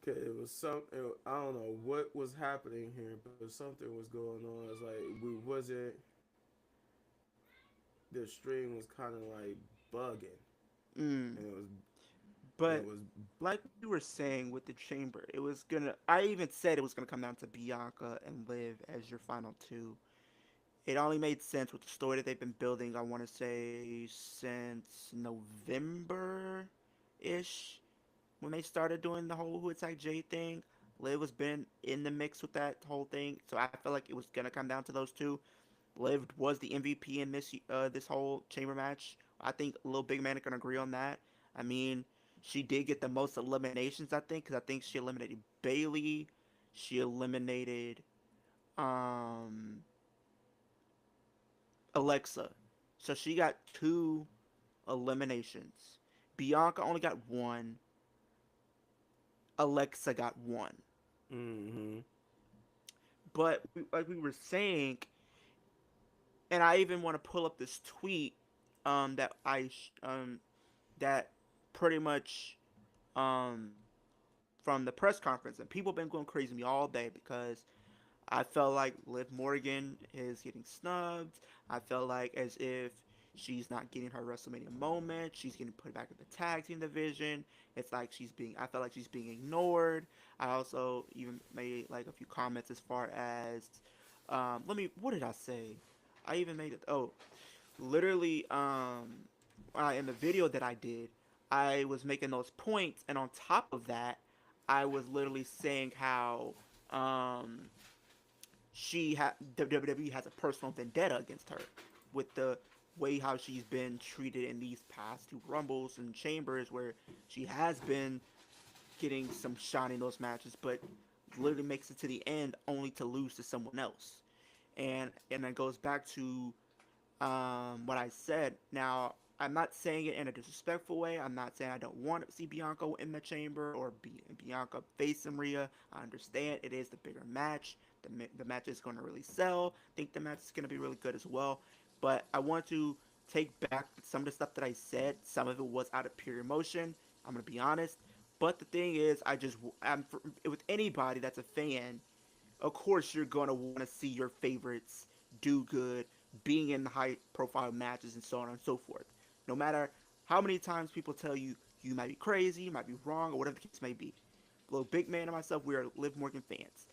'Cause it was I don't know what was happening here, but something was going on. It's like we wasn't. The stream was kind of like bugging, Mm. and it But was like we were saying with the chamber, it was gonna. I even said it was gonna come down to Bianca and Liv as your final two. It only made sense with the story that they've been building. I want to say since November ish when they started doing the whole Who Attacked Jade thing. Liv was been in the mix with that whole thing, so I felt like it was gonna come down to those two. Liv was the MVP in this whole chamber match. I think Lil Big Man can agree on that. I mean, she did get the most eliminations, I think, because I think she eliminated Bailey. She eliminated um Alexa. So she got two eliminations. Bianca only got one. Alexa got one. mm-hmm. But like we were saying, and I even want to pull up this tweet that that pretty much um, from the press conference, and people have been going crazy with me all day because I felt like Liv Morgan is getting snubbed. I felt like as if she's not getting her WrestleMania moment. She's getting put back in the tag team division. It's like I felt like she's being ignored. I also even made like a few comments as far as, what did I say? I even made it, oh, literally, in the video that I did, I was making those points, and on top of that, I was literally saying how, um, WWE has a personal vendetta against her with the way how she's been treated in these past two rumbles and chambers where she has been getting some shine in those matches, but literally makes it to the end only to lose to someone else. And it goes back to what I said. Now, I'm not saying it in a disrespectful way. I'm not saying I don't want to see Bianca in the chamber or Bianca face Maria. I understand it is the bigger match. The match is going to really sell. I think the match is going to be really good as well. But I want to take back some of the stuff that I said. Some of it was out of pure emotion. I'm going to be honest. But the thing is, with anybody that's a fan, of course you're going to want to see your favorites do good, being in the high profile matches and so on and so forth. No matter how many times people tell you you might be crazy, you might be wrong, or whatever the case may be. Little Big Man and myself, we are Liv Morgan fans.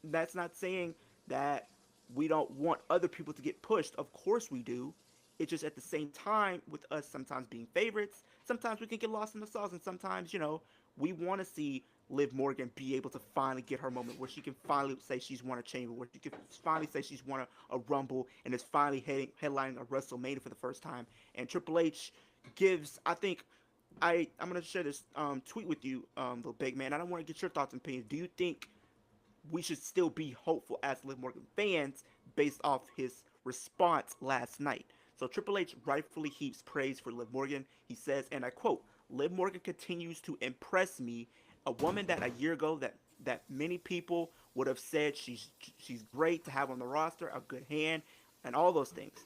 That's not saying that we don't want other people to get pushed. Of course we do. It's just at the same time with us sometimes being favorites, sometimes we can get lost in the sauce, and sometimes we want to see Liv Morgan be able to finally get her moment where she can finally say she's won a chamber, where she can finally say she's won a rumble, and is finally headlining a WrestleMania for the first time. And Triple H gives, I think, I'm gonna share this tweet with you, the big man. I don't want to get your thoughts and opinions. Do you think we should still be hopeful as Liv Morgan fans based off his response last night? So Triple H rightfully heaps praise for Liv Morgan. He says, and I quote, "Liv Morgan continues to impress me. A woman that a year ago that many people would have said she's great to have on the roster, a good hand, and all those things.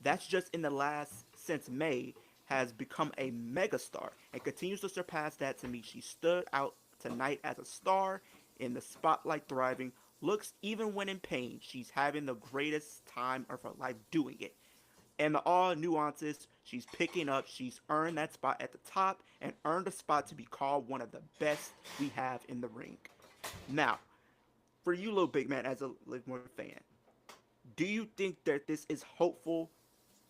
That's just in the last since May has become a megastar and continues to surpass that to me. She stood out tonight as a star in the spotlight, thriving. Looks even when in pain. She's having the greatest time of her life doing it. And all nuances she's picking up. She's earned that spot at the top and earned a spot to be called one of the best we have in the ring." Now, for you, little big man, as a Liv Morgan fan, do you think that this is hopeful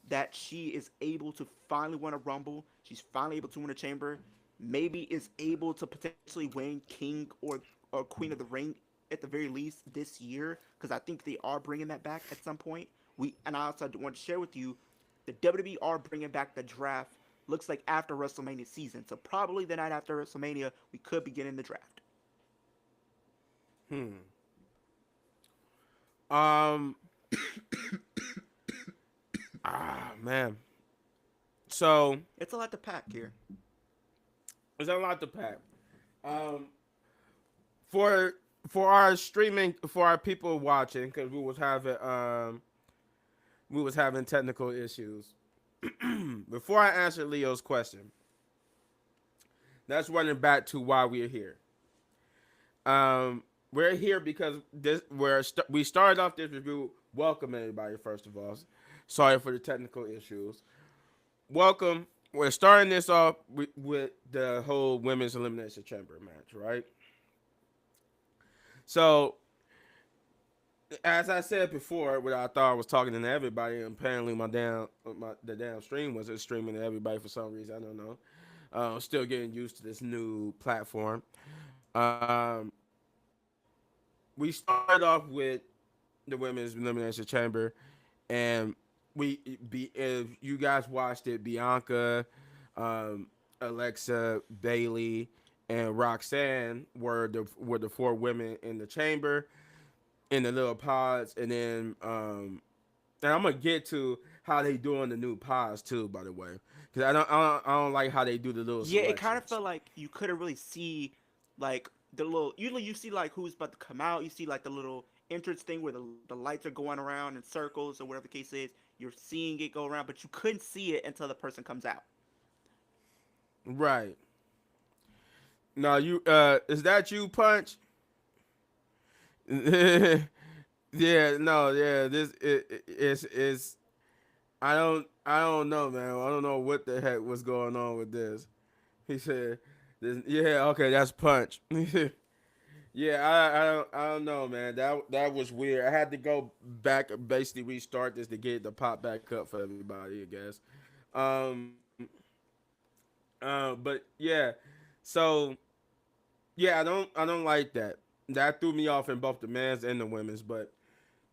that she is able to finally win a Rumble? She's finally able to win a Chamber. Maybe is able to potentially win King or Queen of the Ring at the very least this year, because I think they are bringing that back at some point. And I also want to share with you, the WWE are bringing back the draft. Looks like after WrestleMania season, so probably the night after WrestleMania, we could begin in the draft. Hmm. Um. Man. So It's a lot to pack here. there's a lot to pack. Um. For our streaming, for our people watching, because we was having technical issues. Before I answer Leo's question, that's running back to why we're here. we're here because we started off this review. Welcome everybody. First of all, sorry for the technical issues. Welcome. We're starting this off with the whole women's elimination chamber match, right? So, as I said before, what I thought I was talking to everybody, and apparently the damn stream wasn't streaming to everybody for some reason. I don't know. Still getting used to this new platform. We started off with the women's elimination chamber, and if you guys watched it, Bianca, Alexa, Bailey, and Roxanne were the four women in the chamber in the little pods, and then and I'm gonna get to how they doing the new pods too, by the way, because I don't like how they do the little Yeah, it kind of selections. felt like you couldn't really see like the little. Usually, you see like who's about to come out. You see like the little entrance thing where the lights are going around in circles or whatever the case is. You're seeing it go around, but you couldn't see it until the person comes out. Right. Now you is that you, Punch? Yeah, no, yeah. It's I don't know, man. I don't know what the heck was going on with this. He said, "Yeah, okay, that's Punch." Yeah, I don't know, man. That was weird. I had to go back and basically restart this to get it to pop back up for everybody, I guess. Um, but yeah, so yeah, I don't like that. That threw me off in both the men's and the women's. But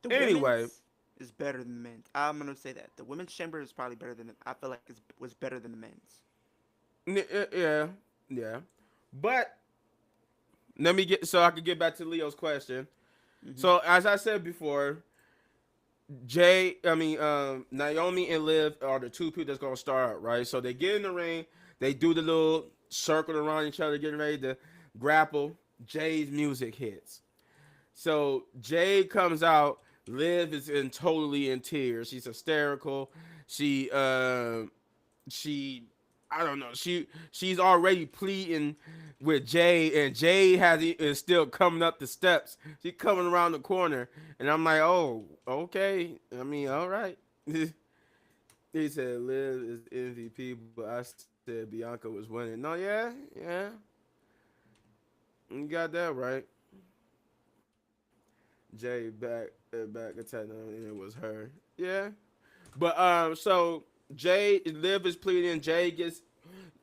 The anyway, women's is better than the men's. I'm gonna say that the women's chamber is probably better than. I feel like it was better than the men's. yeah, yeah. But let me get so I can get back to Leo's question. Hmm. So as I said before, Naomi and Liv are the two people that's gonna start, right? So they get in the ring, they do the little circle around each other, getting ready to grapple. Jade's music hits. So Jade comes out. Liv is totally in tears. She's hysterical. She she I don't know. She's already pleading with Jay, and Jay is still coming up the steps. She's coming around the corner, and I'm like, oh, okay. I mean, all right. He said Liv is MVP, but I said Bianca was winning. No, yeah, you got that right. Jay back attacking, and it was her. Yeah, but so Jay Liv is pleading. Jay gets.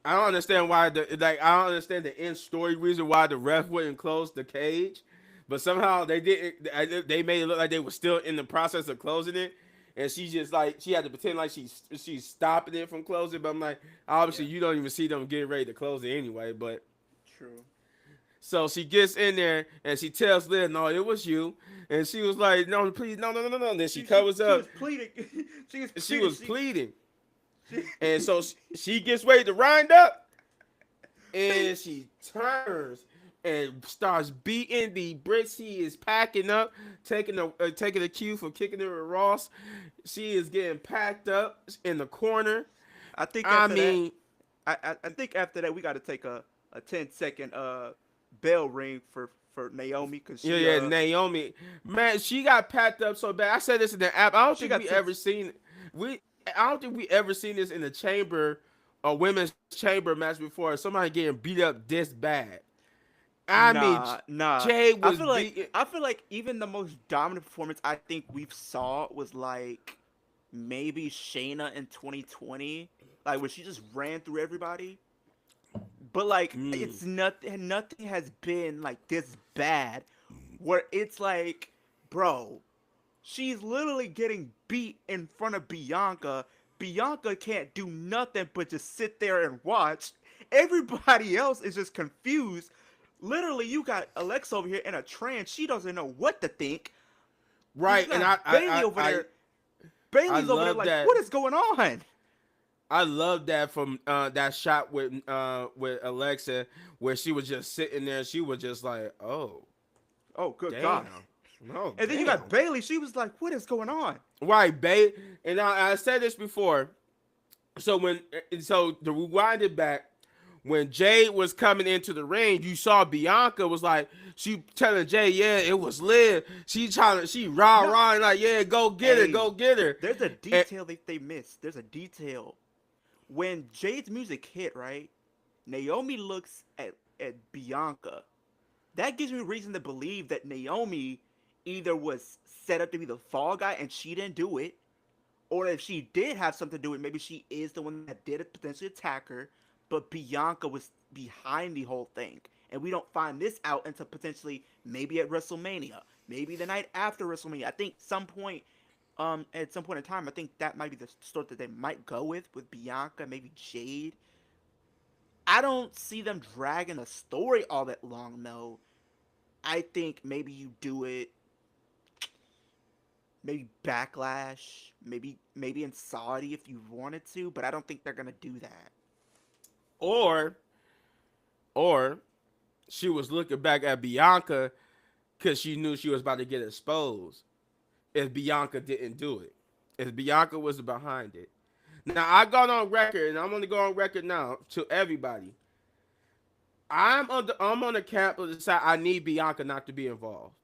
I don't understand why I don't understand the end story reason why the ref wouldn't close the cage, but somehow they didn't. They made it look like they were still in the process of closing it, and she just like she had to pretend like she's stopping it from closing. But I'm like, Yeah. obviously you don't even see them getting ready to close it anyway. But True. so she gets in there and she tells Liv, "No, it was you," and she was like, "No, please, no, no, no, no, no." Then she covers She was up. pleading. She was She pleading. was She, pleading. she And so she gets ready to wind up, and she turns and starts beating the bricks he is packing up, taking a cue from kicking it with Ross. She is getting packed up in the corner. I think I after that, mean, I think after that we got to take a 10-second bell ring for Naomi because yeah, Naomi, man, she got packed up so bad. I said this in the app. I don't she think got we 10. ever seen we. I don't think we ever seen this in a chamber, a women's chamber match before. Somebody getting beat up this bad. I mean, Nah. Jay was beating. I feel like even the most dominant performance I think we've saw was like maybe Shayna in 2020, like when she just ran through everybody. But like Mm, it's nothing. Nothing has been like this bad, where it's like, bro, she's literally getting beat in front of Bianca. Bianca can't do nothing but just sit there and watch. Everybody else is just confused. Literally, you got Alexa over here in a trance. She doesn't know what to think. You right, and got Bailey over there. I Bailey's over there love like, that. what is going on? I love that from that shot with Alexa where she was just sitting there. She was just like, oh Oh, good damn, God. oh And then you got damn. Bailey. She was like, what is going on? Right, babe. And I said this before. So when so to rewind it back, when Jade was coming into the ring, you saw Bianca was like, she telling Jade, yeah, it was lit. She No, rah like, yeah, go get her, hey, go get her. there's a And, detail they missed. There's a detail when Jade's music hit, right? Naomi looks at Bianca. That gives me reason to believe that Naomi either was set up to be the fall guy and she didn't do it, or if she did have something to do with it, maybe she is the one that did potentially attack her, but Bianca was behind the whole thing. And we don't find this out until potentially maybe at WrestleMania, maybe the night after WrestleMania. I think at some point in time, I think that might be the story that they might go with Bianca, maybe Jade. I don't see them dragging the story all that long, though. I think maybe you do it, maybe Backlash, maybe in Saudi if you wanted to, but I don't think they're gonna do that. or, or she was looking back at Bianca because she knew she was about to get exposed if Bianca didn't do it. If Bianca was behind it. Now I got on record, and I'm gonna go on record now to everybody. I'm on the camp of the side. I need Bianca not to be involved.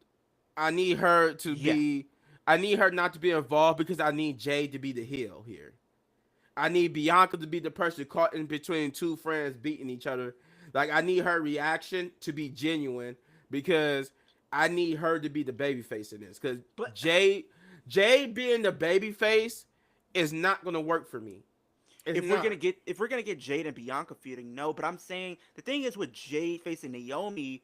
I need her to Yeah, be. I need her not to be involved because I need Jade to be the heel here. I need Bianca to be the person caught in between two friends beating each other. Like I need her reaction to be genuine because I need her to be the baby face in this. Because but Jade being the baby face is not gonna work for me. It's not. if we're gonna get Jade and Bianca feuding, no. But I'm saying the thing is with Jade facing Naomi,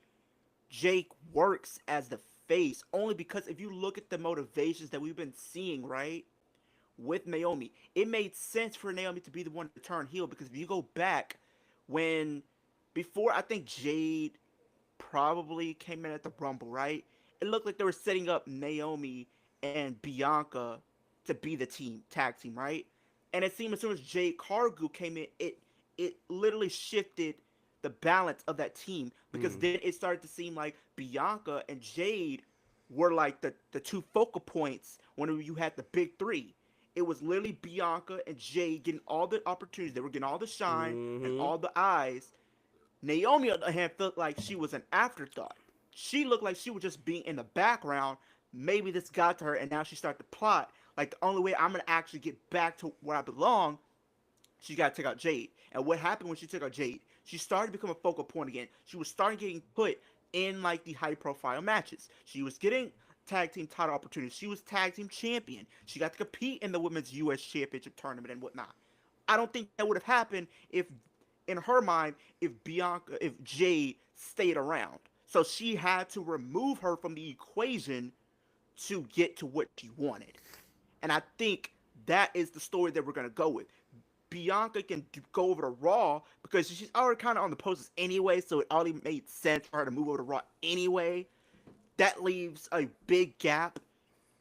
Jake works as the face only because if you look at the motivations that we've been seeing, right, with Naomi, it made sense for Naomi to be the one to turn heel because if you go back when before I think Jade probably came in at the Rumble, right? It looked like they were setting up Naomi and Bianca to be the tag team, right? And it seemed as soon as Jade Cargill came in, it literally shifted the balance of that team because Mm. then it started to seem like Bianca and Jade were like the two focal points when you had the big three. It was literally Bianca and Jade getting all the opportunities. They were getting all the shine and Mm-hmm. all the eyes. Naomi, on the other hand, felt like she was an afterthought. She looked like she was just being in the background. Maybe this got to her, and now she started to plot. Like, the only way I'm going to actually get back to where I belong, she got to take out Jade. And what happened when she took out Jade? She started to become a focal point again. She was starting getting put in, like, the high-profile matches. She was getting tag team title opportunities. She was tag team champion. She got to compete in the women's U.S. Championship tournament and whatnot. I don't think that would have happened if in her mind if Jade stayed around. So she had to remove her from the equation to get to what she wanted. And I think that is the story that we're going to go with. Bianca can go over to Raw because she's already kind of on the posters anyway, so it already made sense for her to move over to Raw anyway. That leaves a big gap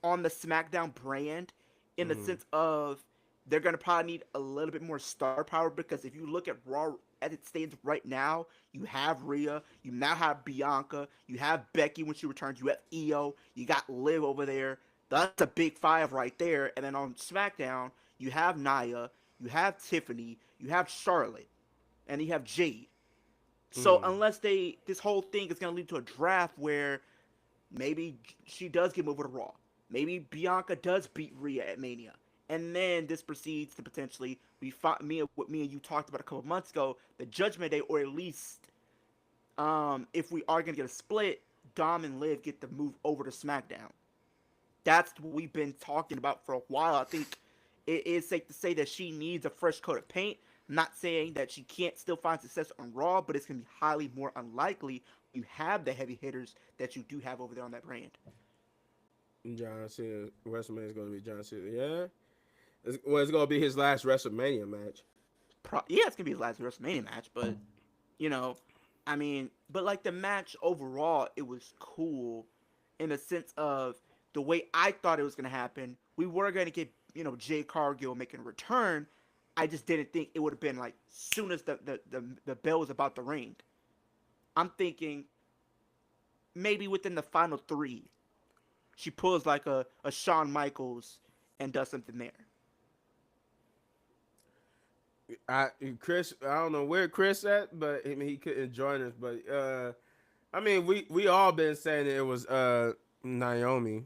on the SmackDown brand in the Mm-hmm. sense of they're going to probably need a little bit more star power because if you look at Raw as it stands right now, you have Rhea, you now have Bianca, you have Becky when she returns, you have Io, you got Liv over there. That's a big five right there. And then on SmackDown, you have Nia, you have Tiffany, you have Charlotte, and you have Jade. So Mm-hmm. unless this whole thing is going to lead to a draft where maybe she does get moved to Raw. Maybe Bianca does beat Rhea at Mania. And then this proceeds to potentially what me and you talked about a couple months ago, the Judgment Day, or at least if we are gonna get a split, Dom and Liv get to move over to SmackDown. That's what we've been talking about for a while. I think it is safe to say that she needs a fresh coat of paint. I'm not saying that she can't still find success on Raw, but it's gonna be highly more unlikely when you have the heavy hitters that you do have over there on that brand. John Cena WrestleMania is going to be John Cena. Yeah, it's going to be his last WrestleMania match. Yeah, it's gonna be his last WrestleMania match, but you know, I mean, but like the match overall, it was cool in the sense of the way I thought it was gonna happen. We were gonna get Jade Cargill making a return. I just didn't think it would have been like soon as the bell was about to ring. I'm thinking maybe within the final three, she pulls like a Shawn Michaels and does something there. I Chris, I don't know where Chris at, but I mean, he couldn't join us. But I mean, we all been saying that it was Naomi.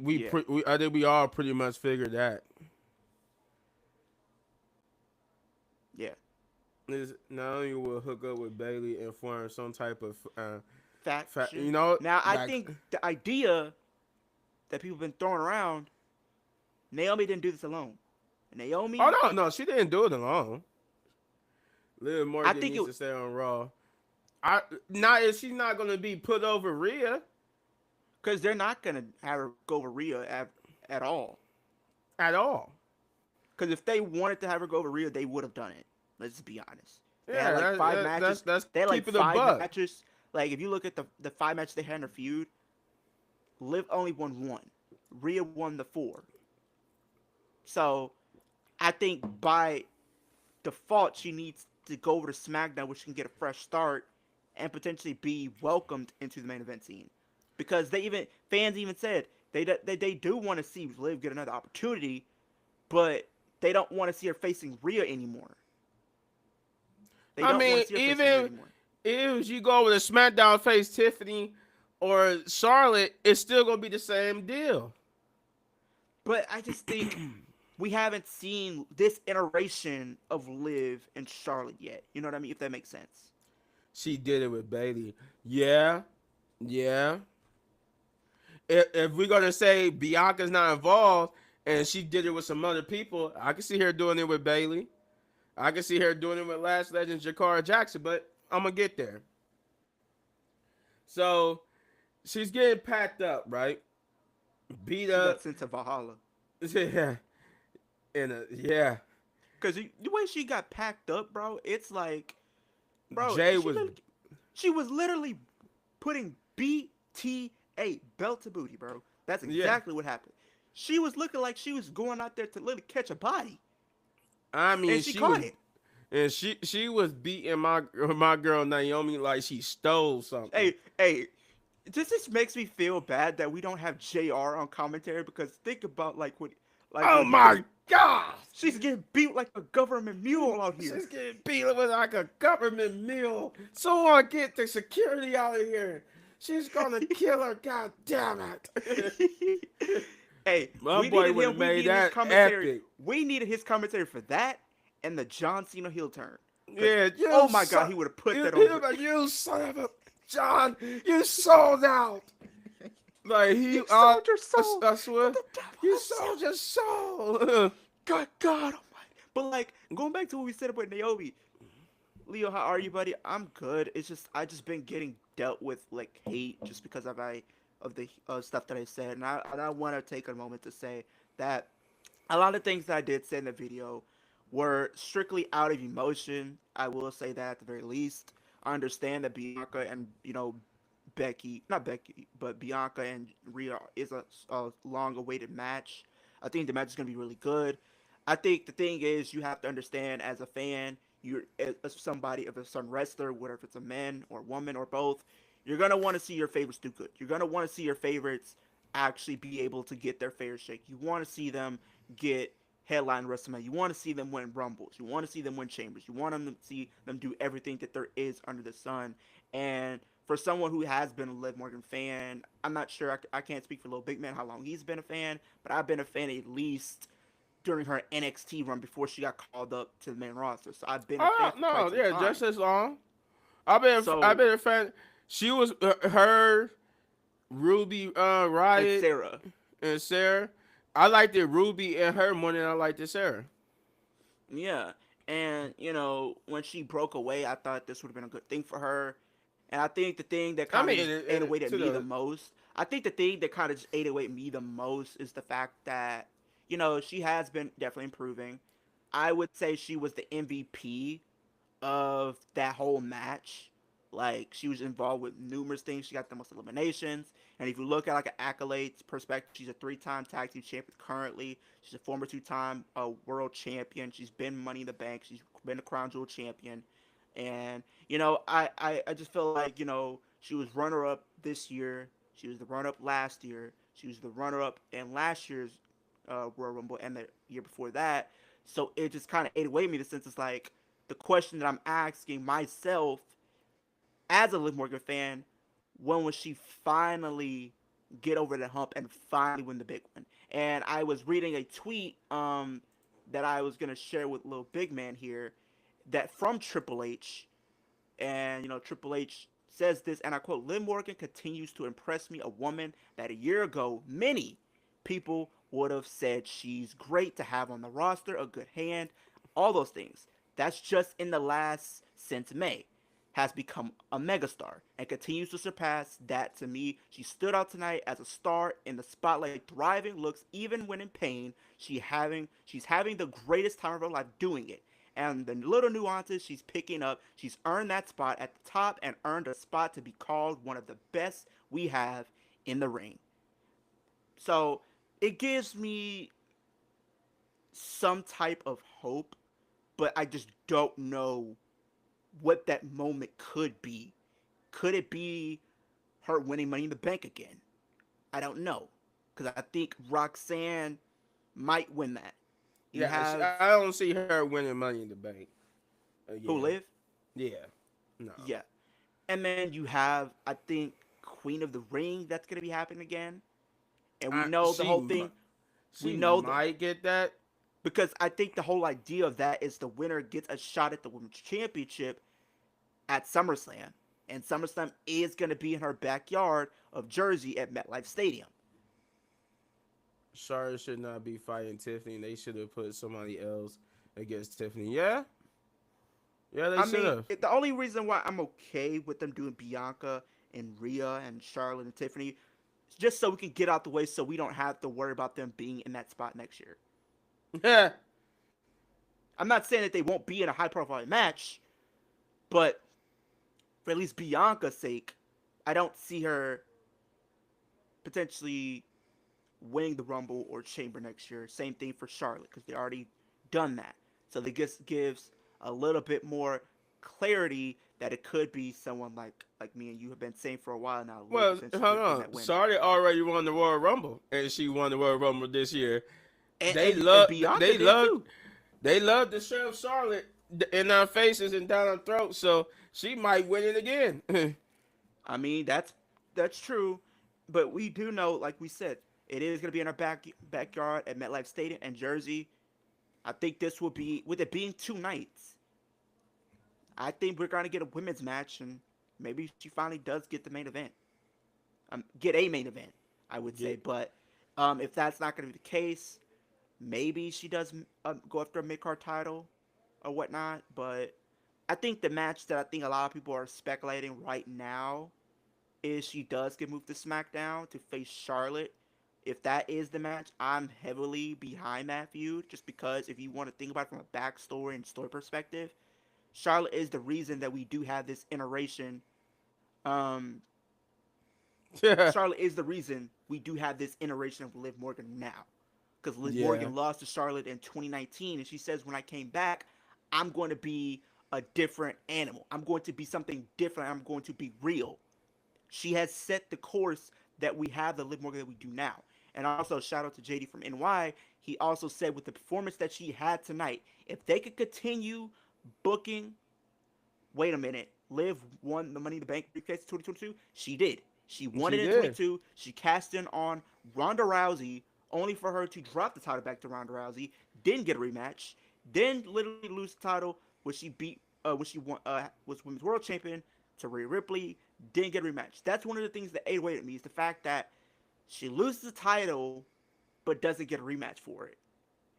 Yeah, I think we all pretty much figured that. yeah. Is Naomi will hook up with Bailey and form some type of you Faction. know, Now, I like, think the idea that people have been throwing around, Naomi didn't do this alone. oh Naomi, no, she didn't do it alone. Liv I Morgan think needs it to stay on Raw. I not if she's not gonna be put over Rhea because they're not gonna have her go over Rhea at all. at all. Because if they wanted to have her go over Rhea, they would have done it. Let's be honest. They had Yeah, like five that's matches. that's They had like keeping a five buck. matches. Like if you look at the five matches they had in their feud, Liv only won one. Rhea won the four. So I think by default she needs to go over to SmackDown, where she can get a fresh start and potentially be welcomed into the main event scene. Because fans even said they do want to see Liv get another opportunity, but they don't want to see her facing Rhea anymore. They I don't want mean, to see her facing Rhea even anymore. if you go with a SmackDown face Tiffany or Charlotte, it's still gonna be the same deal. But I just think we haven't seen this iteration of Liv and Charlotte yet. You know what I mean? If that makes sense. She did it with Bailey. Yeah, yeah. If we're gonna say Bianca's not involved and she did it with some other people, I can see her doing it with Bailey. I can see her doing it with Last Legend Jakara Jackson, but I'm gonna get there. So she's getting packed up, right? Beat She got up. sent to Valhalla. Yeah. Yeah. Cause the way she got packed up, bro, it's like, bro, Jay was she was literally putting BTA belt to booty, bro. That's yeah. exactly what happened. She was looking like she was going out there to literally catch a body, I and mean she she caught was it. and she was beating my girl Naomi like she stole something. Hey, this makes me feel bad that we don't have JR on commentary, because think about Oh when he gets my god! she's getting beat like a government mule out here. She's getting beat with like a government meal. Someone get the security out of here. She's gonna kill her. God damn it! Hey, My boy would have We made needed his that commentary. epic. We needed his commentary for that and the John Cena heel turn. Cause Yeah, oh my god, he would have put that he over. was like, you son of a John, you sold out. Like You sold your soul I to swear, the devil you himself. sold your soul. God Almighty. But like going back to what we said about Naomi, Leo, how are you, buddy? I'm good. It's just I just been getting dealt with like hate just because of the stuff that I said, and I want to take a moment to say that a lot of things that I did say in the video were strictly out of emotion. I will say that at the very least. I understand that Bianca and not Becky, but Bianca and Rhea is a long-awaited match. I think the match is going to be really good. I think the thing is you have to understand as a fan, you're as somebody of a certain wrestler, whether if it's a man or woman or both, you're gonna want to see your favorites do good. You're gonna want to see your favorites actually be able to get their fair shake. You want to see them get headline WrestleMania. You want to see them win Rumbles. You want to see them win Chambers. You want them to see them do everything that there is under the sun. And for someone who has been a Liv Morgan fan, I'm not sure. I can't speak for Little Big Man how long he's been a fan, but I've been a fan at least during her NXT run before she got called up to the main roster. So I've been a Oh fan for quite no, some yeah, just time. as long. I've So been a fan. She was her Ruby and Riot Sarah, and Sarah. I liked it Ruby and her more than I liked it Sarah. yeah, and when she broke away, I thought this would have been a good thing for her. And I think the thing that I kind of mean, just ate away at to me the the most, I think the thing that kind of just ate away at me the most is the fact that she has been definitely improving. I would say she was the MVP of that whole match. Like she was involved with numerous things. She got the most eliminations. And if you look at like an accolades perspective, she's a three-time tag team champion currently. She's a former two-time world champion. She's been Money in the Bank. She's been a Crown Jewel champion. And I just feel like she was runner-up this year. She was the runner-up last year. She was the runner-up in last year's Royal Rumble and the year before that. So it just kind of ate away at me. The sense is like the question that I'm asking myself as a Liv Morgan fan: when will she finally get over the hump and finally win the big one? And I was reading a tweet that I was gonna share with Lil Big Man here, that from Triple H, and Triple H says this, and I quote: Liv Morgan continues to impress me, a woman that a year ago many people would have said she's great to have on the roster, a good hand, all those things. That's just in the last, since May, has become a megastar and continues to surpass that. To me, she stood out tonight as a star in the spotlight, thriving looks even when in pain. She's having the greatest time of her life doing it. And the little nuances she's picking up, she's earned that spot at the top and earned a spot to be called one of the best we have in the ring. So it gives me some type of hope, but I just don't know what that moment could be. Could it be her winning Money in the Bank again? I don't know, because I think Roxanne might win that. You Yeah, have I don't see her winning Money in the Bank who again. live? Yeah, no. Yeah, and then you have, I think, Queen of the Ring that's gonna be happening again, and we I, know the she whole mi- thing. We she know that might get that. because I think the whole idea of that is the winner gets a shot at the Women's Championship at SummerSlam, and SummerSlam is gonna be in her backyard of Jersey at MetLife Stadium. Charlotte should not be fighting Tiffany. They should have put somebody else against Tiffany. Yeah, yeah, they I should mean, have. the only reason why I'm okay with them doing Bianca and Rhea and Charlotte and Tiffany is just so we can get out the way, so we don't have to worry about them being in that spot next year. Yeah, I'm not saying that they won't be in a high profile match, but for at least Bianca's sake, I don't see her potentially winning the Rumble or Chamber next year. Same thing for Charlotte, because they already done that. So they just gives a little bit more clarity that it could be someone like me and you have been saying for a while now, Liv well, potentially hold getting on. that win. Charlotte already won the Royal Rumble, and she won the Royal Rumble this year. And, They and, and love, Bianca they did love, too. they love to shove Charlotte in our faces and down our throats. So she might win it again. I mean, that's true, but we do know, like we said, it is going to be in our backyard at MetLife Stadium and Jersey. I think this will be, with it being 2 nights, I think we're going to get a women's match, and maybe she finally does get the main event. Get a main event, I would say. Get But if that's not going to be the case, maybe she does go after a mid card title or whatnot. But I think the match that I think a lot of people are speculating right now is she does get moved to SmackDown to face Charlotte. If that is the match, I'm heavily behind that feud, just because if you want to think about it from a backstory and story perspective, Charlotte is the reason that we do have this iteration. Um, yeah, Charlotte is the reason we do have this iteration of Liv Morgan now. Because Liv yeah, Morgan lost to Charlotte in 2019, and she says, when I came back, I'm going to be a different animal. I'm going to be something different. I'm going to be real. She has set the course that we have the Liv Morgan that we do now. And also, shout out to JD from NY. He also said, with the performance that she had tonight, if they could continue booking, wait a minute, Liv won the Money in the Bank briefcase in 2022? She did. She won she it in did. 22. She cast in on Ronda Rousey, only for her to drop the title back to Ronda Rousey, didn't get a rematch, then literally lose the title when she was Women's World Champion to Rhea Ripley, didn't get a rematch. That's one of the things that ate away at me, is the fact that she loses the title but doesn't get a rematch for it.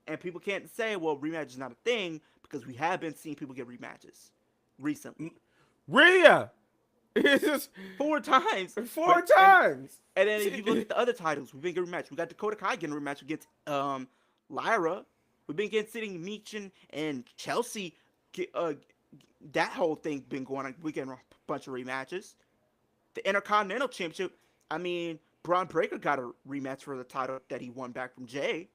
And people can't say, well, rematch is not a thing, because we have been seeing people get rematches recently. Rhea, it's just 4 times. four But times. and then if you look at the other titles, we've been getting rematch. We got Dakota Kai getting a rematch against Lyra. We've been getting Meechin and Chelsea. That whole thing been going on. We getting a bunch of rematches. The Intercontinental Championship. I mean, Braun Breaker got a rematch for the title that he won back from Jay.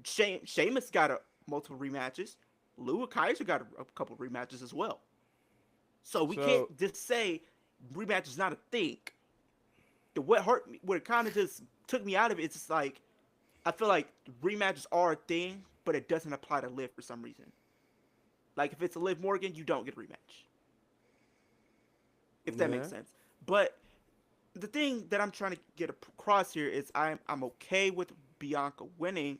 Sheamus got multiple rematches. Lou Kaiser got a couple rematches as well. So we So can't just say rematch is not a thing. What hurt me, what kind of just took me out of it, it's just like, I feel like rematches are a thing, but it doesn't apply to Liv for some reason. Like if it's a Liv Morgan, you don't get a rematch, if that makes Yeah. sense. But the thing that I'm trying to get across here is I'm okay with Bianca winning.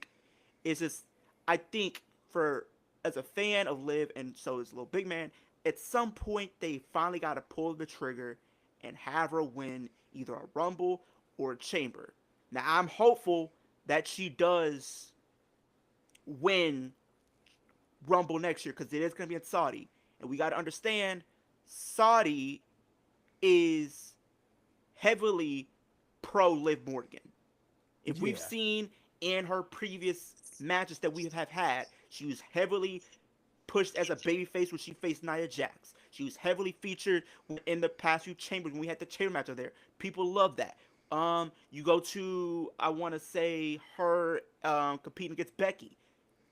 Is just I think for as a fan of Liv and so is Little Big Man, at some point they finally got to pull the trigger and have her win either a Rumble or a Chamber. Now I'm hopeful that she does win Rumble next year because it is going to be in Saudi, and we got to understand Saudi is heavily pro Liv Morgan. If we've Yeah. seen in her previous matches that we have had, she was heavily pushed as a babyface when she faced Nia Jax. She was heavily featured in the past few chambers when we had the chamber match there. People love that. You go to I want to say her competing against Becky.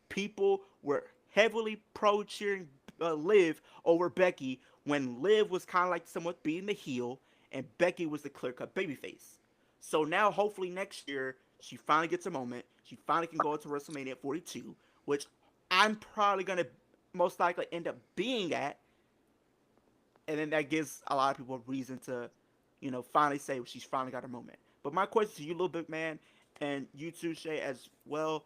People were heavily pro cheering Liv over Becky when Liv was kind of like somewhat being the heel and Becky was the clear cut babyface. So now, hopefully, next year, she finally gets a moment. She finally can go into WrestleMania 42, which I'm probably going to most likely end up being at. And then that gives a lot of people a reason to, finally say she's finally got a moment. But my question to you, Little Big Man, and you too, Shay, as well,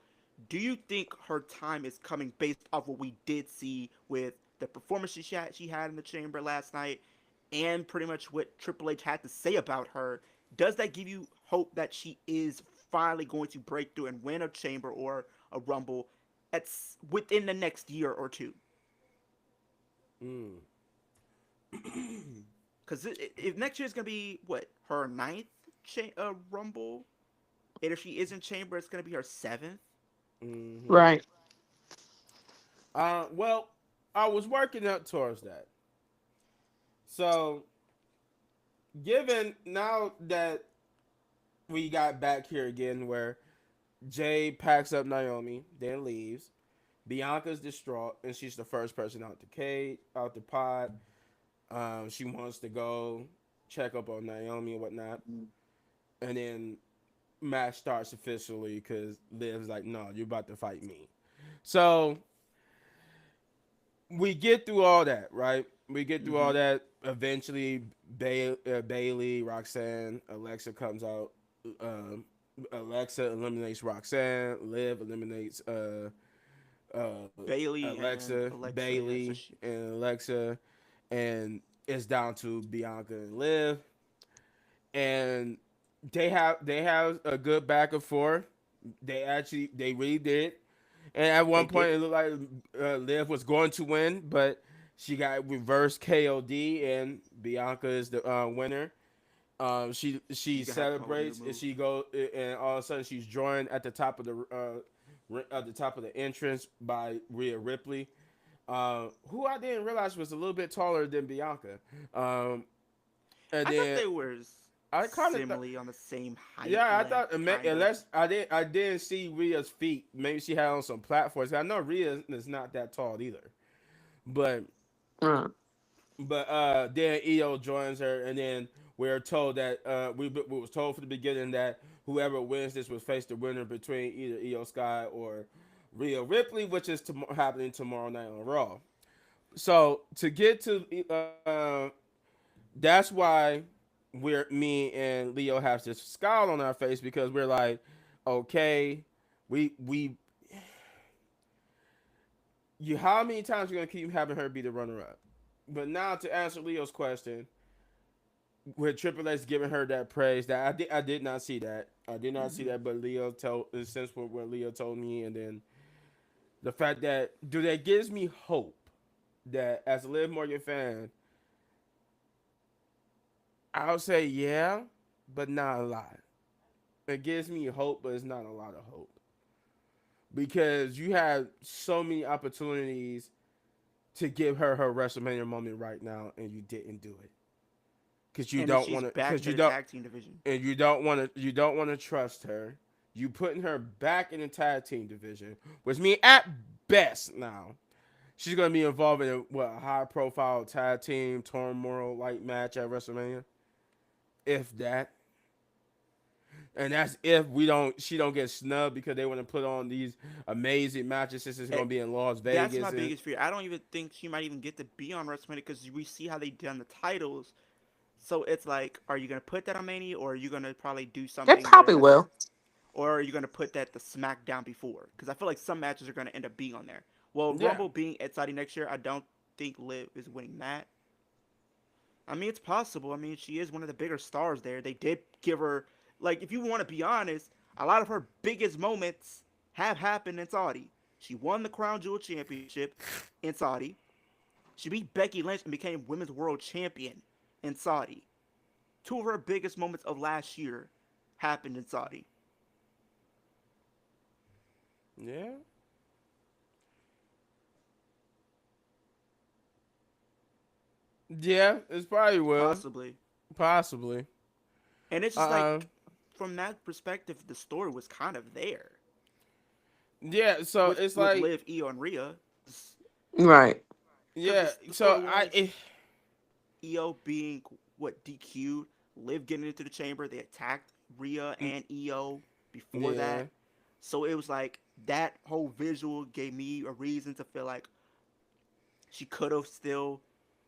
do you think her time is coming based off what we did see with the performance she had in the chamber last night and pretty much what Triple H had to say about her? Does that give you hope that she is finally going to break through and win a chamber or a rumble within the next year or two? Mm. Because if next year is going to be, what, her ninth rumble? And if she is in chamber, it's going to be her seventh? Hmm. Right. Well, I was working up towards that. So, given now that we got back here again, where Jade packs up Naomi, then leaves. Bianca's distraught, and she's the first person out the cage, out the pod. She wants to go check up on Naomi and whatnot, and then match starts officially because Liv's like, "No, you're about to fight me." So we get through all that, right? We get through all Mm-hmm. that. Eventually, Bailey, Roxanne, Alexa comes out. Um, Alexa eliminates Roxanne. Liv eliminates uh, Bailey and Alexa, Alexa, yeah. So Bailey, she, and Alexa, and it's down to Bianca and Liv, and they have a good back and forth. They really did, and at they one did. point it looked like Liv was going to win, but she got reverse KOD, and Bianca is the winner. She You can have Cody celebrates and remove. she go and all of a sudden she's joined at the top of at the top of the entrance by Rhea Ripley, who I didn't realize was a little bit taller than Bianca. Um, and I thought then they were I kind of thought, similarly on the same height, yeah, I like thought kind of. unless I didn't see Rhea's feet. Maybe she had on some platforms. I know Rhea is not that tall either, but Uh, then EO joins her, and then we're told that we was told from the beginning that whoever wins this would face the winner between either EO Sky or Rhea Ripley, which is happening tomorrow night on Raw. So to get to that's why me and Leo have this scowl on our face because we're like, okay, we you how many times you gonna keep having her be the runner up? But now to answer Leo's question, with Triple H giving her that praise, that I did not see that. I did not see Hmm. that, but Leo told since what Leo told me, and then the fact that that gives me hope that as a Liv Morgan fan, I'll say yeah, but not a lot. It gives me hope, but it's not a lot of hope because you have so many opportunities to give her WrestleMania moment right now, and you didn't do it because you And then don't she's want to back because into you the don't tag team division. and you don't want to trust her. You putting her back in the tag team division, which means at best now she's gonna be involved in a high profile tag team turmoil like match at WrestleMania, if that. And that's if she don't get snubbed because they want to put on these amazing matches since it's Eh, gonna be in Las that's my Vegas and biggest fear. I don't even think she might even get to be on WrestleMania because we see how they done the titles. So it's like, are you gonna put that on Mania, or are you gonna probably do They something where probably that's, will. or are you gonna put that the SmackDown before? Because I feel like some matches are gonna end up being on there. Well, yeah. Rumble being at Saudi next year, I don't think Liv is winning that. I mean, it's possible. I mean, she is one of the bigger stars there. They did give her, like, if you want to be honest, a lot of her biggest moments have happened in Saudi. She won the Crown Jewel Championship in Saudi. She beat Becky Lynch and became Women's World Champion in Saudi. Two of her biggest moments of last year happened in Saudi. Yeah. Yeah, it's probably will. Possibly. Possibly. And it's just Uh like, from that perspective, the story was kind of there yeah, so it's with like Liv, Io, and Rhea. Right. Because yeah, the so story I was Io being what DQ'd, Liv getting into the chamber. They attacked Rhea and Io before yeah. that, so it was like that whole visual gave me a reason to feel like she could have still,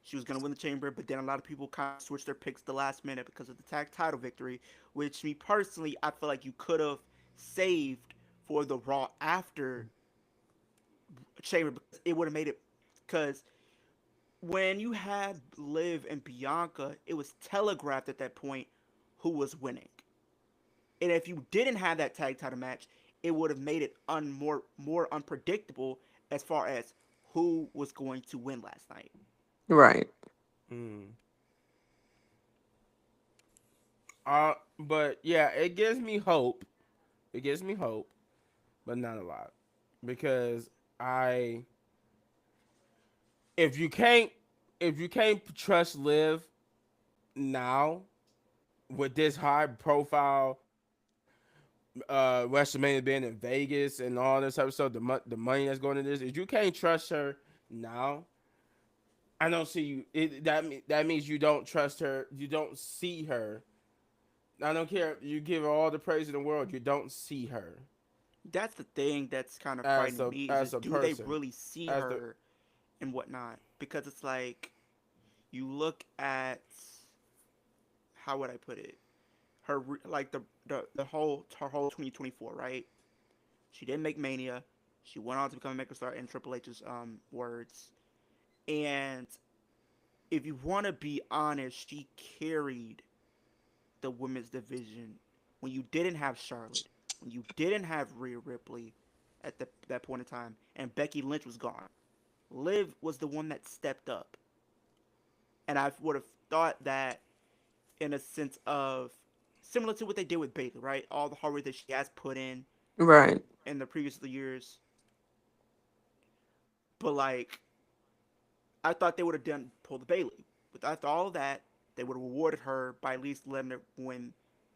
she was gonna win the chamber, but then a lot of people kind of switched their picks the last minute because of the tag title victory, which me personally I feel like you could have saved for the Raw after chamber because it would have made it, because when you had Liv and Bianca, it was telegraphed at that point who was winning. And if you didn't have that tag title match, it would have made it more unpredictable as far as who was going to win last night. Right. Mm. But yeah, it gives me hope. It gives me hope, but not a lot. Because I if you can't if you can't trust Liv now with this high profile WrestleMania being in Vegas and all this type of stuff, the money that's going into this, if you can't trust her now, I don't see you. That means you don't trust her. You don't see her. I don't care. You give her all the praise in the world. You don't see her That's the thing that's kind of frightening me is as just a do they person. really see As the her and whatnot? Because it's like you look at, how would I put it? Like the whole her whole 2024, right? She didn't make Mania. She went on to become a megastar in Triple H's words. And if you want to be honest, she carried the women's division when you didn't have Charlotte, when you didn't have Rhea Ripley at that point in time, and Becky Lynch was gone. Liv was the one that stepped up. And I would have thought that in a sense of similar to what they did with Bayley, right? All the hard work that she has put Right. in the previous years. But like I thought they would have done pull the Bayley. But after all of that, they would have rewarded her by at least letting her win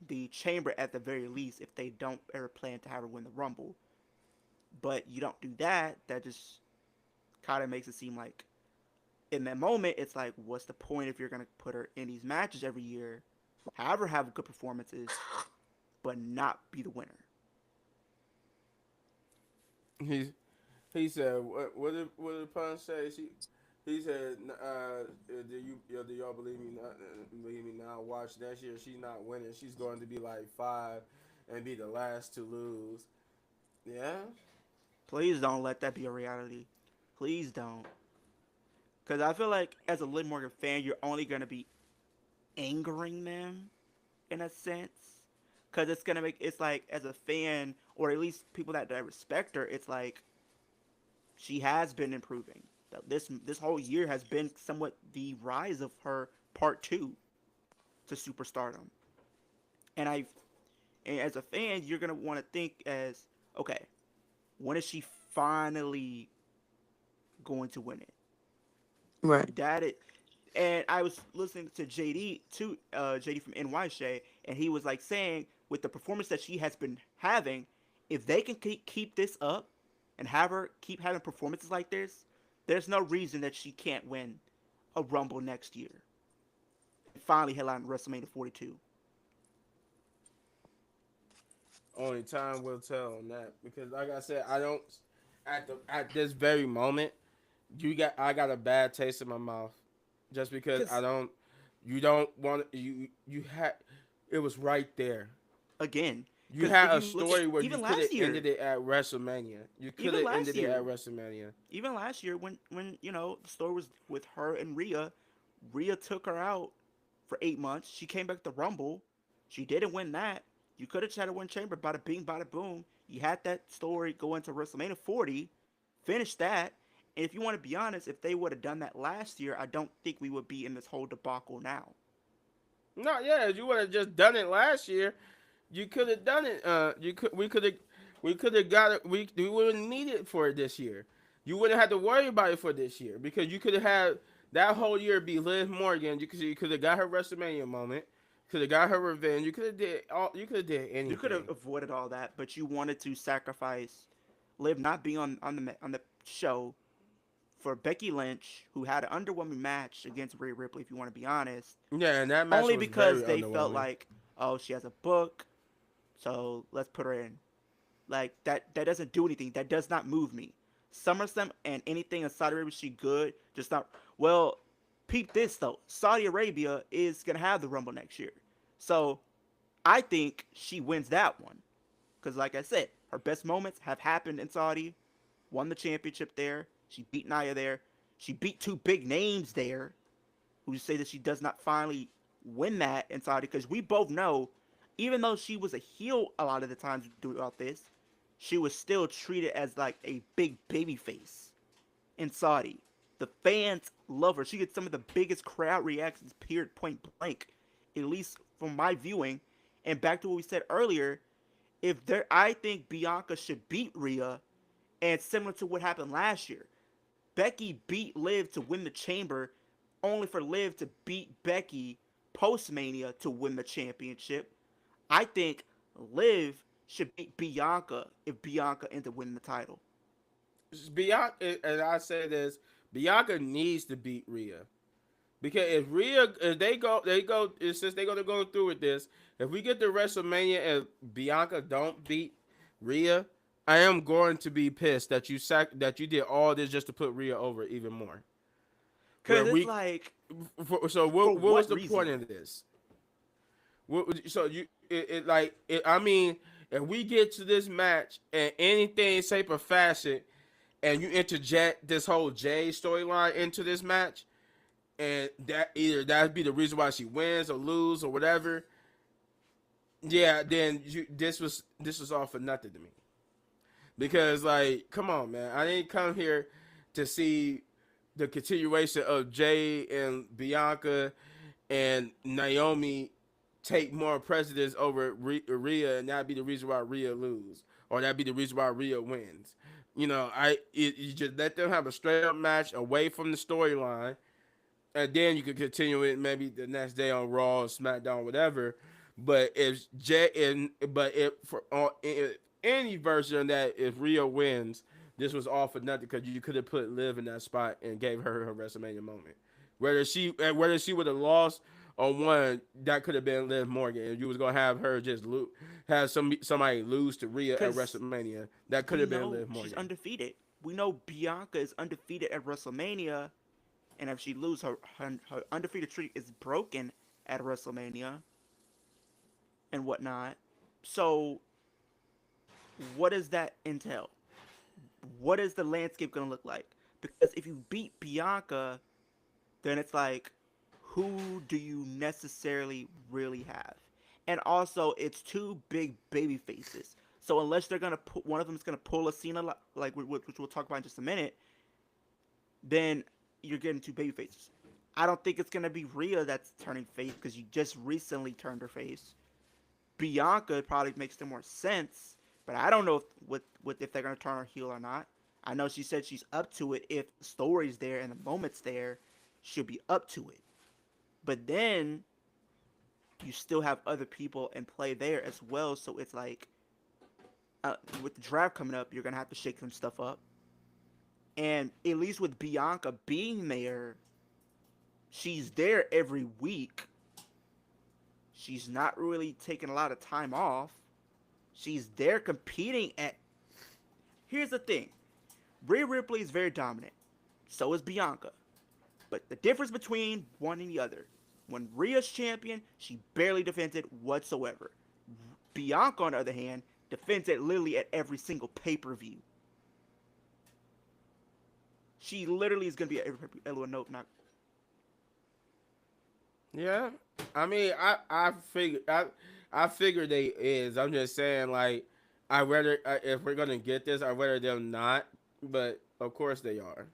the chamber at the very least if they don't ever plan to have her win the Rumble. But you don't do that, that just kind of makes it seem like in that moment it's like what's the point if you're going to put her in these matches every year, however have good performances, but not be the winner. he he said what did Pun say? He said do y'all believe me now? Watch next year. She's not winning. She's going to be like 5 and be the last to lose. Yeah. Please don't let that be a reality. Please don't. Because I feel like as a Liv Morgan fan, you're only going to be angering them in a sense. Because it's going to make, it's like as a fan, or at least people that respect her, it's like she has been improving. This whole year has been somewhat the rise of her part two to superstardom. And I, and as a fan, you're going to want to think as, okay, when is she finally going to win it? Right. That it, and I was listening to JD too, JD from NY Shay, and he was like saying with the performance that she has been having, if they can keep this up and have her keep having performances like this, there's no reason that she can't win a Rumble next year and finally headline WrestleMania 42. Only time will tell on that because, like I said, I don't. At this very moment, I got a bad taste in my mouth, just because I Because don't. You don't want you had. It was right there. again, You because if had a you look at story where you even could have last year, ended it at WrestleMania. You could even have last ended it at year, WrestleMania. even last year when the story was with her and Rhea, Rhea took her out for 8 months. She came back to Rumble. She didn't win that. You could have tried to win Chamber. Bada bing, bada boom. You had that story go into WrestleMania 40. Finish that. And if you want to be honest, if they would have done that last year, I don't think we would be in this whole debacle now. No, yeah, you would have just done it last year. You could have done it. You could. We could have got it. We wouldn't need it for this year. You wouldn't have to worry about it for this year because you could have had that whole year be Liv Morgan. You could have got her WrestleMania moment. Could have got her revenge. You could have did all. You could have did You could have anything. avoided all that, but you wanted to sacrifice Liv not being on the show for Becky Lynch, who had an underwhelming match against Rhea Ripley. If you want to be honest, Yeah, and that match only was very because they felt underwhelming. like, oh, she has a book, so let's put her in. Like that doesn't do anything. That does not move me. SummerSlam and anything in Saudi Arabia, she good. Just not well. Peep this though. Saudi Arabia is gonna have the Rumble next year, so I think she wins that one. Because like I said, her best moments have happened in Saudi. Won the championship there. She beat Nia there. She beat two big names there. Who say that she does not finally win that in Saudi? Because we both know, even though she was a heel a lot of the times throughout this, she was still treated as like a big baby face in Saudi. The fans love her. She gets some of the biggest crowd reactions, period, point blank, at least from my viewing. And back to what we said earlier, if there, I think Bianca should beat Rhea, and similar to what happened last year, Becky beat Liv to win the Chamber, only for Liv to beat Becky post Mania to win the championship. I think Liv should beat Bianca if Bianca ends up winning the title. Bianca, and I say this, Bianca needs to beat Rhea. Because if since they're gonna go through with this, if we get to WrestleMania and Bianca don't beat Rhea, I am going to be pissed that you did all this just to put Rhea over even more. Where Cause it's like, so for what was what the point reason? of this? So I mean, if we get to this match and anything shape or fashion, and you interject this whole Jade storyline into this match, and that either that'd be the reason why she wins or lose or whatever. Yeah, then this was all for nothing to me because like, come on, man, I didn't come here to see the continuation of Jay and Bianca and Naomi take more precedence over Rhea, and that'd be the reason why Rhea lose, or that'd be the reason why Rhea wins. You just let them have a straight up match away from the storyline, and then you could continue it maybe the next day on Raw, SmackDown, whatever. But if Jay and but if for in any version of that, if Rhea wins, this was all for nothing because you could have put Liv in that spot and gave her WrestleMania moment. Whether she would have lost or won, that could have been Liv Morgan, and you was gonna have her just have somebody lose to Rhea at Cause WrestleMania. That could we have been know Liv she's Morgan. undefeated. We know Bianca is undefeated at WrestleMania, and if she loses, her undefeated streak is broken at WrestleMania and whatnot. So, what does that entail? What is the landscape going to look like? Because if you beat Bianca, then it's like, who do you necessarily really have? And also, it's two big baby faces. So unless they're gonna put one of them is gonna pull a Cena like which we'll talk about in just a minute, then you're getting two baby faces. I don't think it's gonna be Rhea that's turning face because you just recently turned her face. Bianca probably makes the more sense, but I don't know if they're gonna turn her heel or not. I know she said she's up to it if the story's there and the moment's there, she'll be up to it. But then you still have other people in play there as well, so it's like with the draft coming up, you're gonna have to shake some stuff up. And at least with Bianca being there, she's there every week. She's not really taking a lot of time off. She's there competing at. Here's the thing: Rhea Ripley is very dominant. So is Bianca. But the difference between one and the other, when Rhea's champion, she barely defends it whatsoever. Bianca, on the other hand, defends it literally at every single pay per view. She literally is going to be at every pay per view. Nope, not. Yeah, I mean, I figure they is. I'm just saying, like, I rather if we're gonna get this, I rather them not. But of course they are.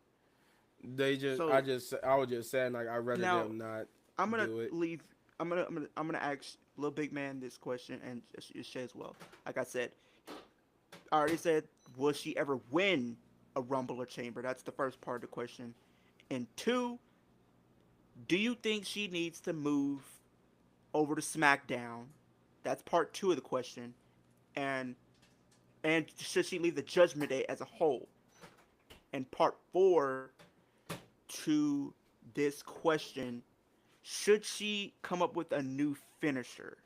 So I was just saying, like, I rather now them not I'm gonna do it. leave. I'm gonna ask Little Big Man this question and Shay as well. Like I said, I already said, will she ever win a Rumble or Chamber? That's the first part of the question. And two, do you think she needs to move over to SmackDown? That's part two of the question. And should she leave the Judgment Day as a whole? And part four to this question, should she come up with a new finisher?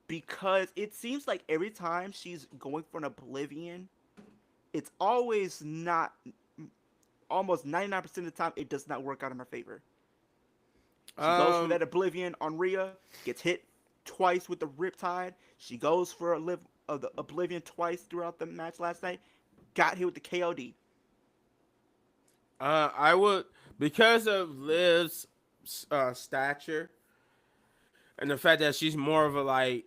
Because it seems like every time she's going for an Oblivion, it's always not, almost 99% of the time, it does not work out in her favor. She goes for Um, that Oblivion on Rhea, gets hit twice with the Riptide. She goes for a live of the Oblivion twice throughout the match last night, got hit with the KOD. I would because of Liv's stature and the fact that she's more of a like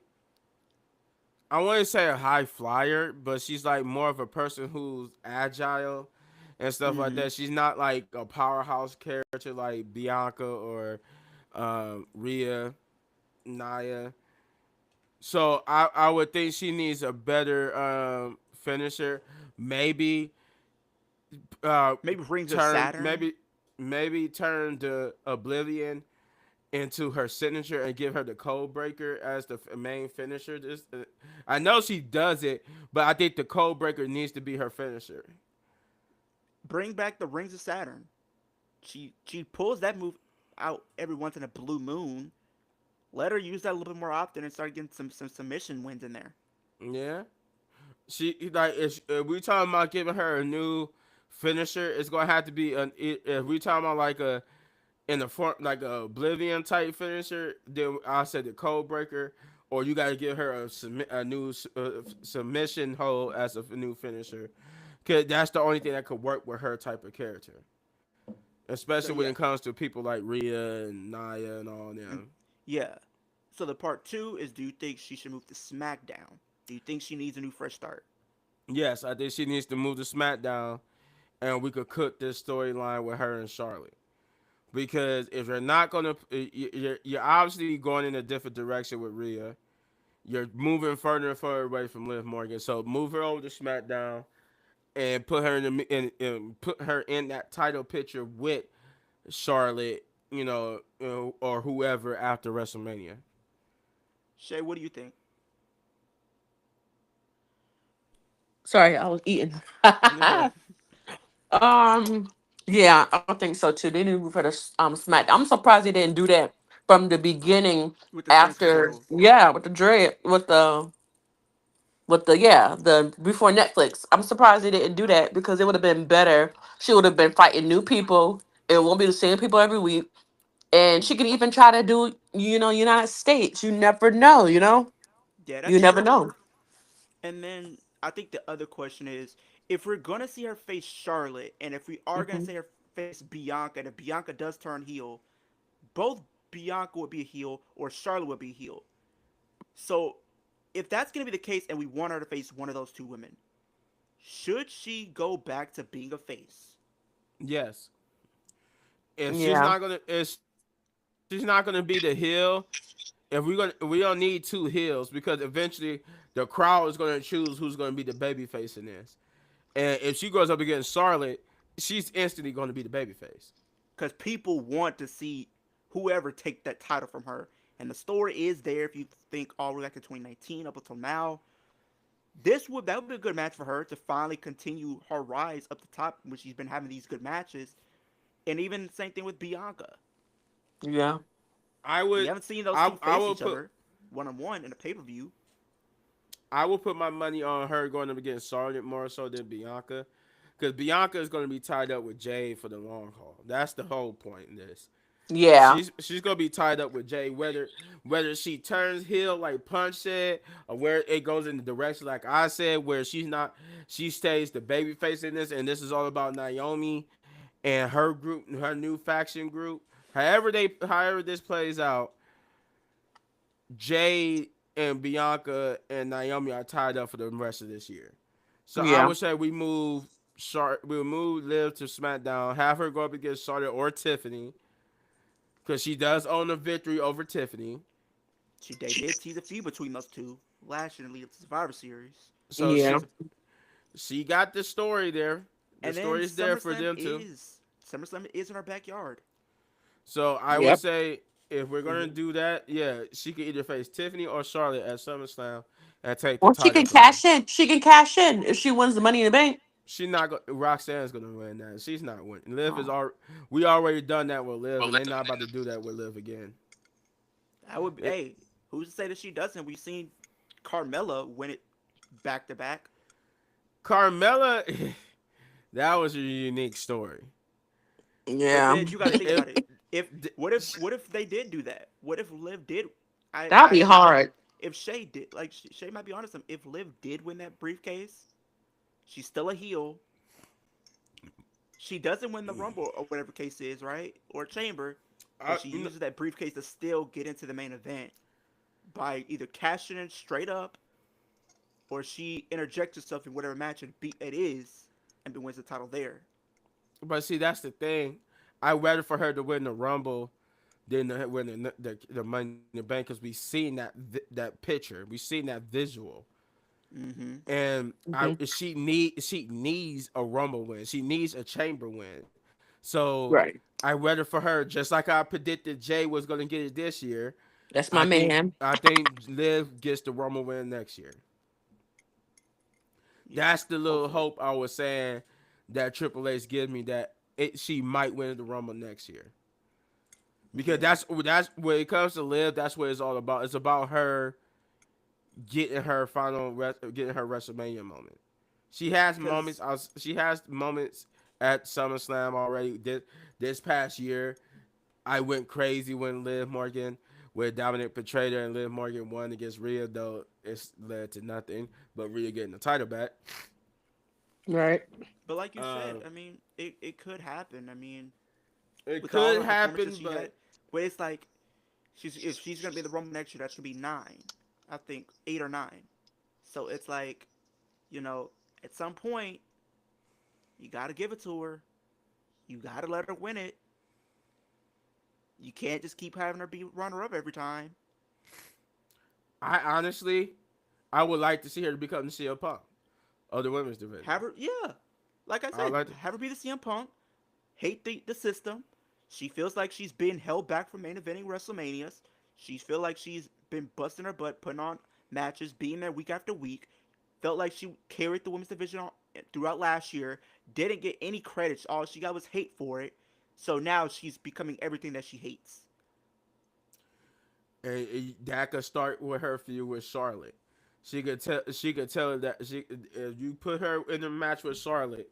I wouldn't say a high flyer, but she's like more of a person who's agile and stuff like Mm-hmm. that. She's not like a powerhouse character like Bianca or Rhea, Naya. So I would think she needs a better finisher. Maybe uh, Maybe Rings of turn Saturn. maybe turn the Oblivion into her signature and give her the code breaker as the main finisher. I know she does it, but I think the code breaker needs to be her finisher. Bring back the Rings of Saturn. She pulls that move out every once in a blue moon. Let her use that a little bit more often and start getting some submission wins in there. Yeah, she like if we talking about giving her a new finisher, it's gonna have to be if we talking about like a in the front like a Oblivion type finisher, then I said the code breaker, or you got to give her a new submission hold as a new finisher, cause that's the only thing that could work with her type of character, So especially when yeah, it comes to people like Rhea and Naya and all mm, them. yeah. So the part two is: do you think she should move to SmackDown? Do you think she needs a new fresh start? Yes, I think she needs to move to SmackDown, and we could cook this storyline with her and Charlotte. Because if you're not gonna, you're obviously going in a different direction with Rhea. You're moving further and further away from Liv Morgan. So move her over to SmackDown and put her put her in that title picture with Charlotte, or whoever after WrestleMania. Shay, what do you think? Sorry, I was eating. um, yeah, I think so too. They need to move for the smack. I'm surprised they didn't do that from the beginning. With the trend After, control. yeah, with the dread, with the yeah, the before Netflix. I'm surprised they didn't do that because it would have been better. She would have been fighting new people. It won't be the same people every week, and she could even try to do, United States. You never know. Yeah, You that's never true. know. And then I think the other question is, if we're gonna see her face Charlotte, and if we are gonna Hmm. see her face Bianca, and if Bianca does turn heel, both Bianca would be a heel or Charlotte would be a heel. So if that's gonna be the case, and we want her to face one of those two women, should she go back to being a face? Yes, if she's Yeah, not gonna, if she's not gonna be the heel, we don't need two heels because eventually the crowd is gonna choose who's gonna be the baby face in this. And if she goes up against Charlotte, she's instantly going to be the baby face. Because people want to see whoever take that title from her. And the story is there if you think all the way back to 2019 up until now. That would be a good match for her to finally continue her rise up the top when she's been having these good matches. And even the same thing with Bianca. yeah, I We would, haven't seen those two I face would each put, other one on one in a pay per view. I will put my money on her going up against Charlotte more so than Bianca, because Bianca is going to be tied up with Jade for the long haul. That's the whole point in this. Yeah. She's gonna be tied up with Jay, whether she turns heel like Punch said, or where it goes in the direction like I said, where she stays the baby face in this, and this is all about Naomi and her group, her new faction group. However this plays out, Jay and Bianca and Naomi are tied up for the rest of this year. So I Yeah. would say we'll move Liv to SmackDown, have her go up against Charlotte or Tiffany, because she does own a victory over Tiffany. They did tease a feud between those two last year in the Survivor Series. So Yeah. she got the story there. The And then story is there for them too. SummerSlam is in our backyard. So I would Yep. say if we're gonna Mm-hmm. do that, yeah, she could either face Tiffany or Charlotte at SummerSlam and take the Or she title can from her. cash in. She can cash in if she wins the Money in the Bank. She not go- Roxanne's gonna win that. She's not winning. Liv is Oh. all we already done that with Liv, and they're not about to do that with Liv again. I would. It, Hey, who's to say that she doesn't? We've seen Carmella win it back to back. Carmella, that was a unique story. But Yeah. then you got to think If, about it. If what if they did do that? What if Liv did? That'd I be think hard. if Shay did, like Shay might be honest. If Liv did win that briefcase, she's still a heel. She doesn't win the Rumble or whatever case is, right? Or Chamber, but I, she uses that briefcase to still get into the main event by either cashing in straight up or she interjects herself in whatever match it is and then wins the title there. but see, that's the thing. I rather for her to win the Rumble than to win the Money in the Bank, because we seen that picture, we seen that visual, Mm-hmm. and Hmm. she needs a Rumble win. She needs a Chamber win. So Right. I rather for her, just like I predicted Jay was going to get it this year. That's my I think man. I think Liv gets the Rumble win next year. Yeah, That's the little hopefully. hope I was saying that Triple H gives me, that she might win the Rumble next year. Because Yeah. that's when it comes to Liv, that's what it's all about. It's about her getting her WrestleMania moment. She has moments. Because She has moments at SummerSlam already. This past year, I went crazy when Liv Morgan, where Dominic betrayed her and Liv Morgan won against Rhea, though it's led to nothing but Rhea getting the title back. Right. but like you said, Uh, I mean, it could happen. I mean, it with all could her performances happen, she had, but but it's like if she's gonna be in the Rumble next year, that's gonna be 9. I think 8 or 9. So it's like, you know, at some point you gotta give it to her. You gotta let her win it. You can't just keep having her be runner up every time. I honestly, I would like to see her become the CM Punk of the women's Have division. her, yeah. Like I I would said, like to, have her be the CM Punk. Hate the system. She feels like she's been held back from main eventing WrestleManias. She feel like she's been busting her butt, putting on matches, being there week after week. Felt like she carried the women's division throughout last year. Didn't get any credit. All she got was hate for it. So now she's becoming everything that she hates. and that could start with her feud with Charlotte. She could tell her that if you put her in a match with Charlotte,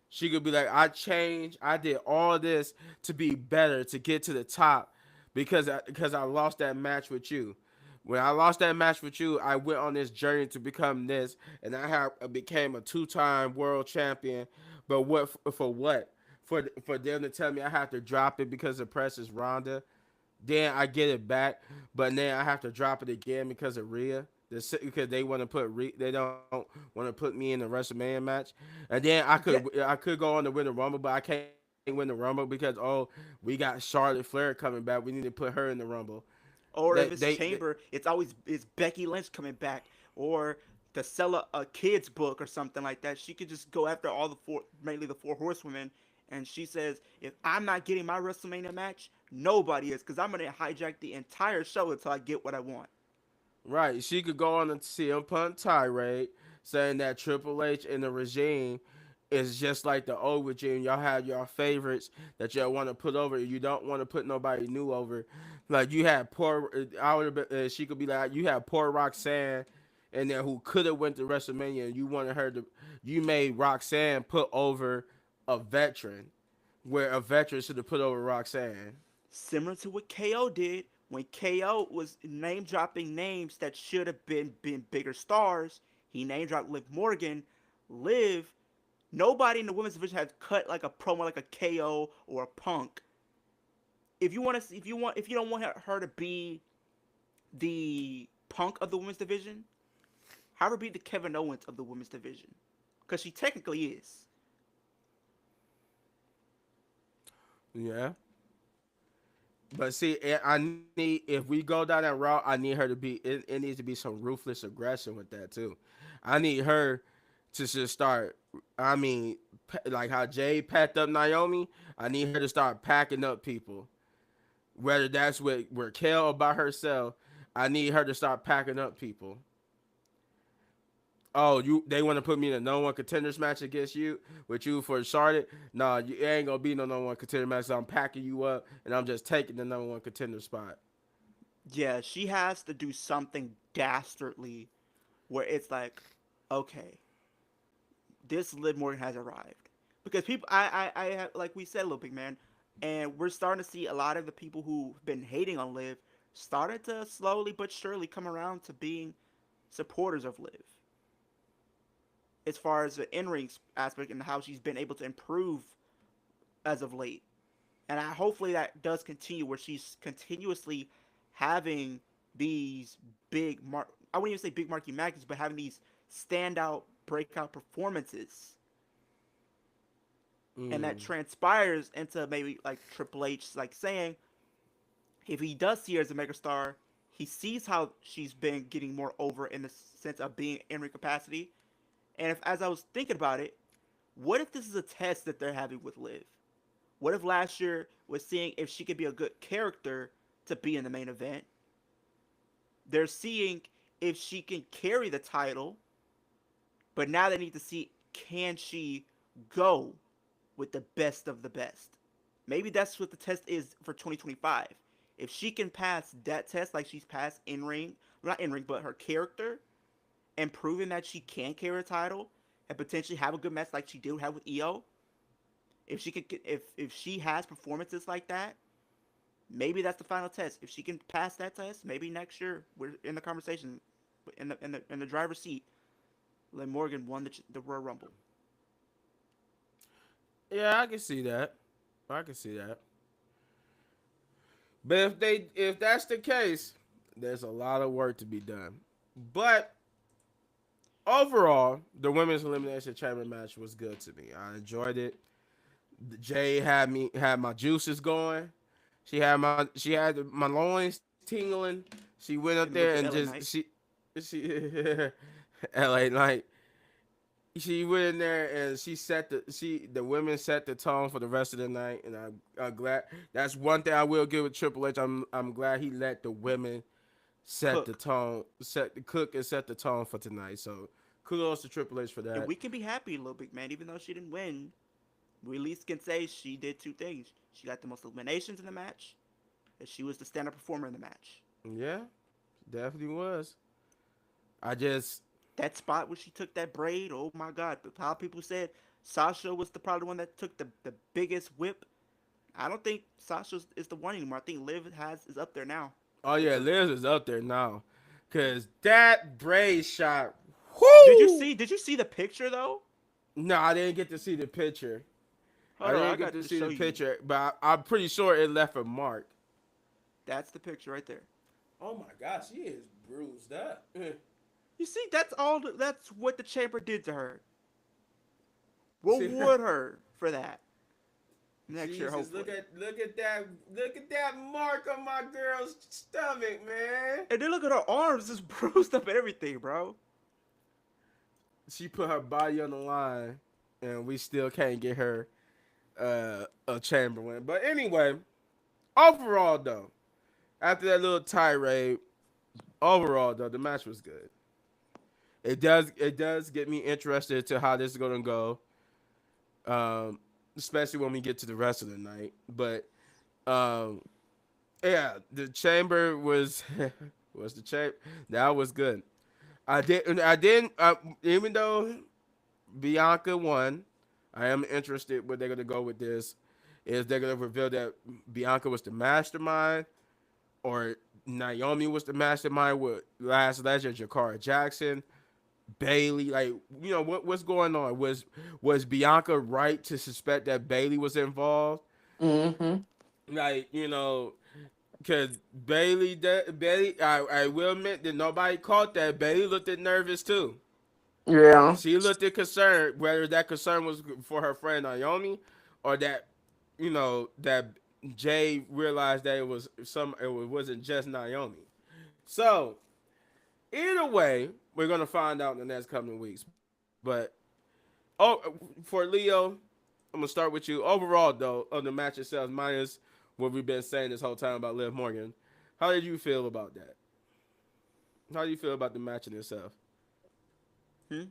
she could be like, I changed, I did all this to be better, to get to the top, because I lost that match with you. When I lost that match with you, I went on this journey to become this, and I became a 2-time world champion. But what for what? For them to tell me I have to drop it because the press is Ronda, then I get it back, but then I have to drop it again because of Rhea. Because they want to they don't want to put me in the WrestleMania match, and then Yeah. I could go on to win the Rumble, but I can't win the Rumble because we got Charlotte Flair coming back. We need to put her in the Rumble. Or if it's They Chamber, it's Becky Lynch coming back, or to sell a kids book or something like that. She could just go after all mainly the four horsewomen, and she says, if I'm not getting my WrestleMania match, nobody is, because I'm gonna hijack the entire show until I get what I want. Right. She could go on a CM Punk tirade saying that Triple H and the regime is just like the old regime. Y'all have your favorites that y'all want to put over. You don't want to put nobody new over. Like you had poor. She could be like, you have poor Roxanne in there who could have went to WrestleMania, and you wanted her to, you made Roxanne put over a veteran, where a veteran should have put over Roxanne. Similar to what KO did when KO was name dropping names that should have been bigger stars. He name dropped Liv Morgan. Liv, nobody in the women's division has cut like a promo like a KO or a Punk. If you want to, if you don't want her to be the Punk of the women's division, have her be the Kevin Owens of the women's division, because she technically is. Yeah. But see, I need, if we go down that route, I need her to be. It needs to be some ruthless aggression with that too. I need her to just start. I mean, like how Jade packed up Naomi. I need her to start packing up people. Whether that's with Raquel by herself, I need her to start packing up people. Oh, they want to put me in a no one contenders match against you with you for Charlotte? Nah, you ain't gonna be no number one contender match. So I'm packing you up and I'm just taking the number one contender spot. Yeah, she has to do something dastardly where it's like, okay, this Liv Morgan has arrived. Because people, like we said, Little Big Man, and we're starting to see a lot of the people who've been hating on Liv started to slowly but surely come around to being supporters of Liv. As far as the in-ring aspect and how she's been able to improve as of late. And hopefully that does continue, where she's continuously having these I wouldn't even say big marquee matches, but having these standout breakout performances. And that Mm. transpires into maybe like Triple H like saying, if he does see her as a megastar, he sees how she's been getting more over in the sense of being in ring capacity. And if, as I was thinking about it, what if this is a test that they're having with Liv? What if last year was seeing if she could be a good character to be in the main event? They're seeing if she can carry the title, but now they need to see, can she go with the best of the best? Maybe that's what the test is for 2025. If she can pass that test, like she's passed in ring, not in ring, but her character, and proving that she can carry a title and potentially have a good match like she did have with EO, if she could, if she has performances like that, maybe that's the final test. If she can pass that test, maybe next year we're in the conversation, in the driver's seat. Liv Morgan won the Royal Rumble. Yeah, I can see that. I can see that. But if that's the case, there's a lot of work to be done. But overall, the women's elimination chamber match was good to me. I enjoyed it. Jay had my juices going. She had my loins tingling. She went up And there look and at LA just Knight. she LA Knight. She went in there and the women set the tone for the rest of the night, and I'm glad. That's one thing I will give with Triple H. I'm glad he let the women set the Cook. tone, set the cook and set the tone for tonight. So kudos to Triple H for And that. we can be happy, little big man, even though she didn't win. We at least can say she did two things. She got the most eliminations in the match, and she was the stand-up performer in the match. Yeah, definitely was. I just That spot where she took that braid, oh my god! How people said Sasha was probably the one that took the biggest whip. I don't think Sasha is the one anymore. I think Liv is up there now. oh With yeah, her. Liz is up there now, cause that braid shot. Did you Whoo! see? Did you see the picture though? No, I didn't get to see the picture. I Hold on, I didn't get got to to see show the you. picture, but I'm pretty sure it left a mark. That's the picture right there. Oh my gosh, she is bruised up. You see, that's all. That's what the chamber did to her. See, Reward her for that next year, Jesus, hopefully. look at that mark on my girl's stomach, man. And then look at her arms, just bruised up and everything, bro. She put her body on the line, and we still can't get her a Chamberlain. But anyway, overall though, after that little tirade, overall though, the match was good. It does get me interested to how this is gonna go, especially when we get to the rest of the night. But um, yeah, the chamber was was the chamber that was good. I didn't. Even though Bianca won, I am interested where they're gonna go with this. Is they're gonna reveal that Bianca was the mastermind, or Naomi was the mastermind with Last Legend, Jakara Jackson, Bailey? Like, what's going on? Was Bianca right to suspect that Bailey was involved? Hmm. Like, because Bailey, I will admit that nobody caught that. Bailey looked at nervous too. Yeah. She looked at concern, whether that concern was for her friend Naomi, or that, that Jay realized that it wasn't just Naomi. So either way, we're gonna find out in the next coming weeks. But for Leo, I'm gonna start with you. Overall, though, of the match itself, minus what we've been saying this whole time about Liv Morgan, how did you feel about that? How do you feel about the match in itself? Hmm?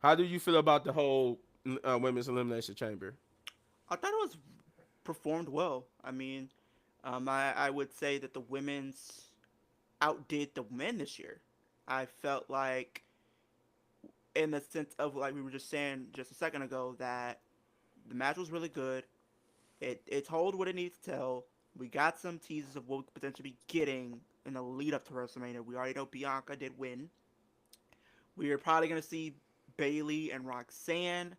How do you feel about the whole women's elimination chamber? I thought it was performed well. I mean, I would say that the women's outdid the men this year. I felt like, in the sense of like we were just saying just a second ago, that the match was really good. It told what it needs to tell. We got some teasers of what we could potentially be getting in the lead up to WrestleMania. We already know Bianca did win. We are probably gonna see Bailey and Roxanne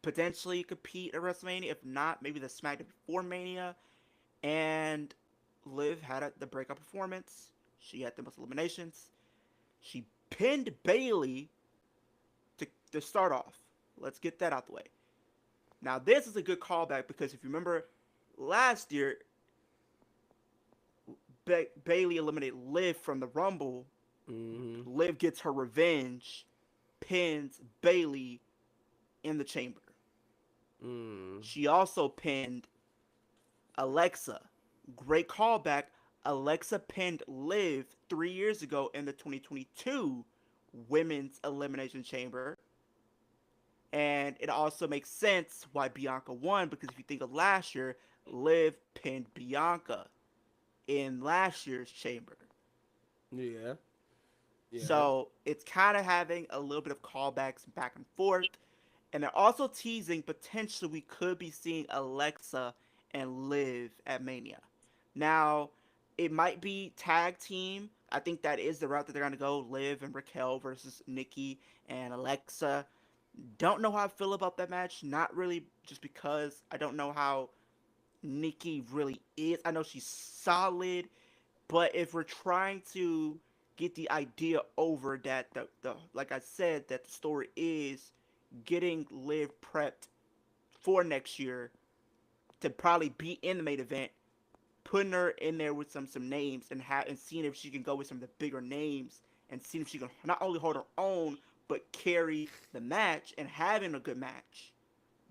potentially compete at WrestleMania. If not, maybe the SmackDown before Mania. And Liv had the breakup performance. She had the most eliminations. She pinned Bailey to start off. Let's get that out the way. Now, this is a good callback because if you remember last year, Bailey eliminated Liv from the Rumble. Mm-hmm. Liv gets her revenge, pins Bailey in the chamber. Mm. She also pinned Alexa. Great callback. Alexa pinned Liv 3 years ago in the 2022 Women's Elimination Chamber. And it also makes sense why Bianca won because if you think of last year, Liv pinned Bianca in last year's chamber. Yeah. Yeah. So it's kind of having a little bit of callbacks back and forth. And they're also teasing potentially we could be seeing Alexa and Liv at Mania. Now, it might be tag team. I think that is the route that they're going to go. Liv and Raquel versus Nikki and Alexa. Don't know how I feel about that match. Not really, just because I don't know how Nikki really is. I know she's solid, but if we're trying to get the idea over that the like I said, that the story is getting Liv prepped for next year to probably be in the main event, putting her in there with some names and seeing if she can go with some of the bigger names and seeing if she can not only hold her own but carry the match and having a good match.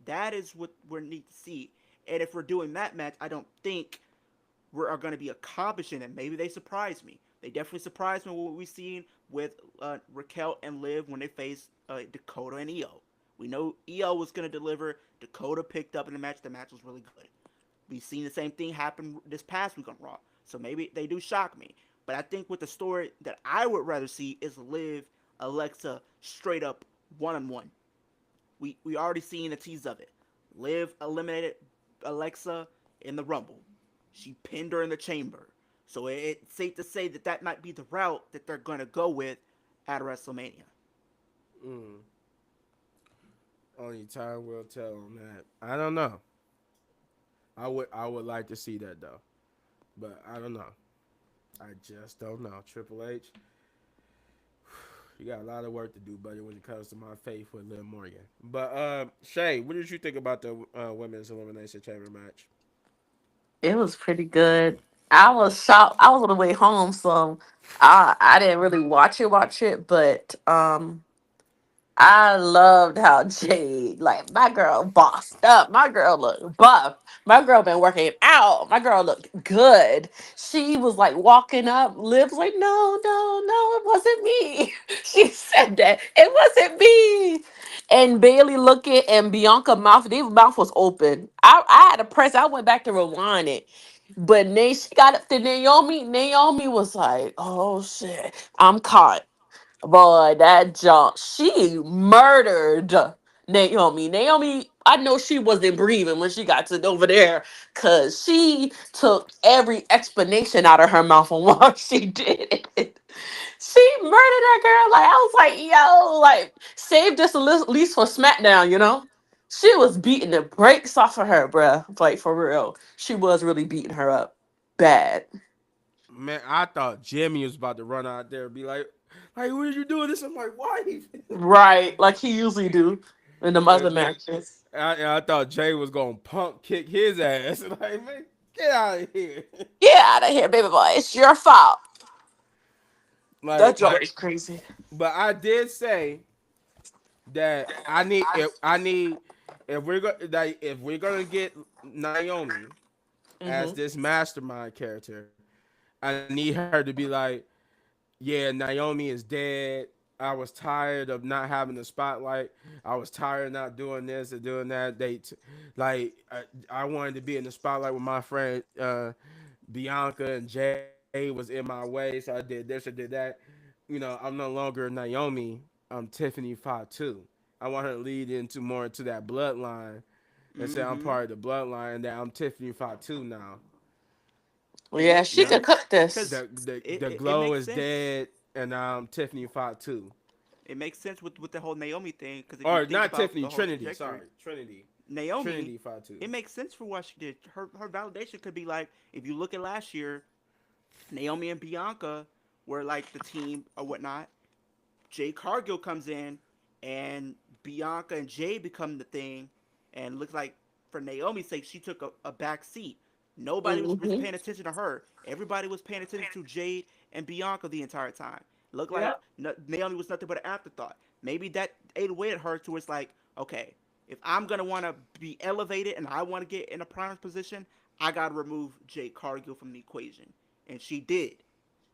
That is what we need to see. And if we're doing that match, I don't think we are going to be accomplishing it. Maybe they surprise me. They definitely surprised me with what we've seen with Raquel and Liv when they faced Dakota and Io. We know Io was going to deliver. Dakota picked up in the match. The match was really good. We've seen the same thing happen this past week on Raw. So maybe they do shock me. But I think with the story that I would rather see is Liv, Alexa straight up one on one. We already seen a tease of it. Liv eliminated Alexa in the Rumble. She pinned her in the chamber. So it's safe to say that that might be the route that they're going to go with at WrestleMania. Mm. Only time will tell on that. I don't know. I would like to see that though, but I don't know. I just don't know. Triple H, you got a lot of work to do, buddy, when it comes to my faith with Liv Morgan. But Shay, what did you think about the women's elimination chamber match? It was pretty good. I was shocked. I was on the way home, so I didn't really watch it, but I loved how Jade, like my girl, bossed up. My girl looked buff. My girl been working out. My girl looked good. She was like walking up, lips like, no, no, no, it wasn't me. She said that it wasn't me. And Bailey looking and Bianca mouth, their mouth was open. I had to press. I went back to rewind it. But then she got up to Naomi. Naomi was like, oh shit, I'm caught. Boy, that junk, she murdered Naomi. Naomi, I know she wasn't breathing when she got to over there because she took every explanation out of her mouth on why she did it. She murdered that girl. Like, I was like, yo, like, save this at least for SmackDown, you know? She was beating the brakes off of her, bruh. Like, for real. She was really beating her up bad. Man, I thought Jimmy was about to run out there and be like, what are you doing? This is my wife. Right. Like he usually do in the other And then matches. I thought Jay was gonna pump kick his ass. Like, man, get out of here. Get out of here, baby boy. It's your fault. That Like, joke is crazy. but I did say that if we're gonna get Naomi as Hmm. this mastermind character, I need her to be like, yeah, Naomi is dead. I was tired of not having the spotlight. I was tired of not doing this and doing that. I wanted to be in the spotlight with my friend Bianca, and Jay was in my way, so I did this or did that. I'm no longer Naomi. I'm Tiffany Fatu. I want her to lead more into that bloodline and say I'm Mm-hmm. part of the bloodline and that I'm Tiffany Fatu now. Well, yeah, she Yeah, could cook this. because The it glow makes is sense. dead, and now I'm Tiffany Fatu. It makes sense with the whole Naomi thing. Because if you Or think not about Tiffany, the whole Trinity. trajectory, Sorry, Trinity. Naomi, Trinity Fatu. it makes sense for what she did. Her validation could be like, if you look at last year, Naomi and Bianca were like the team or whatnot. Jade Cargill comes in, and Bianca and Jade become the thing. And looks like for Naomi's sake, she took a back seat. Nobody was Hmm. paying attention to her. Everybody was paying attention to Jade and Bianca the entire time. Looked like Yeah. Naomi was nothing but an afterthought. Maybe that ate away at her to it's like, okay, if I'm gonna want to be elevated and I want to get in a prime position, I gotta remove Jade Cargill from the equation, and she did.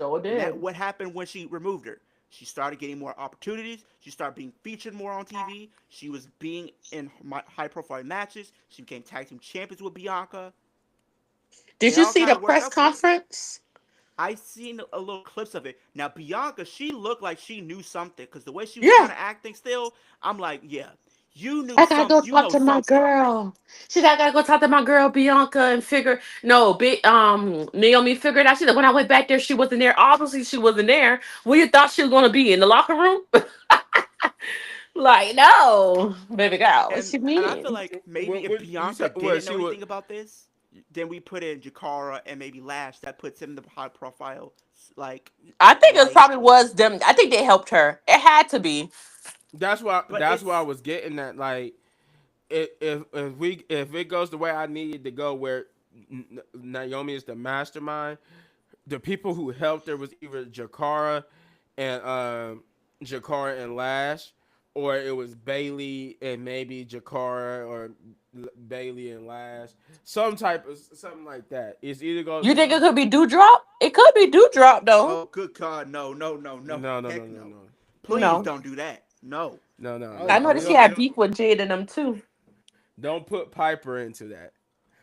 So did. What happened when she removed her? She started getting more opportunities. She started being featured more on TV. She was being in high profile matches. She became tag team champions with Bianca. Did It you all see kind the of worked press out for her. conference? I seen a little clips of it. Now Bianca, she looked like she knew something because the way she was Yeah. kind of acting still, I'm like, yeah, you knew I gotta some, go you talk know to my something. girl. She said I gotta go talk to my girl Bianca and figure no big Naomi figured out. She said when I went back there she wasn't there. Obviously she wasn't there. Where you thought she was gonna be in the locker room? Like, no, baby girl, what you And I feel mean? like maybe if You Bianca said what didn't she know would? anything about this, then we put in Jakara and maybe Lash. That puts him in the high profile like I think it light. probably was them. I think they helped her. It had to be. But That's why I it's was getting at. Like, if it goes the way I needed to go, where Naomi is the mastermind, the people who helped her was either and Jakara and Lash, or it was Bailey and maybe Jakara or Bailey and Lash, something like that. It's either go You think it could be Dewdrop? It could be Dewdrop though. oh good God, no, no, no, no, no heck no no. no Please No, don't do that. No. Oh I no. know my that she We had God. beef with Jade and them too. don't put Piper into that.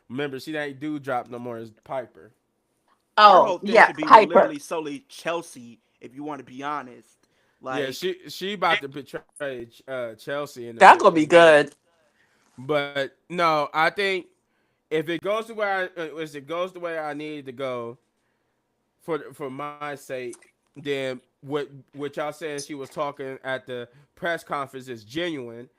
Remember, she ain't do drop no more as Piper. Her Oh whole thing yeah, should be Piper. literally solely Chelsea, if you want to be honest. Yeah, Like, she about to betray Chelsea That's gonna in be a minute. good. But no, I think if it goes the way I needed to go for my sake, then what y'all saying she was talking at the press conference is genuine,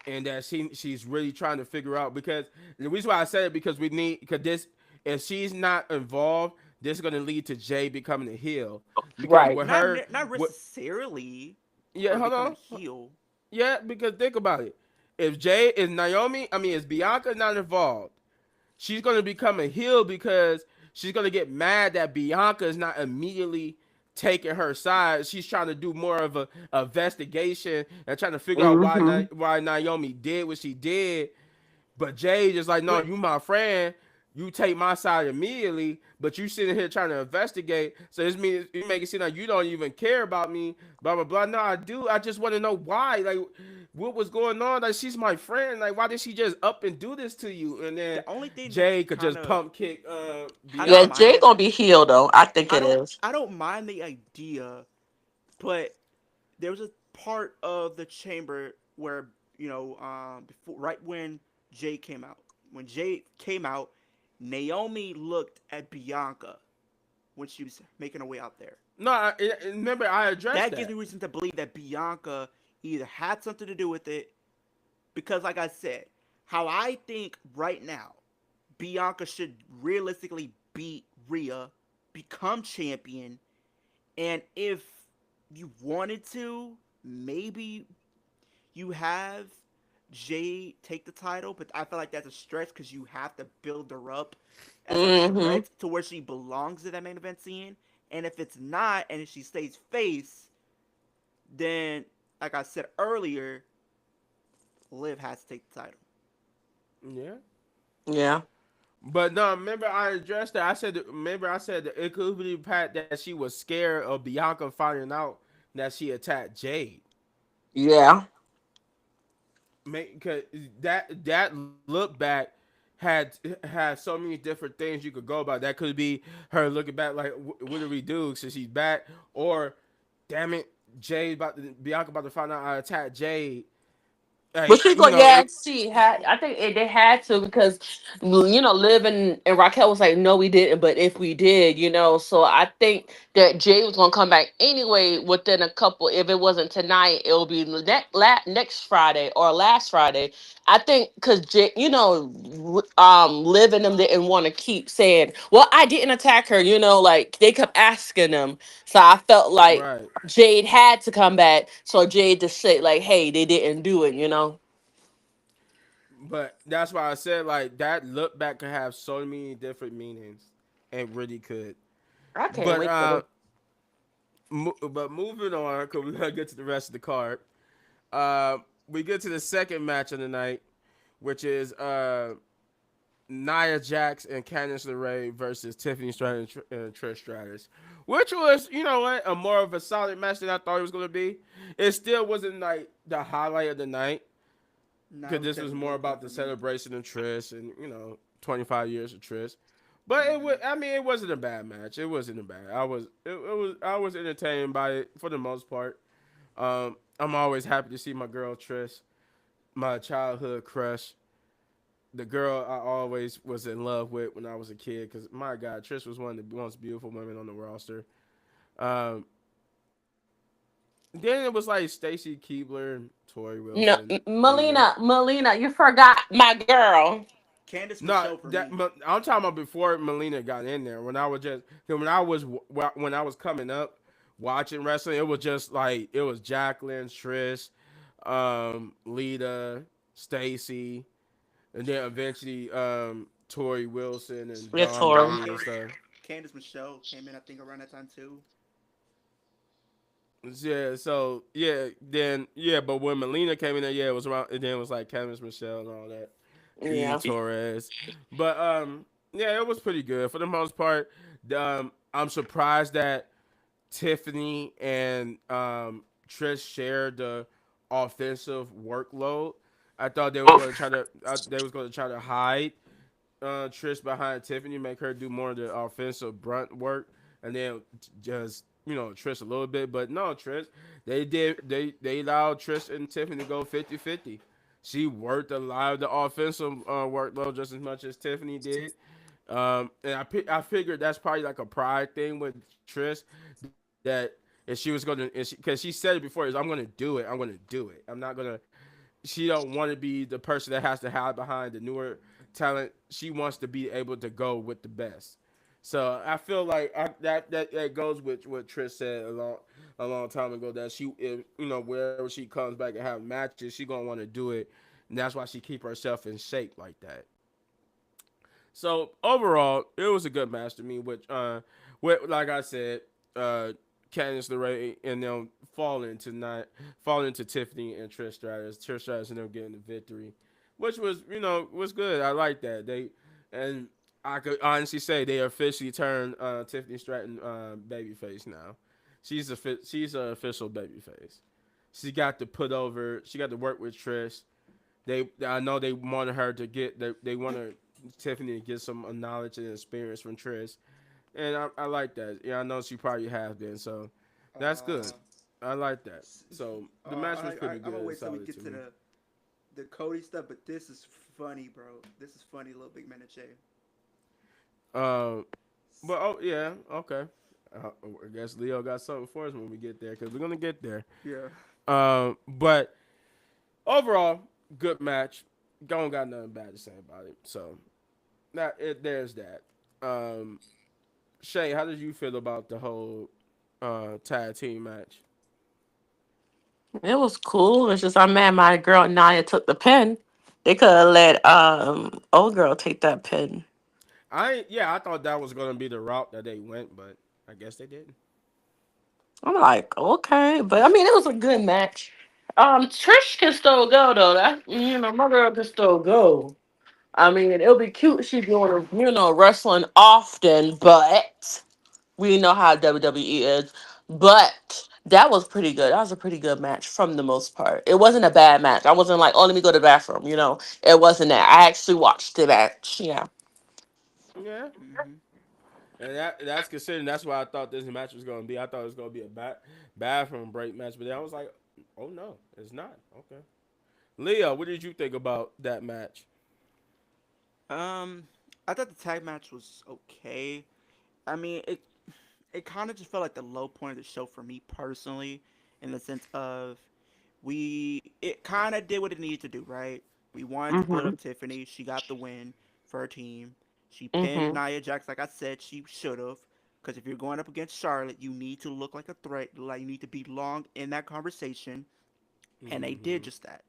and that she's really trying to figure out, because the reason why I said it, because we need, because this, if she's not involved, this is going to lead to Jay becoming a heel, because Right. with her, not what, necessarily yeah, her hold becoming on, a heel. yeah, because think about it, if Jay is Naomi, I mean, is Bianca not involved, she's going to become a heel because she's going to get mad that Bianca is not immediately taking her side. She's trying to do more of a investigation and trying to figure out Hmm. why Naomi did what she did. But Jay just like, no, But you my friend. You take my side immediately, but you sitting here trying to investigate. So this means you make it seem like you don't even care about me. Blah blah blah. No, I do. I just want to know why. Like, what was going on? Like, she's my friend. Like, why did she just up and do this to you? And then the only thing that's Jay could kind just of pump kick I don't Yeah, mind Jay Bianca. that. gonna be healed though. I think it is. I don't mind the idea, but there was a part of the chamber where before right when Jade came out. When Jade came out, Naomi looked at Bianca when she was making her way out there. No, remember I addressed That gives me that. reason to believe that Bianca either had something to do with it because, like I said, how I think right now, Bianca should realistically beat Rhea, become champion, and if you wanted to, maybe you have Jade take the title, but I feel like that's a stretch because you have to build her up as a Mm-hmm. threat to where she belongs in that main event scene. And if it's not, and if she stays face, then, like I said earlier, Liv has to take the title. Yeah. Yeah. But no, remember I addressed that. Remember I said that it could be Pat that she was scared of Bianca finding out that she attacked Jade. Yeah. Cause that look back had so many different things you could go about. That could be her looking back like, what do we do? So she's back, or damn it, Bianca about to find out I attacked Jade. But Like she's going, yeah, she had, I think they had to because, Liv and Raquel was like, no, we didn't. But if we did, so I think that Jay was going to come back anyway within a couple. If it wasn't tonight, it will be next Friday or last Friday. I think because Jay, Liv and them didn't want to keep saying, well, I didn't attack her, like they kept asking them. So I felt like right. Jade had to come back. So Jade to say, like, hey, they didn't do it. But that's why I said like that look back could have so many different meanings. It really could. I can't But wait for the. but moving on, because we gotta get to the rest of the card. Uh, we get to the second match of the night, which is Nia Jax and Candice LeRae versus Tiffany Stratton and Trish Stratus, which was, you know what, a more of a solid match than I thought it was gonna be. It still wasn't like the highlight of the night No, it because was this was definitely more low point about for the me. celebration of Trish and 25 years of Trish. But it was, I mean, it wasn't a bad match. It wasn't a bad. I was entertained by it for the most part. I'm always happy to see my girl Trish, my childhood crush, the girl I always was in love with when I was a kid. Because my God, Trish was one of the most beautiful women on the roster. Um, then it was like Stacy Keebler and Tori No, Wilson in there. Melina, you forgot my girl. Candice No, Michelle for that me. I'm talking about before Melina got in there. When I was just when I was coming up watching wrestling, it was just like it was Jacqueline, Trish, Lita, Stacy, and then eventually Tori Wilson and It's Dawn horrible. Marie and stuff. Candice Michelle came in, I think, around that time too. Yeah, so but when Melina came in there, yeah, it was around. And then it was like Candice Michelle and all that, Eve Yeah. Torres, but yeah, it was pretty good for the most part. I'm surprised that Tiffany and Trish shared the offensive workload. I thought they was going to try to hide Trish behind Tiffany, make her do more of the offensive brunt work, and then just Trish a little bit. But no, Trish, they allowed Trish and Tiffany to go 50-50. She worked a lot of the offensive workload just as much as Tiffany did. And I figured that's probably like a pride thing with Trish that if she was gonna, because she said it before, is I'm gonna do it. I'm gonna do it. I'm not gonna. She don't want to be the person that has to hide behind the newer talent. She wants to be able to go with the best. So I feel like that goes with what Trish said a long time ago, that she, if, wherever she comes back and have matches, she gonna want to do it, and that's why she keep herself in shape like that. So overall, it was a good match to me. With like I said, uh, Candice LeRae and them falling to Tiffany and Trish Stratus. Trish Stratus and them getting the victory, which was good. I like that and I could honestly say they officially turned Tiffany Stratton babyface now. She's an official babyface. She got to put over. She got to work with Trish. I know they wanted her to get. They wanted Tiffany to get some knowledge and experience from Trish, and I like that. Yeah, I know she probably has been. So that's Uh, good. I like that. So the match was pretty I'm gonna good, wait till we solid get to to me. the Cody stuff, but this is funny, bro. This is funny, little big man and Jay. Um, but oh yeah, okay. I guess Leo got something for us when we get there because we're gonna get there. Yeah. But overall, good match. Don't got nothing bad to say about it. So there's that. Um, Shay, how did you feel about the whole tag team match? It was cool. It's just I'm mad my girl Naya took the pin. They could have let old girl take that pin. I thought that was gonna be the route that they went, but I guess they didn't. I'm like, okay, but I mean, it was a good match. Trish can still go though. That my girl can still go. I mean, it'll be cute. She's doing wrestling often, but we know how WWE is. But that was pretty good. That was a pretty good match from the most part. It wasn't a bad match. I wasn't like, oh, let me go to the bathroom. It wasn't that. I actually watched the match. Yeah. Yeah, Hmm. and that's considering that's what I thought this match was gonna be. I thought it was gonna be a bathroom break match, but then I was like, oh no, it's not. Okay, Leo, what did you think about that match? Um, I thought the tag match was okay. I mean, it kind of just felt like the low point of the show for me personally, in the sense of it kind of did what it needed to do, right? We wanted to build Mhm. up Tiffany. She got the win for her team. She pinned Mhm. Nia Jax, like I said, she should have. Because if you're going up against Charlotte, you need to look like a threat. Like you need to belong in that conversation, and they did Mm-hmm. just that.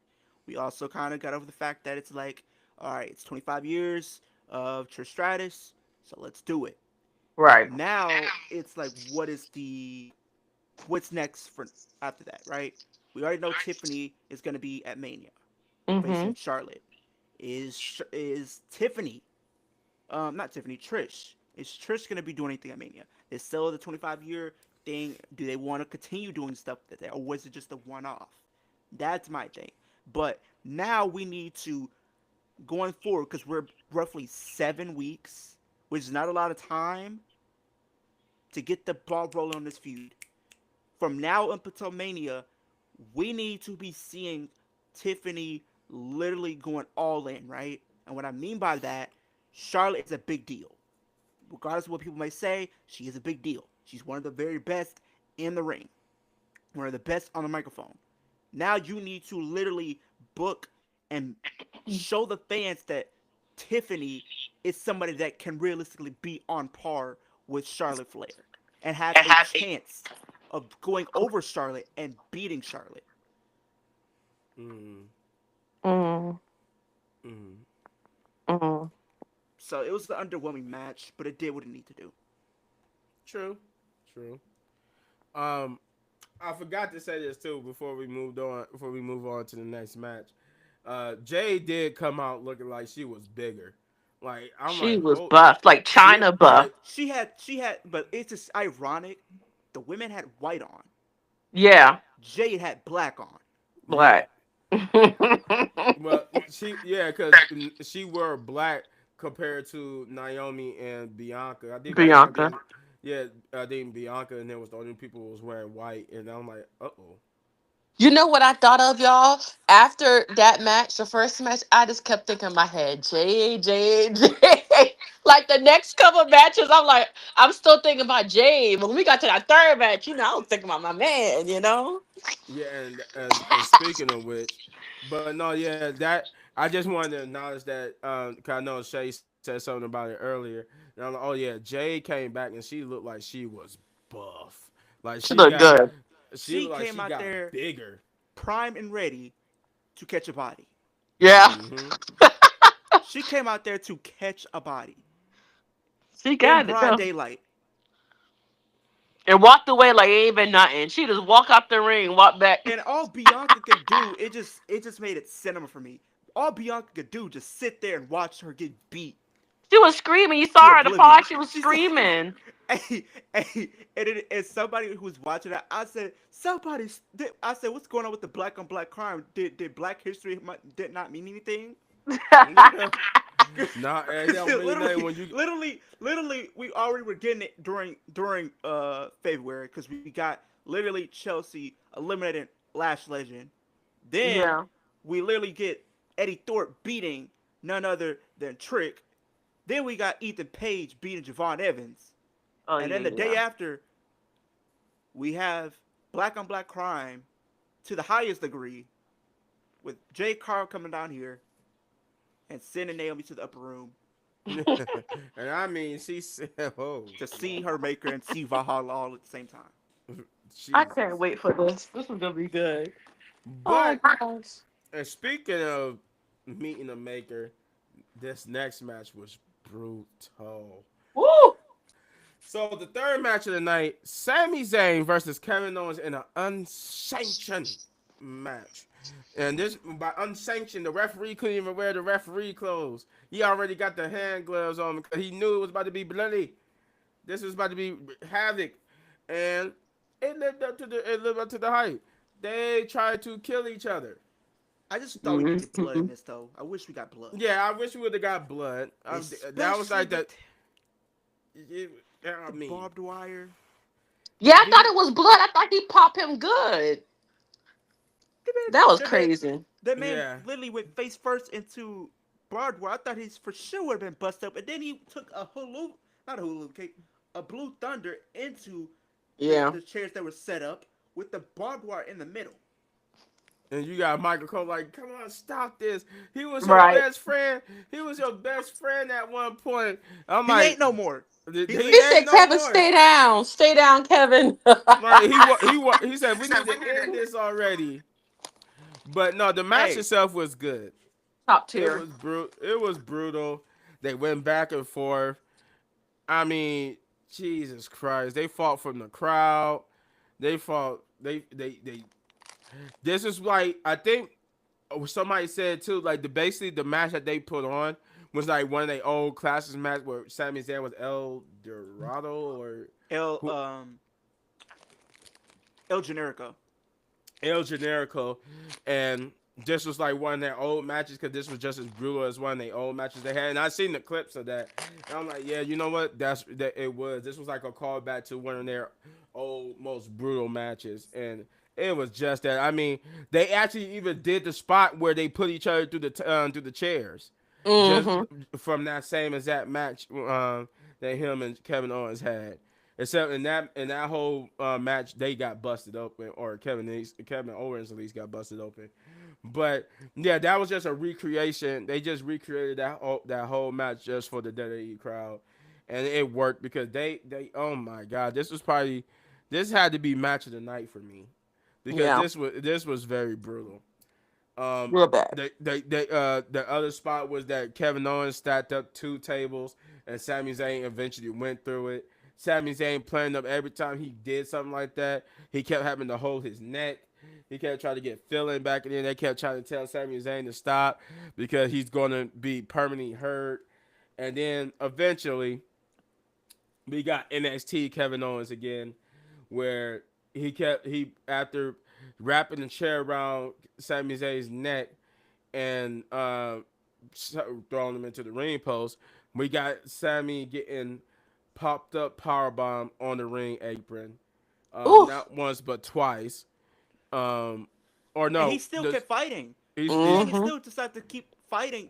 We also kind of got over the fact that it's like, all right, it's 25 years of Trish Stratus, so let's do it. Right. Now it's like, what's next for after that, right? We already know Tiffany is going to be at Mania facing Mhm. Charlotte. Is Tiffany, not Tiffany, Trish? Is Trish going to be doing anything at Mania? Is still the 25-year thing? Do they want to continue doing stuff that or was it just a one-off? That's my thing. But now we need to going forward because we're roughly 7 weeks, which is not a lot of time to get the ball rolling on this feud. From now up until Mania, we need to be seeing Tiffany literally going all in, right? And what I mean by that, Charlotte is a big deal. Regardless of what people may say, she is a big deal. She's one of the very best in the ring, one of the best on the microphone. Now you need to literally book and show the fans that Tiffany is somebody that can realistically be on par with Charlotte Flair and have a chance of going over Charlotte and beating Charlotte. Mm-hmm. Mhm. Mm-hmm. Mhm. So it was an underwhelming match, but it did what it needed to do. True, true. Um, I forgot to say this too before we moved on. Before we move on to the next match, Jade did come out looking like she was bigger. Like I'm She like, was oh, buff, like she China buff. like She had, but it's just ironic. The women had white on. Yeah, Jade had black on. yeah. black. Well, because she wore black compared to Naomi and Bianca. I think Bianca, Bianca. yeah, I think Bianca and then was the only people who was wearing white, and I'm like, uh oh. You know what I thought of, y'all? After that match, the first match, I just kept thinking in my head, Jade, Jade, Jade. Like the next couple of matches, I'm still thinking about Jade. But when we got to that third match, I was thinking about my man. Yeah, and as speaking of which, but no, yeah, that I just wanted to acknowledge that cause I know Shay said something about it earlier. And I'm like, oh yeah, Jay came back and she looked like she was buff, like She looked good. she looked She like came she out got there bigger. prime and ready to catch a body. Yeah, Mm-hmm. She came out there to catch a body she in got it broad though. daylight. And walked away like it ain't been nothing. She just walk out the ring, walk back. And all Bianca could do, it just made it cinema for me. All Bianca could do just sit there and watch her get beat She was screaming. You to saw her at the oblivion. part. She was She said, screaming. hey, hey, as somebody who was watching that, I said, I said, what's going on with the black on black crime? Did Black History did not mean anything? Nah, it Because don't mean nothing when you. literally, we already were getting it during February because we got literally Chelsea eliminating Lash Legend. Then Yeah. we literally get Eddie Thorpe beating none other than Trick. Then we got Ethan Page beating Javon Evans. Oh And yeah, then the day yeah. after, we have black on black crime to the highest degree with Jay Carl coming down here and sending Naomi to the upper room And I mean, she said, "Oh, to see her maker and see Valhalla all at the same time. I can't Jesus." wait for this. This is gonna be good. Oh But my gosh. and speaking of meeting a maker, this next match was brutal. Woo! So the third match of the night, Sami Zayn versus Kevin Owens in an unsanctioned match. And this by unsanctioned, the referee couldn't even wear the referee clothes. He already got the hand gloves on because he knew it was about to be bloody. This was about to be havoc, and it lived up to the hype. They tried to kill each other. I just thought we could get blood in Mhm. this though. I wish we got blood. Yeah, I wish we would have got blood. That was Especially like that. I the mean, barbed wire. Yeah, I thought he it was blood. I thought he popped him good. The man, That was the man, crazy. the man yeah. literally went face first into barbed wire. I thought he's for sure would have been busted up. And then he took a hulu, not a hulu cape, a blue thunder into Yeah. the chairs that were set up with the barbed wire in the middle. And you got Michael Cole like, come on, stop this. He was your Right. best friend. He was your best friend at one point. I'm He ain't like, no more. he He's He ain't said, no Kevin, more. stay down. Stay down, Kevin. Like he said we need to end this already. But no, the match hey, itself was good. Top It tier. was brutal. It was brutal. They went back and forth. I mean, Jesus Christ, they fought from the crowd. They fought. They. This is like I think somebody said too. Like basically the match that they put on was like one of their old classes match where Sami Zayn was El Dorado or El who El Generico. El Generico, and this was like one of their old matches because this was just as brutal as one of their old matches they had. And I seen the clips of that, and I'm like, yeah, you know what? That it was. This was like a callback to one of their old most brutal matches, and it was just that. I mean, they actually even did the spot where they put each other through the chairs, just Mm-hmm. from that same exact match that him and Kevin Owens had. Except in that whole match, they got busted open, or Kevin Owens at least got busted open. But yeah, that was just a recreation. They just recreated that whole match just for the WWE crowd, and it worked because they oh my god, this had to be match of the night for me because Yeah. this was very brutal. Um, Real bad. the other spot was that Kevin Owens stacked up two tables and Sami Zayn eventually went through it. Sami Zayn planned up every time he did something like that. He kept having to hold his neck. He kept trying to get feeling back in there. They kept trying to tell Sami Zayn to stop because he's going to be permanently hurt. And then eventually, we got NXT Kevin Owens again, where he after wrapping the chair around Sami Zayn's neck and throwing him into the ring post. We got Sami getting popped up powerbomb on the ring apron, Oof. not once but twice. Um, or And he no, still kept fighting. he's, Man, he Mm-hmm. still decided to keep fighting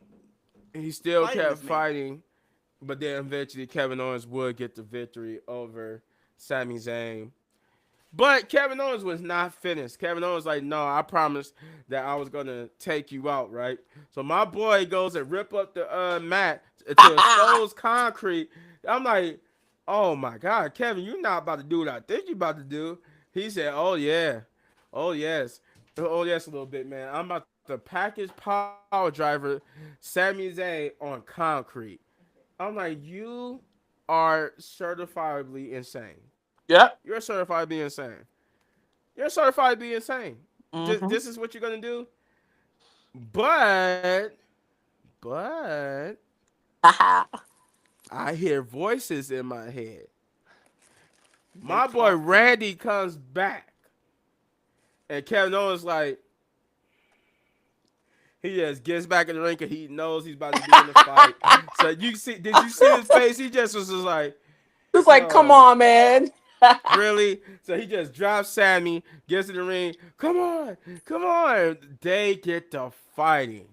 he still fighting kept this man. fighting, but then eventually Kevin Owens would get the victory over Sami Zayn. But Kevin Owens was not finished. Kevin Owens was like, no, I promised that I was gonna take you out, right? So my boy goes and rip up the mat to expose concrete. I'm like, oh my god, Kevin, you're not about to do what I think you're about to do. He said, oh yeah, oh yes, oh yes, a little bit, man. I'm about to package power driver Sami Zayn on concrete. I'm like, you are certifiably insane. Yep. You're certified to be insane. You're certified to be insane. This, Mm-hmm. this is what you're gonna do. But I hear voices in my head. They My boy talk to me. Randy comes back, and Kevin Owens like he just gets back in the ring because he knows he's about to be in the fight. So did you see his face? He just was just like, It's like, come oh, on, man. Really? So he just drops Sammy, gets in the ring. Come on, come on. They get to fighting,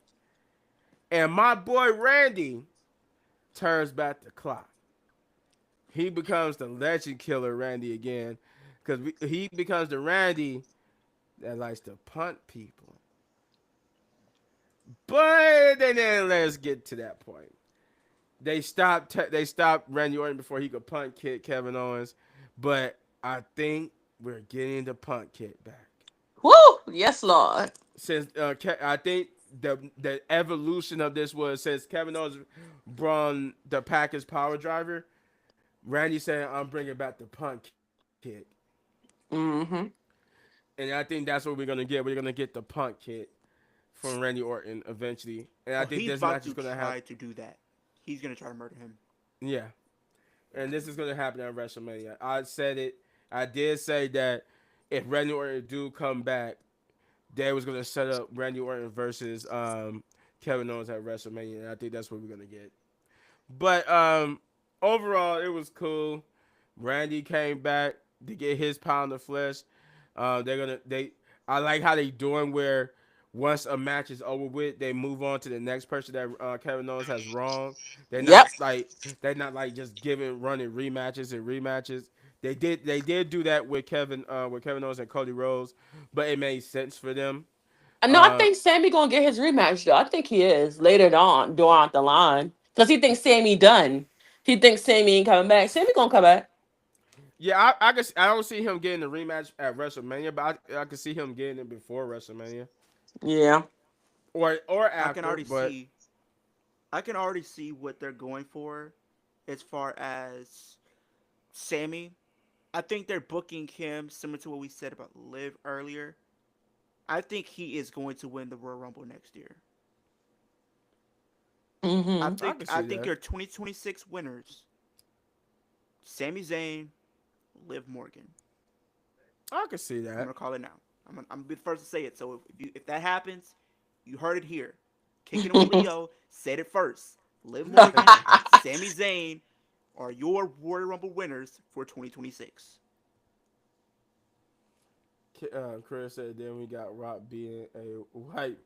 and my boy Randy turns back the clock. He becomes the legend killer Randy again, because he becomes the Randy that likes to punt people. But then let's get to that point. They stopped Randy Orton before he could punt kick Kevin Owens, but I think we're getting the punt kick back. Woo! Yes, Lord. Since I think the evolution of this was since Kevin Owens brought the Packers power driver, Randy said, "I'm bringing back the punt kick," Mm-hmm. and I think that's what we're gonna get. We're gonna get the punt kick from Randy Orton eventually, and I Oh, think he's this about match to is gonna have try to do that. He's gonna try to murder him. yeah, and this is gonna happen at WrestleMania. I said it. I did say that if Randy Orton do come back, they was gonna set up Randy Orton versus Kevin Owens at WrestleMania, and I think that's what we're gonna get. But overall, it was cool. Randy came back to get his pound of flesh. They're gonna they. I like how they doing where once a match is over with, they move on to the next person that Kevin Owens has wrong. They're Yep. not like they're not like just giving running rematches and rematches. They did do that with Kevin Owens and Cody Rhodes, but it made sense for them. I know. I Uh, think Sammy gonna get his rematch though. I think he is later on, down the line, because he thinks Sammy done. He thinks Sammy ain't coming back. Sammy gonna come back. yeah, I don't see him getting the rematch at WrestleMania, but I can see him getting it before WrestleMania Yeah. or I can after. already But see. I can already see what they're going for, as far as Sammy. I think they're booking him similar to what we said about Liv earlier. I think he is going to win the Royal Rumble next year. I Mm-hmm. I think can I see think that. your 2026 winners: Sami Zayn, Liv Morgan. I can see I'm that. gonna call it now. I'm gonna be the first to say it. So if that happens, you heard it here. Kicking it with Leo said it first. Liv Morgan, Sami Zayn are your Royal Rumble winners for 2026. Chris said then we got Rock being a white,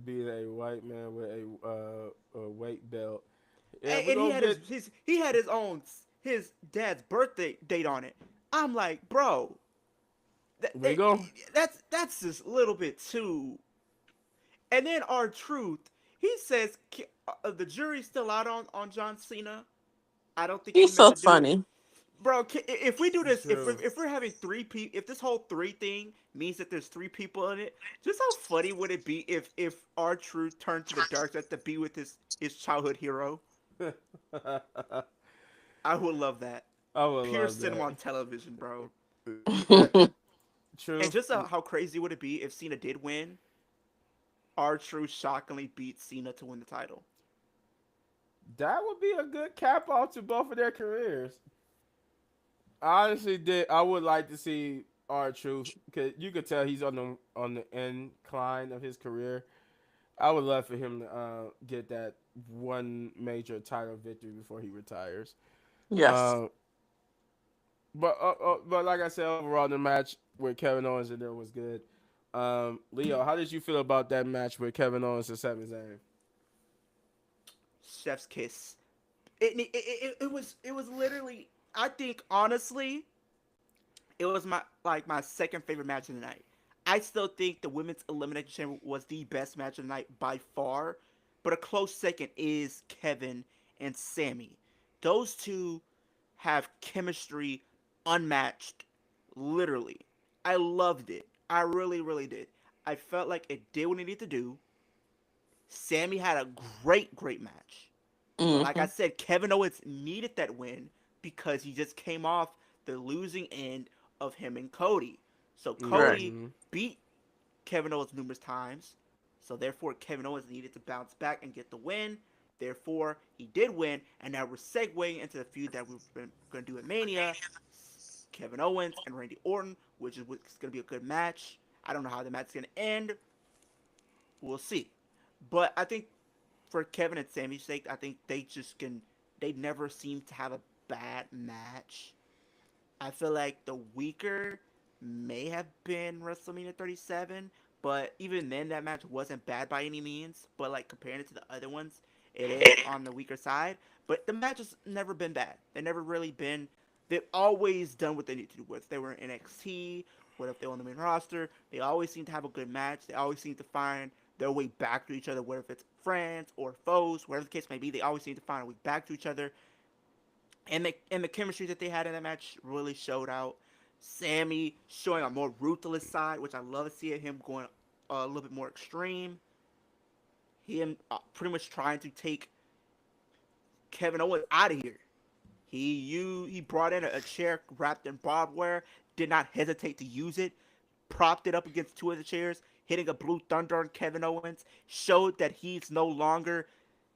being a white man with a weight belt. Yeah, we're And he gonna had get. he had his dad's birthday date on it. I'm like, bro, that, We that go. that's just a little bit too. And then our truth, he says the jury's still out on John Cena. I don't think he He's meant so to do it, funny. bro. If we do this, True. if we're having three people, if this whole three thing means that there's three people in it, just how funny would it be if our truth turned to the dark side to be with his childhood hero? I would love that. I would Pure love cinema that. on television, bro. That And truth. just how crazy would it be if Cena did win? Our truth shockingly beat Cena to win the title. That would be a good cap off to both of their careers. I honestly did. I would like to see our truth because you could tell he's on the incline of his career. I would love for him to get that one major title victory before he retires. Yes. Uh, but like I said, overall the match with Kevin Owens and there was good. Leo, how did you feel about that match with Kevin Owens and Sami Zayn? Chef's kiss. It was literally. I think honestly, it was my second favorite match of the night. I still think the women's elimination chamber was the best match of the night by far, but a close second is Kevin and Sammy. Those two have chemistry unmatched, literally. I loved it. I really, really did. I felt like it did what it needed to do. Sammy had a great match. But like I Mm-hmm. said, Kevin Owens needed that win because he just came off the losing end of him and Cody. So Right. Cody Mm-hmm. beat Kevin Owens numerous times. So therefore, Kevin Owens needed to bounce back and get the win. Therefore, he did win, and now we're segueing into the feud that we've been going to do at Mania. Kevin Owens and Randy Orton, which is going to be a good match. I don't know how the match is going to end. We'll see. But I think for Kevin and Sammy's sake, I think they just can. They never seem to have a bad match. I feel like the weaker may have been WrestleMania 37, but even then, that match wasn't bad by any means. But like comparing it to the other ones, it is on the weaker side. But the match has never been bad. They never really been. They've always done what they need to do. Whether they were in NXT, whether if they were on the main roster, they always seem to have a good match. They always seem to find their way back to each other, whether if it's friends or foes, whatever the case may be. They always seem to find a way back to each other, and the chemistry that they had in that match really showed out. Sammy showing a more ruthless side, which I love to see him going a little bit more extreme. Him pretty much trying to take Kevin Owens out of here. He brought in a chair wrapped in barbed wire, did not hesitate to use it, propped it up against two of the chairs, hitting a blue thunder on Kevin Owens, showed that he's no longer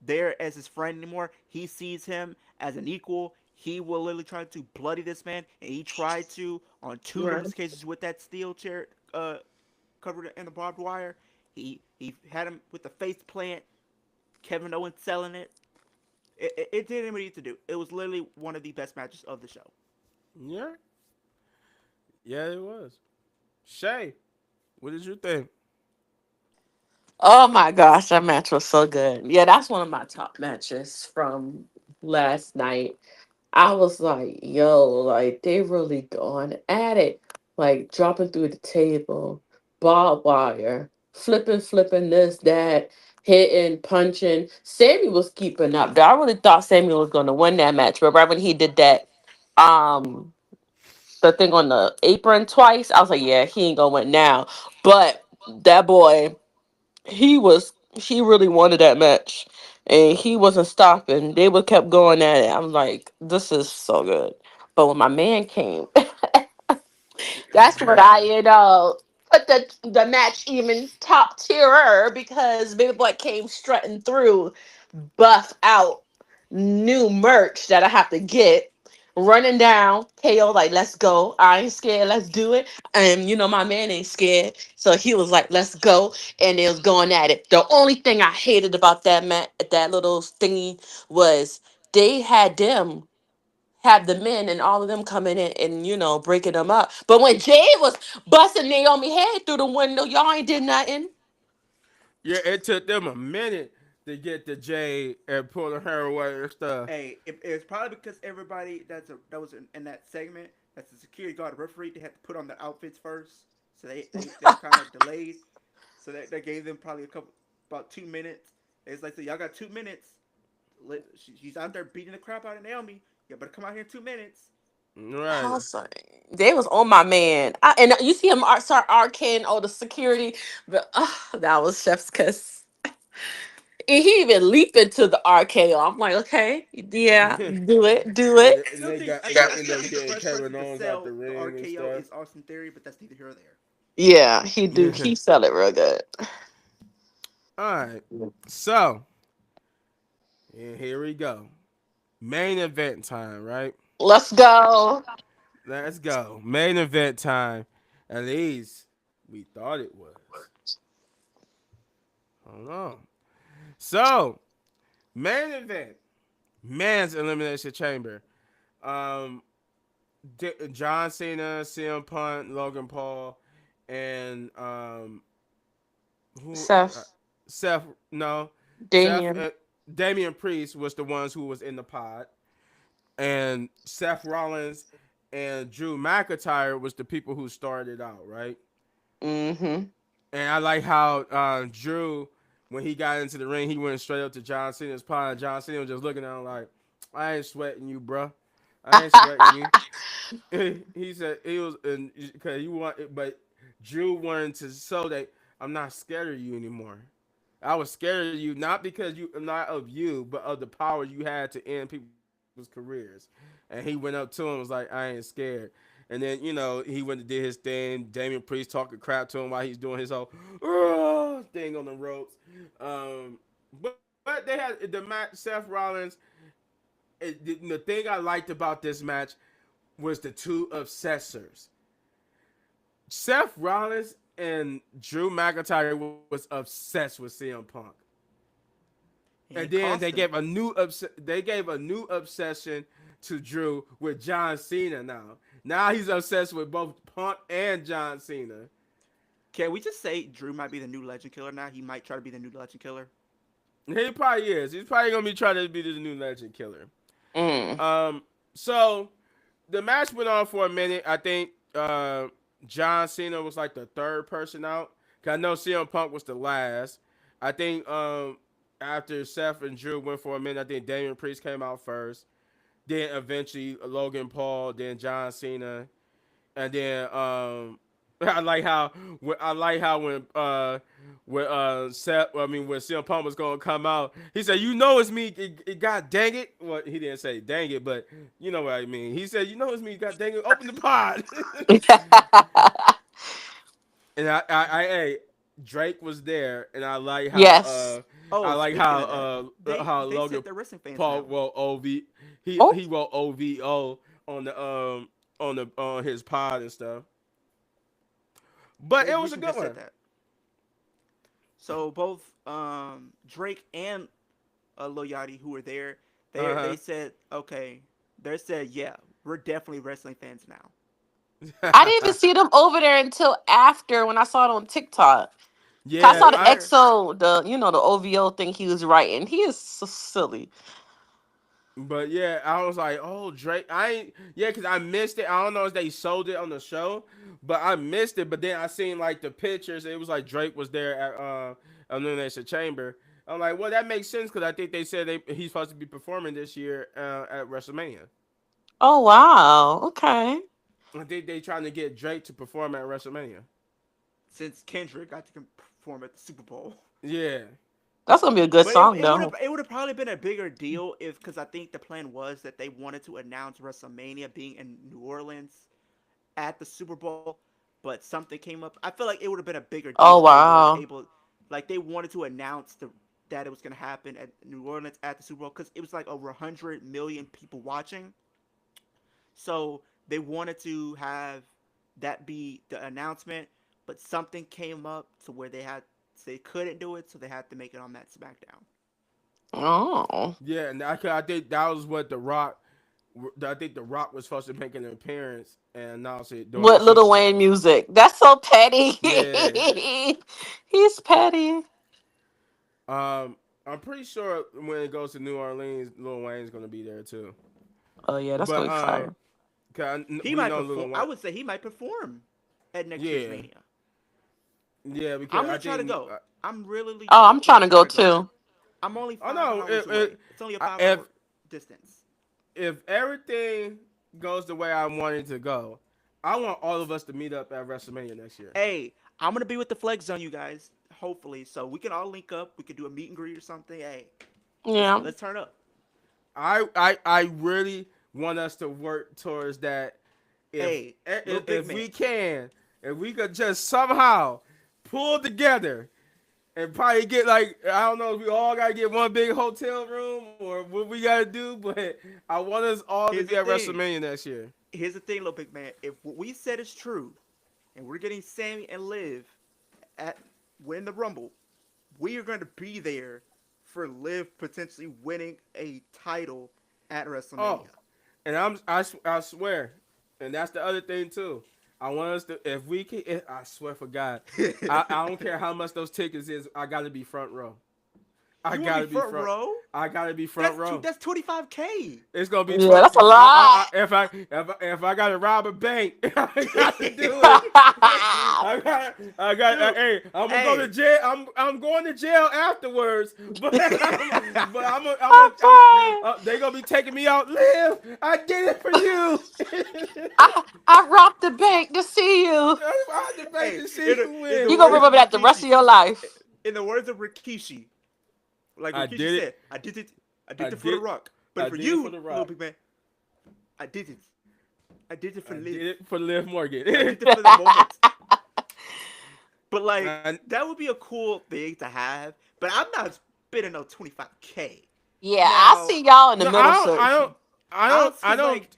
there as his friend anymore. He sees him as an equal. He will literally try to bloody this man, and he tried to on two Right. numerous occasions with that steel chair covered in the barbed wire. He had him with the face plant. Kevin Owens selling it. It did what it needed to do. It was literally one of the best matches of the show. Yeah, yeah, it was. Shay, what did you think? Oh my gosh, that match was so good. Yeah, that's one of my top matches from last night. I was like, yo, like they really going at it. Like dropping through the table, barbed wire, flipping this, that, hitting, punching. Sammy was keeping up. I really thought Sammy was gonna win that match, but right when he did that, um, the thing on the apron twice, I was like, yeah, he ain't gonna win now. But that boy, he really wanted that match, and he wasn't stopping. They would kept going at it. I'm like, this is so good. But when my man came, that's what I, Yeah, put the match even top tierer, because Baby Boy came strutting through, buff out, new merch that I have to get. Running down, KO like, let's go. I ain't scared. Let's do it. And my man ain't scared, so he was like, let's go. And they was going at it. The only thing I hated about that little thingy was they had the men and all of them coming in and breaking them up. But when Jade was busting Naomi head through the window, y'all ain't did nothing. yeah. It took them a minute to get the J and pulling her away and stuff. Hey, it's probably because everybody that was in that segment, that's the security guard referee, they had to put on their outfits first, so they were kind of delayed. So that gave them probably about 2 minutes. It's like, so y'all got 2 minutes. She's out there beating the crap out of Naomi. You better come out here in 2 minutes. I Right. was like, they was on my man. And you see him start arcing all the security, but that was chef's kiss. And he even leaped into the RKO. I'm like, okay, yeah, do it, do it. I they still end up think the getting best Kevin person to Owens out the sell the ring and RKO stuff. is Austin Theory, but that's neither here or there. Yeah, he do. He sell it real good. All right. So, and here we go. Main event time, right? Let's go. Let's go. Main event time. At least we thought it was. Hold on. So, main event. Man's Elimination Chamber. Um, John Cena, CM Punk, Logan Paul, and who Seth, Seth no Seth Damien. Damian Priest was the ones who was in the pod, and Seth Rollins and Drew McIntyre was the people who started out, right? Mm-hmm. And I like how Drew, when he got into the ring, he went straight up to John Cena's pod. John Cena was just looking at him like, "I ain't sweating you, bruh. I ain't sweating you." He said he was, because you want, but Drew wanted to show that I'm not scared of you anymore. I was scared of you not because you, not of you, but of the power you had to end people's careers. And he went up to him and was like, I ain't scared. And then, he went and did his thing. Damian Priest talking crap to him while he's doing his whole thing on the ropes. But they had the match. Seth Rollins. The thing I liked about this match was the two obsessors. Seth Rollins and Drew McIntyre was obsessed with CM Punk. And And it then cost him. they gave a new obsession to Drew with John Cena now. Now he's obsessed with both Punk and John Cena. Can we just say Drew might be the new Legend Killer now? He might try to be the new Legend Killer. He probably is. He's probably gonna be trying to be the new Legend Killer. Mm. So the match went on for a minute. I think John Cena was like the third person out. Cause I know CM Punk was the last. I think after Seth and Drew went for a minute, I think Damian Priest came out first. Then eventually Logan Paul, then John Cena, and then I like how when Seth, I mean when CM Punk was gonna come out, he said, "You know it's me, God dang it." Well, he didn't say "dang it," but you know what I mean. He said, "You know it's me, God dang it. Open the pod." And hey, Drake was there, and Yes. I Oh, like speaking of that, how they Logan said they're wrestling fans Paul now. wrote OV, Oh, he wrote OVO on his pod and stuff. But They it was a recently good just said one. that. So both Drake and Lil Yachty, who were there, Uh they said okay. They said yeah, we're definitely wrestling fans now. I didn't huh. even see them over there until after when I saw it on TikTok. 'Cause I Yeah, saw They the were. EXO, the OVO thing he was writing. He is so silly. but yeah, I was like, oh Drake, I ain't yeah, cause I missed it. I don't know if they sold it on the show, but I missed it. But then I seen like the pictures. It was like Drake was there at Elimination Chamber. I'm like, well, that makes sense because I think they said he's supposed to be performing this year at WrestleMania. Oh wow. Okay. I think they trying to get Drake to perform at WrestleMania. Since Kendrick got to perform at the Super Bowl. Yeah, That's gonna be a good But song though. it would have probably been a bigger deal if because I think the plan was that they wanted to announce WrestleMania being in New Orleans at the Super Bowl, but something came up. I feel like it would have been a bigger deal Oh if they were wow. able, like they wanted to announce that it was going to happen at New Orleans at the Super Bowl because it was like over 100 million people watching. So they wanted to have that be the announcement, but something came up to where they couldn't do it, so they had to make it on that SmackDown. Oh. yeah, and I think that was what the Rock. I think the Rock was supposed to make an appearance and announce it during the With Super Lil Wayne Bowl. music. That's so petty. Yeah. He's petty. Um, I'm pretty sure when it goes to New Orleans, Lil Wayne's gonna be there too. Oh yeah, that's But gonna be fire. He we might know perform. Lil I Wayne. would say he might perform at next year's Yeah, Mania. yeah, I'm because I gonna try to think. go. I'm really Oh, I'm trying gonna to try go to go. too. I'm only Oh five no, hours away. It's only a five if hour distance. if everything goes the way I want it to go, I want all of us to meet up at WrestleMania next year. Hey, I'm gonna be with the Flex Zone, you guys. Hopefully, so we can all link up. We can do a meet and greet or something. Hey, Yeah. let's turn up. I really want us to work towards that. Hey, little big If man. we can, if we could just somehow pull together and probably get like I don't know if we all gotta get one big hotel room or what we gotta do, but I want us all to Here's be the at thing. WrestleMania next year. Here's the thing, little big man. If what we said is true, and we're getting Sammy and Liv at win the Rumble, we are going to be there for Liv potentially winning a title at Oh, WrestleMania. and I swear, and that's the other thing too. I want us to if we can. I swear for God, I don't care how much those tickets is. I gotta be front row. I You want to gotta be be front front. row? I gotta be front row. That's 25K. It's gonna be Yeah, 20. that's a lot. If I gotta rob a bank, I gotta do it. I got. Dude, Hey, I'm gonna go to hey. jail. I'm going to jail afterwards. I'm crying. They gonna be taking me out. Live. I did it for you. I robbed the bank to see you. I had to bank Hey, to see you in the You win. gonna words of remember that the rest Rikishi, of your life. in the words of Rikishi, like I Rikishi did it. said, I did it for the Rock, but I for did it for you, the little Rock. big man, I did it. I did it for I Liv. did it for Liv I Morgan. did it for the moment. But like And that would be a cool thing to have. But I'm not spending no 25K. Yeah, I Now see y'all in the no, middle searching. I cause don't. like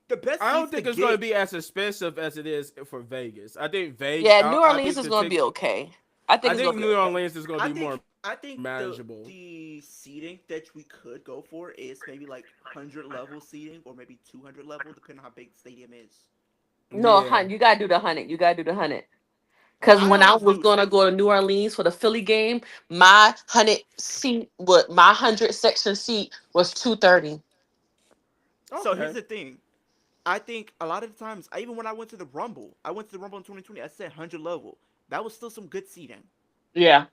the best I don't seats to think it's going to get. be as expensive as it is for Vegas. I think Vegas. Yeah, New I Orleans think is the gonna tick. be okay. I think I it's gonna think be New okay. Orleans is going to I be more think I think manageable. the seating that we could go for is maybe like 100 level seating or maybe 200 level, depending on how big the stadium is. No, Yeah. hun, you gotta do the 100. You gotta do the 100. Well, Because I when I always was do. gonna go to New Orleans for the Philly game, my 100 section seat was 230. So here's Okay. the thing. I think a lot of the times, even when I went to the Rumble in 2020. I said 100 level. That was still some good seating. Yeah.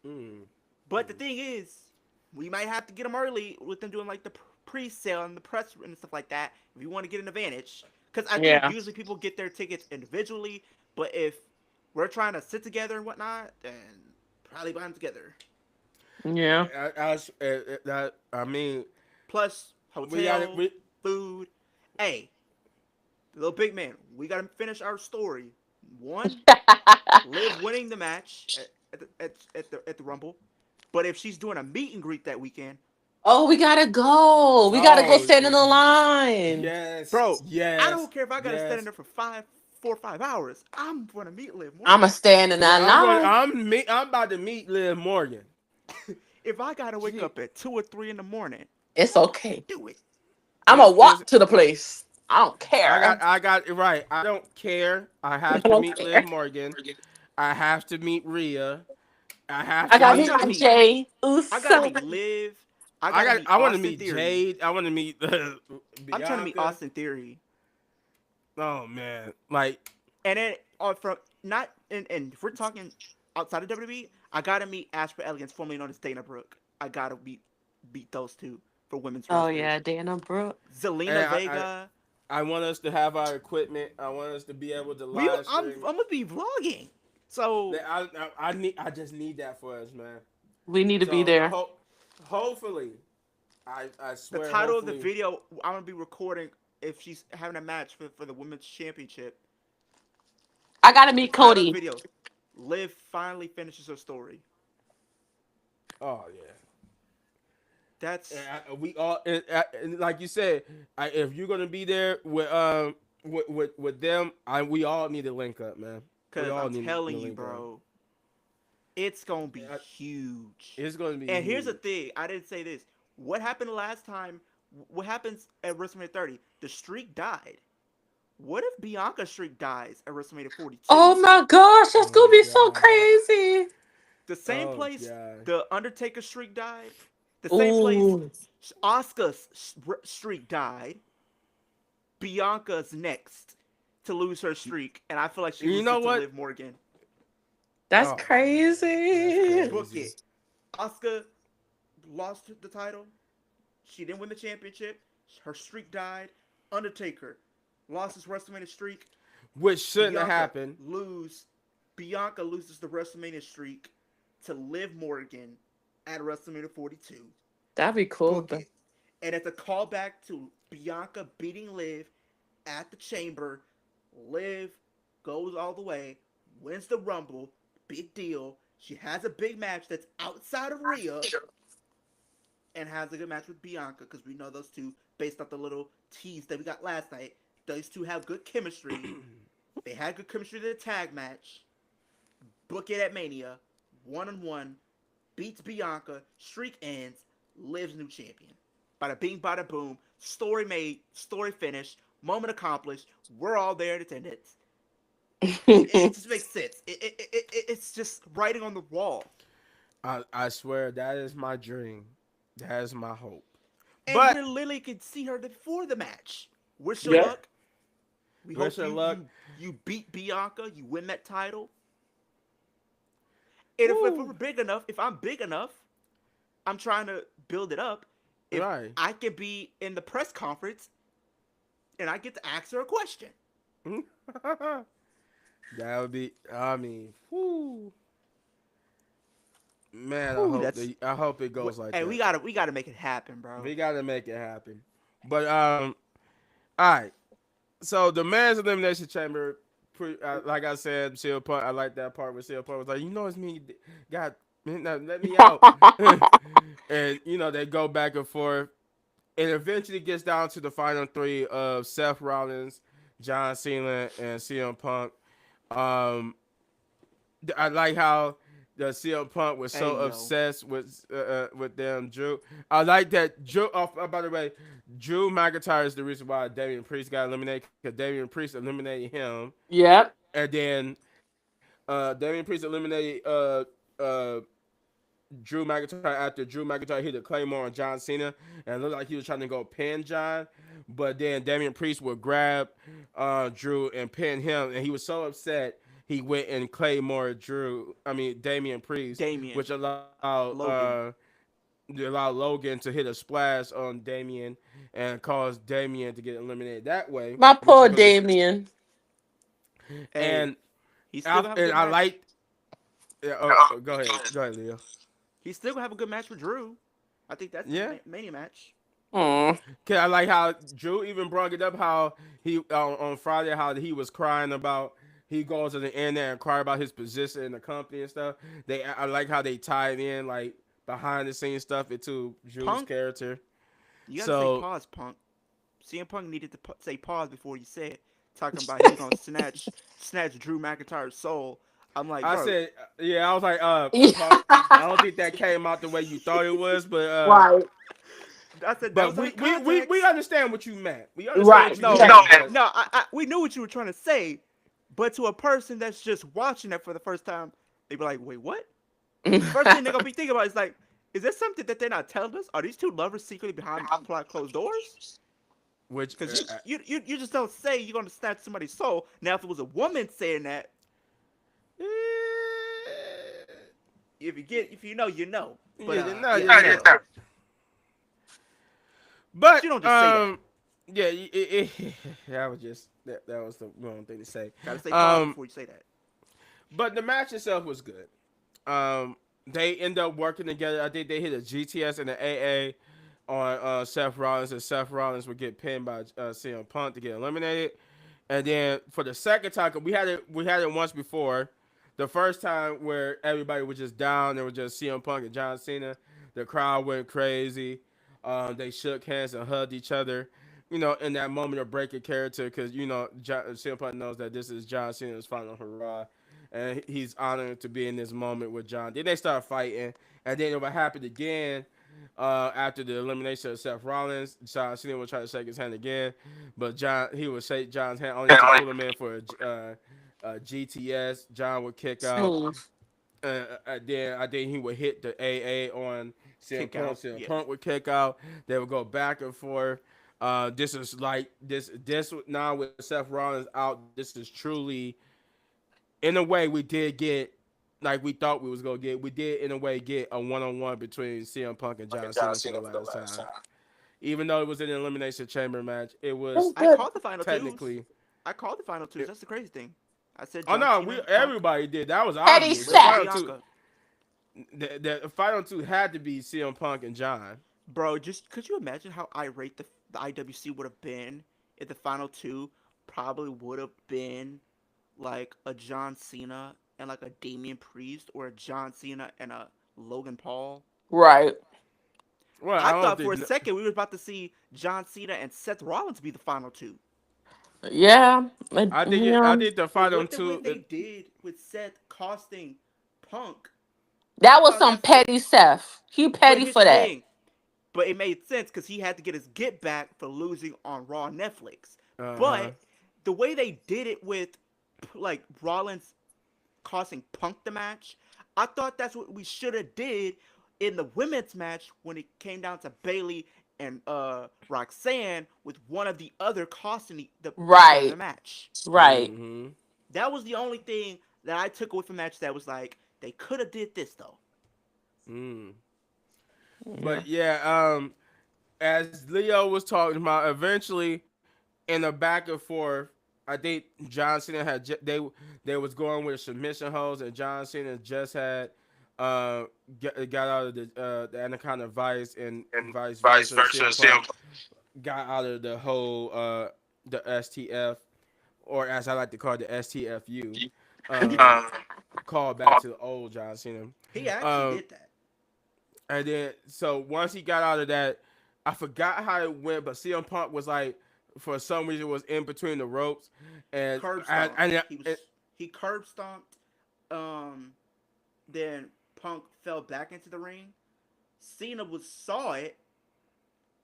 Mm. But the thing is, we might have to get them early with them doing like the pre-sale and the press and stuff like that if you want to get an advantage. Because I think Yeah. usually people get their tickets individually, but if we're trying to sit together and whatnot, then probably buy them together. Yeah. I mean, Plus we got it. hotel, food. Hey, little big man, we gotta finish our story. One, Liv winning the match at the Rumble, but if she's doing a meet and greet that weekend, Oh, we gotta go. We gotta go Oh, stand in the line. yes, bro, I yes, don't care if I gotta stand in yes. there for 4 or 5 hours. I'm gonna meet Liv I'ma Morgan. stand in that line. I'm about to meet Liv Morgan. If I gotta wake She up at 2 or 3 in the morning, It's I'm gonna okay. do it. I'ma is walk to the place. I don't care. I got it right. I don't care. I I have to don't meet Liv care. Morgan. I have to meet Rhea. I have I to gotta I'm meet meet. trying to my meet. Jay I gotta Uso. meet Liv. I gotta meet I want to Austin meet Theory. Jade. I want to meet I'm trying to meet Bianca. Austin Theory. Oh man, like And then from not and if we're talking outside of WWE, I gotta meet Asper Elegance, formerly known as Dana Brooke. I gotta beat those two for women's Oh wrestlers. yeah, Dana Brooke. Zelina and Vega. I want us to have our equipment. I want us to be able to live stream. I'm gonna be vlogging. So I just need that for us, man. We need to be So there. hopefully, I the swear, title of the hopefully, video I'm gonna be recording if she's having a match for the women's championship. I gotta The meet title of the Cody. video, Liv finally finishes her story. oh yeah. That's We all and like you said, if you're gonna be there with them, we all need to link up, man. We because all I'm need to telling you, link up. bro, it's gonna be I- huge. It's gonna be And here's the huge. thing: I didn't say this. What happened last time? What happens at WrestleMania 30? The streak died. What if Bianca's streak dies at WrestleMania Oh 42? my gosh, that's Oh gonna be so god. crazy. The same Oh place god. the Undertaker streak died. The same place Ooh, Asuka's streak died. Bianca's next to lose her streak, and I feel like she You loses know it to what? Liv Morgan. that's Oh man, that's crazy. Book crazy. it. Asuka lost the title. She didn't win the championship. Her streak died. Undertaker lost his WrestleMania streak. Which shouldn't have Bianca happened. lose. Bianca loses the WrestleMania streak to Liv Morgan at WrestleMania 42. That'd be cool. Book it. And it's a callback to Bianca beating Liv at the Chamber. Liv goes all the way, wins the Rumble. Big deal. She has a big match that's outside of Rhea and has a good match with Bianca because we know those two, based off the little tease that we got last night, those two have good chemistry. They had good chemistry in the tag match. Book it at Mania. 1-on-1. Beats Bianca. Streak ends. Lives new champion. Bada bing, bada boom. Story made. Story finished. Moment accomplished. We're all there in attendance. It just makes sense. It's just writing on the wall. I swear that is my dream. That is my hope. And But we literally could see her before the match. Wish her Yeah. luck. We wish hope her you luck. you beat Bianca. You win that title. And if we're Woo. big enough, if I'm big enough, I'm trying to build it up. If Right. I could be in the press conference and I get to ask her a question. That would be. I mean, whoo. Man, Whew, that's I hope it goes like and that. we gotta make it happen, bro. We gotta make it happen. But all right. So the men's elimination chamber, like I said, CM Punk. I like that part where CM Punk was like, it's me. God, man, now let me out. And they go back and forth. It eventually gets down to the final three of Seth Rollins, John Cena, and CM Punk. Um, I like how that CM Punk was Hey so yo, obsessed with them Drew. I like that Drew. Oh, by the way, Drew McIntyre is the reason why Damian Priest got eliminated because Damian Priest eliminated him, Yep. and then Damian Priest eliminated Drew McIntyre after Drew McIntyre hit a Claymore on John Cena, and it looked like he was trying to go pin John, but then Damian Priest would grab Drew and pin him, and he was so upset he went and Claymore Damian Priest, Damien which Logan. allowed Logan to hit a splash on Damian and caused Damian to get eliminated that way, My which is poor what this Damien. Hey, and he's still gonna have a and good I match. liked. Yeah, go ahead, Leo. He's still gonna have a good match with Drew. I think that's his Yeah. mania match. Hmm. Cause I like how Drew even brought it up how he on Friday how he was crying about he goes to the internet and cry about his position in the company and stuff. I like how they tied in like behind the scenes stuff into Drew's Punk, character. you gotta say So pause, Punk. CM Punk needed to say pause before you said talking about he was gonna snatch Drew McIntyre's soul. I'm like, I bro, said, yeah, I was like, Punk, I don't think that came out the way you thought it was, Right. I said that but was out of we context. understand what you meant. We understand Right. what you No, meant. But no, we knew what you were trying to say, but to a person that's just watching that for the first time, they be like, wait, what? First thing they're gonna be thinking about is like, is there something that they're not telling us? Are these two lovers secretly behind closed doors? which Because you just don't say you're gonna snatch somebody's soul. Now, if it was a woman saying that, uh, if you know, you know. But yeah, no, yeah, yeah, no. but But you don't just say that. yeah, that was just that was the wrong thing to say. Gotta say pause Um, before you say that. but the match itself was good. They end up working together. I think they hit a GTS and an AA on Seth Rollins, and Seth Rollins would get pinned by CM Punk to get eliminated. And then for the second time, 'cause we had it once before. The first time where everybody was just down, there was just CM Punk and John Cena. The crowd went crazy. They shook hands and hugged each other. You know, in that moment of breaking character, because CM Punk knows that this is John Cena's final hurrah, and he's honored to be in this moment with John. Then they start fighting, and then what happened again after the elimination of Seth Rollins. John Cena would try to shake his hand again, but he would shake John's hand only to pull him in for a GTS. John would kick out. Hmm. Then I think he would hit the AA on CM Kick Punk. out. CM Yeah. Punk would kick out. They would go back and forth. This is like this now with Seth Rollins out. This is truly, in a way, we did get like we thought we was gonna get. We did in a way get a one-on-one between CM Punk and John Cena for the last time. Even though it was an elimination chamber match, it That's was I good. called the final twos. technically. I called the final twos. That's the crazy thing. I said Oh John no, we Cena, Punk, everybody did. That was Petty obvious. The Liv, and Seth. final two, Bianca. the final two had to be CM Punk and John. Bro, just could you imagine how irate the IWC would have been if the final two probably would have been like a John Cena and like a Damian Priest or a John Cena and a Logan Paul? Right. Well, I I don't thought for a think. second we were about to see John Cena and Seth Rollins be the final two. Yeah. I Yeah. think the But final with the way two. they did with Seth costing Punk, I That was thought some that's what. petty Seth. He But petty here's the for that. thing. But it made sense because he had to get his get back for losing on Raw Netflix. Uh huh. But the way they did it with like Rollins costing Punk the match, I thought that's what we should have did in the women's match when it came down to Bailey and Roxanne with one of the other costing the each other the Right. match. Right. Mm-hmm. That was the only thing that I took away from the match that was like they could have did this though. Mm. Yeah. But yeah, as Leo was talking about, eventually in a back and forth, I think John Cena they was going with submission holds, and John Cena just had got out of the Anaconda Vice and vice versa. CM Punk got out of the whole the STF, or as I like to call it, the STFU. Um, call back to the old John Cena. He actually Um, did that. and then so once he got out of that, I forgot how it went, but CM Punk was like, for some reason, was in between the ropes, and Curb and, stomped. and, He and was he curb stomped um then Punk fell back into the ring. Cena was saw it.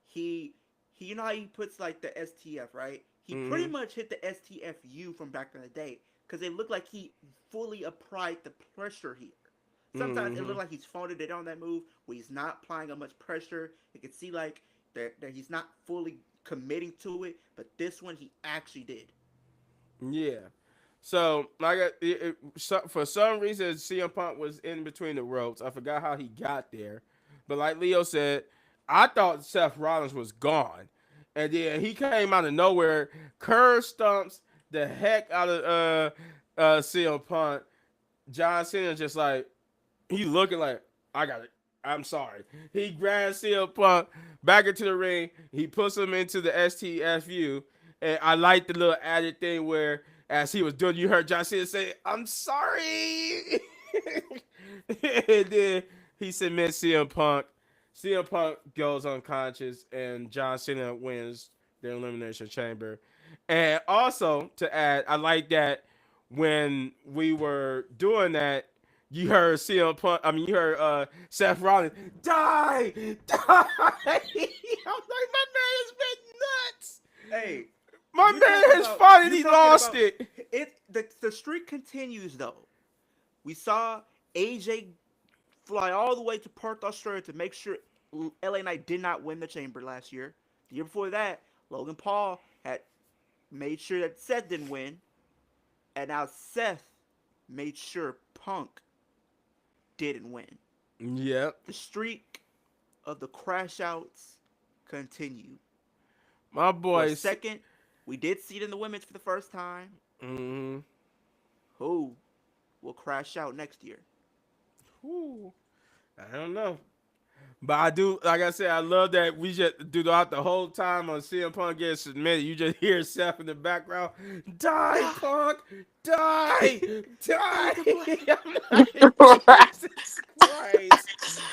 He you know how he puts like the STF, right? He pretty Mm-hmm. much hit the STFU from back in the day because it looked like he fully applied the pressure here. Sometimes it Mm-hmm. looked like he's phoning it on that move where he's not applying that much pressure. You can see like that he's not fully committing to it, but this one he actually did. Yeah. So like for some reason, CM Punk was in between the ropes. I forgot how he got there, but like Leo said, I thought Seth Rollins was gone, and then he came out of nowhere, curve stumps the heck out of CM Punk. John Cena just like he looking like I got it. I'm sorry. He grabs CM Punk back into the ring. He puts him into the STFU, and I like the little added thing where as he was doing, you heard John Cena say, "I'm sorry," and then he submits CM Punk. CM Punk goes unconscious, and John Cena wins the Elimination Chamber. And also to add, I like that when we were doing that, you heard CM Punk. I mean, you heard Seth Rollins die, die. I'm like, my man has been nuts. Hey, My man has finally talking lost about it. it. The streak continues though. We saw AJ fly all the way to Perth, Australia to make sure LA Knight did not win the chamber last year. The year before that, Logan Paul had made sure that Seth didn't win, and now Seth made sure Punk didn't win. Yep, The streak of the crash outs continued. my For a boys. second, we did see it in the women's for the first time. Mm-hmm. Who will crash out next year? Whew. I don't know. But I do, like I said, I love that we just throughout the whole time on CM Punk getting submitted, you just hear Seth in the background, die, Die! Punk, die, die. Die the blade! I'm like, Jesus Christ.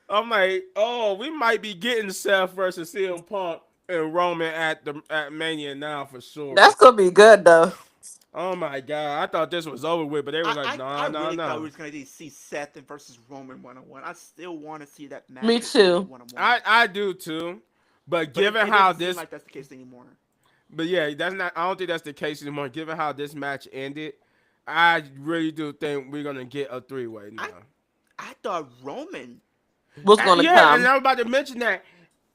I'm like, oh, we might be getting Seth versus CM Punk and Roman at Mania now for sure. That's gonna be good though. Oh my God, I thought this was over with, but they was like, I no, no, really thought we no. was gonna see Seth versus Roman 1-on-1. I still want to see that Me match between them too. 1-on-1, I do too, but but given it how doesn't seem this like that's the case anymore. But yeah, that's not. I don't think that's the case anymore. Given how this match ended, I really do think we're gonna get a three-way I now. I thought Roman. What's gonna Yeah, and come? I was about to mention that.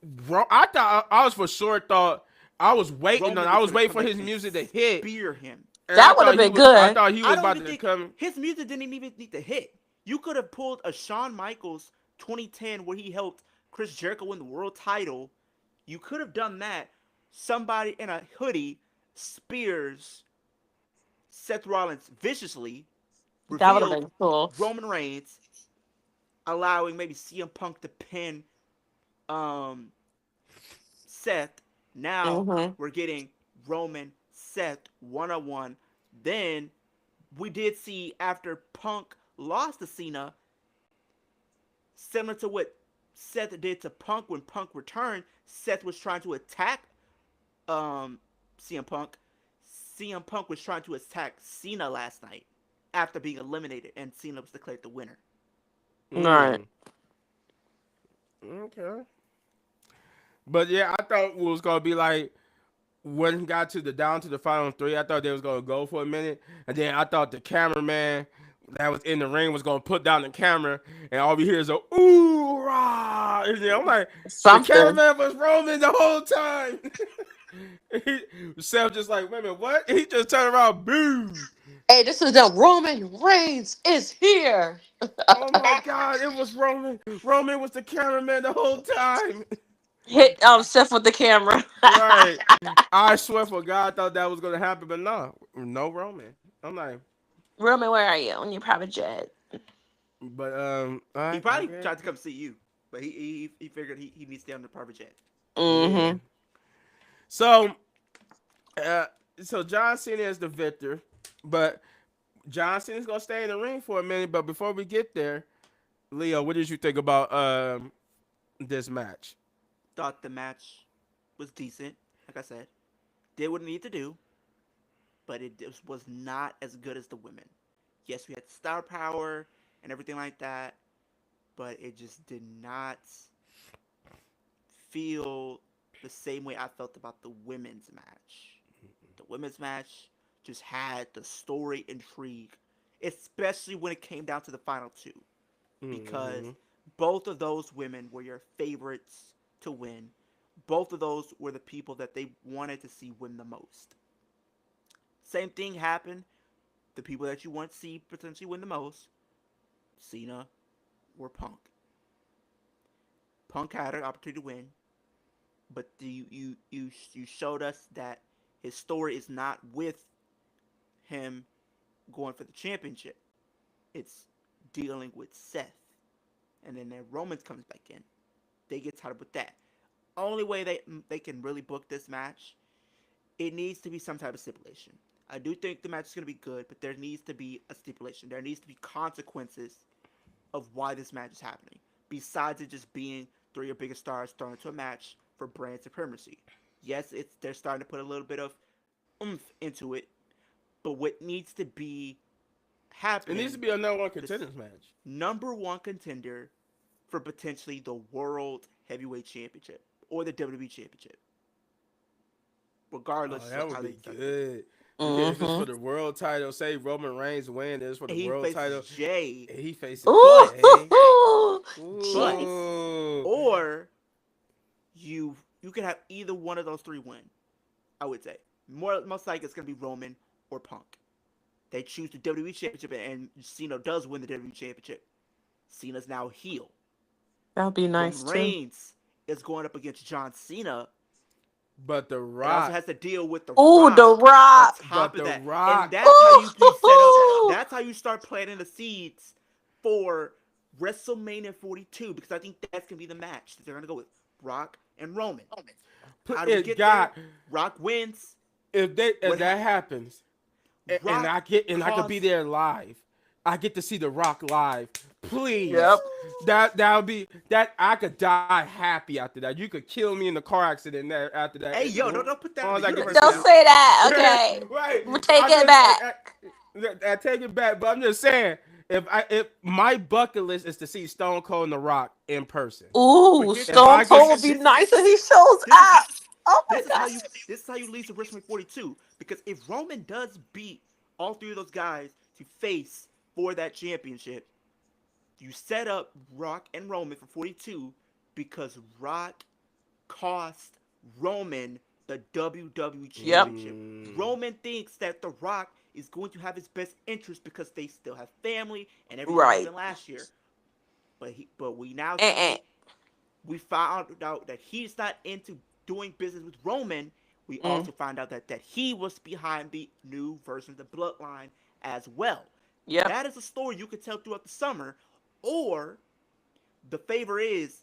Bro, I thought I was for sure thought I was waiting on. Roman I was was gonna waiting come for back his and music to hit, spear him. and I That would have thought he been was. I good. thought he I was don't about even to think come. his music didn't even need to hit. You could have pulled a Shawn Michaels 2010 where he helped Chris Jericho win the world title. You could have done that. Somebody in a hoodie spears Seth Rollins viciously, That would have revealed been cool. Roman Reigns, allowing maybe CM Punk to pin um, Seth. Now Hmm. we're getting Roman Seth 1-on-1. Then we did see after Punk lost to Cena, similar to what Seth did to Punk when Punk returned, Seth was trying to attack um, CM Punk. CM Punk was trying to attack Cena last night after being eliminated, and Cena was declared the winner. All right. Mm, okay, but yeah, I thought it was gonna be like when he got to the down to the final three. I thought they was gonna go for a minute, and then I thought the cameraman that was in the ring was gonna put down the camera, and all we hear is a ooh rah. And then I'm like, the Something. cameraman was Roman the whole time. Seth just like, wait a minute, what? He just turned around, boom. Hey, this is the Roman Reigns is here. Oh my God, it was Roman. Roman was the cameraman the whole time. Hit Seth with the camera. Right. I swear for God, I thought that was gonna happen, but no, no Roman. I'm like, Roman, where are you on your private jet? but all He right, probably okay. tried to come see you, but he figured he needs to stay on the private jet. Yeah. Mm-hmm. So, uh, so John Cena is the victor, but John Cena's gonna stay in the ring for a minute. But before we get there, Leo, what did you think about this match? Thought the match was decent. Like I said, did what it needed to do, but it was not as good as the women. Yes, we had star power and everything like that, but it just did not feel the same way I felt about the women's match. The women's match just had the story intrigue, especially when it came down to the final two, because Mm-hmm. both of those women were your favorites to win. Both of those were the people that they wanted to see win the most. Same thing happened. The people that you want to see potentially win the most, Cena or Punk. Punk had an opportunity to win, but you showed us that his story is not with him going for the championship. It's dealing with Seth, and then Roman comes back in. They get tied up with that. Only way they can really book this match, it needs to be some type of stipulation. I do think the match is going to be good, but there needs to be a stipulation. There needs to be consequences of why this match is happening. Besides it just being three of your biggest stars thrown into a match for brand supremacy. Yes, they're starting to put a little bit of oomph into it, but what needs to be It needs to happening, be a number one this contenders match. number one contender for potentially the World Heavyweight Championship or the WWE Championship, Oh, regardless that of would how they be decide to do it. good. Because if it's for Mm-hmm. the world title, say Roman Reigns win, it's for the And he world faces title, Jay, and he faces but Jay. Ooh, but jeez. Ooh. or you can have either one of those three win. I would say most likely it's gonna be Roman or Punk. They choose the WWE Championship, and Cena does win the WWE Championship. Cena's now heel. That would be Roman nice too. Reigns is going up against John Cena, But The and also Rock, has to deal with The Ooh, The Rock on Rock. top but of The that. And Rock, that's how you set up. Ooh. That's how you start planting the seeds for WrestleMania 42, because I think that's gonna be the match that they're gonna go with Rock and Roman. How do we it get there? got Rock wins. if What that happens, and Rock I could be costs. there live. I get to see The Rock live. Please. Yep. That would be that I could die happy after that. You could kill me in the car accident there after that. Hey, As yo, don't put that in long the as I get to universe Don't see now. say that. Okay. it. Right. We'll take it back. I take it back, but I'm just saying, if my bucket list is to see Stone Cold and The Rock in person. But Ooh, this If is Stone I Cold get would be this nice if he shows this is up. Oh my this is how gosh. you lead to WrestleMania 42. Because if Roman does beat all three of those guys to face for that championship, you set up Rock and Roman for 42, because Rock cost Roman the WWE Yep. Championship. Roman thinks that The Rock is going to have his best interest because they still have family and everything that Right. happened last year. But we now Uh-uh. we found out that he's not into doing business with Roman. We Mm. also found out that he was behind the new version of the Bloodline as well. Yep. That is a story you could tell throughout the summer. Or the favor is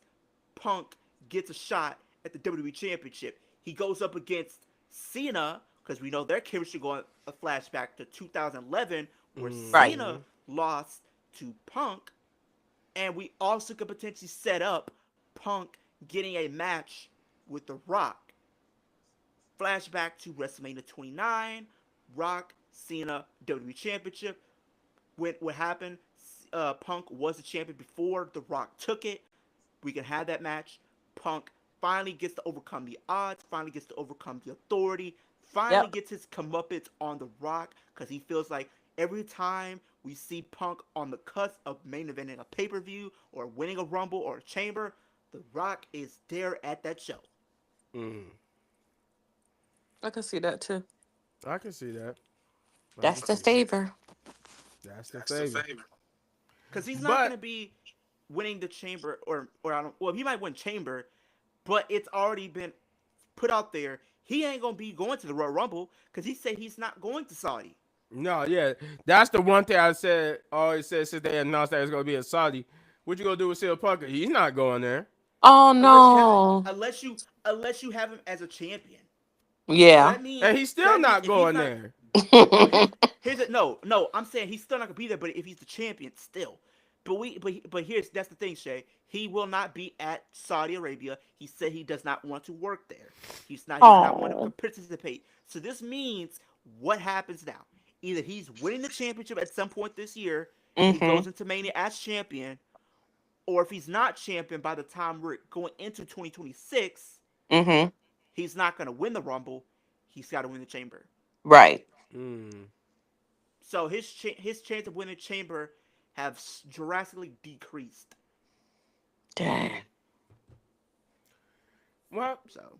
Punk gets a shot at the WWE Championship. He goes up against Cena, because we know their chemistry going a flashback to 2011, where Right. Cena lost to Punk, and we also could potentially set up Punk getting a match with The Rock. Flashback to WrestleMania 29, Rock, Cena, WWE Championship. What happened? Punk was the champion before The Rock took it. We can have that match. Punk finally gets to overcome the odds, finally gets to overcome the authority, finally Yep. gets his comeuppance on The Rock, because he feels like every time we see Punk on the cusp of main eventing a pay-per-view or winning a Rumble or a Chamber, The Rock is there at that show. Mm, I can see that too. I can see that. I That's can the see that. favor. That's the favor. Because he's not going But to be winning the Chamber, or I don't, well, he might win Chamber, but it's already been put out there. He ain't going to be going to the Royal Rumble, because he said he's not going to Saudi. no, yeah, that's the one thing I said. Always said since they announced that it's gonna be a Saudi. What you gonna do with CM Punk? He's not going there. Oh unless you have it no. unless you have him as a champion. So Yeah. And he's still not if he's going not, there. no, here's it. No, I'm saying he's still not gonna be there. But if he's the champion, still. But here's that's the thing, Shay. He will not be at Saudi Arabia. He said he does not want to work there. He does not want to Oh. participate. So this means what happens now? Either he's winning the championship at some point this year, He goes Mhm. into Mania as champion, or if he's not champion by the time we're going into 2026, Mhm. he's not going to win the Rumble. He's got to win the Chamber. Right. Mm. So his chance of winning the Chamber have drastically decreased. Dang. Mm. Well, So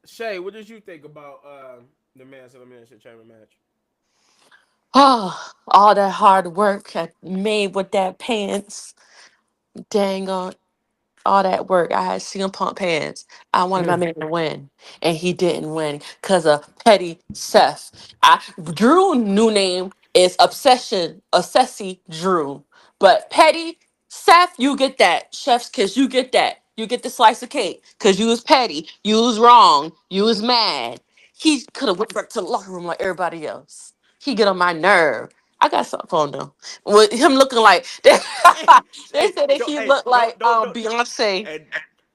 Shay, what did you think about the men's elimination chamber match? Oh, all that hard work I made with that pants. Dang on. All that work. I had CM Punk pants. I wanted my man to win, and he didn't win because of petty Seth. Drew new name is Obsessy Drew, but petty Seth, you get that chef's kiss. You get that. You get the slice of cake because you was petty. You was wrong. You was mad. He could have went back to the locker room like everybody else. He get on my nerve. I got something on though. With him looking like hey, they said that he looked like don't Beyonce. and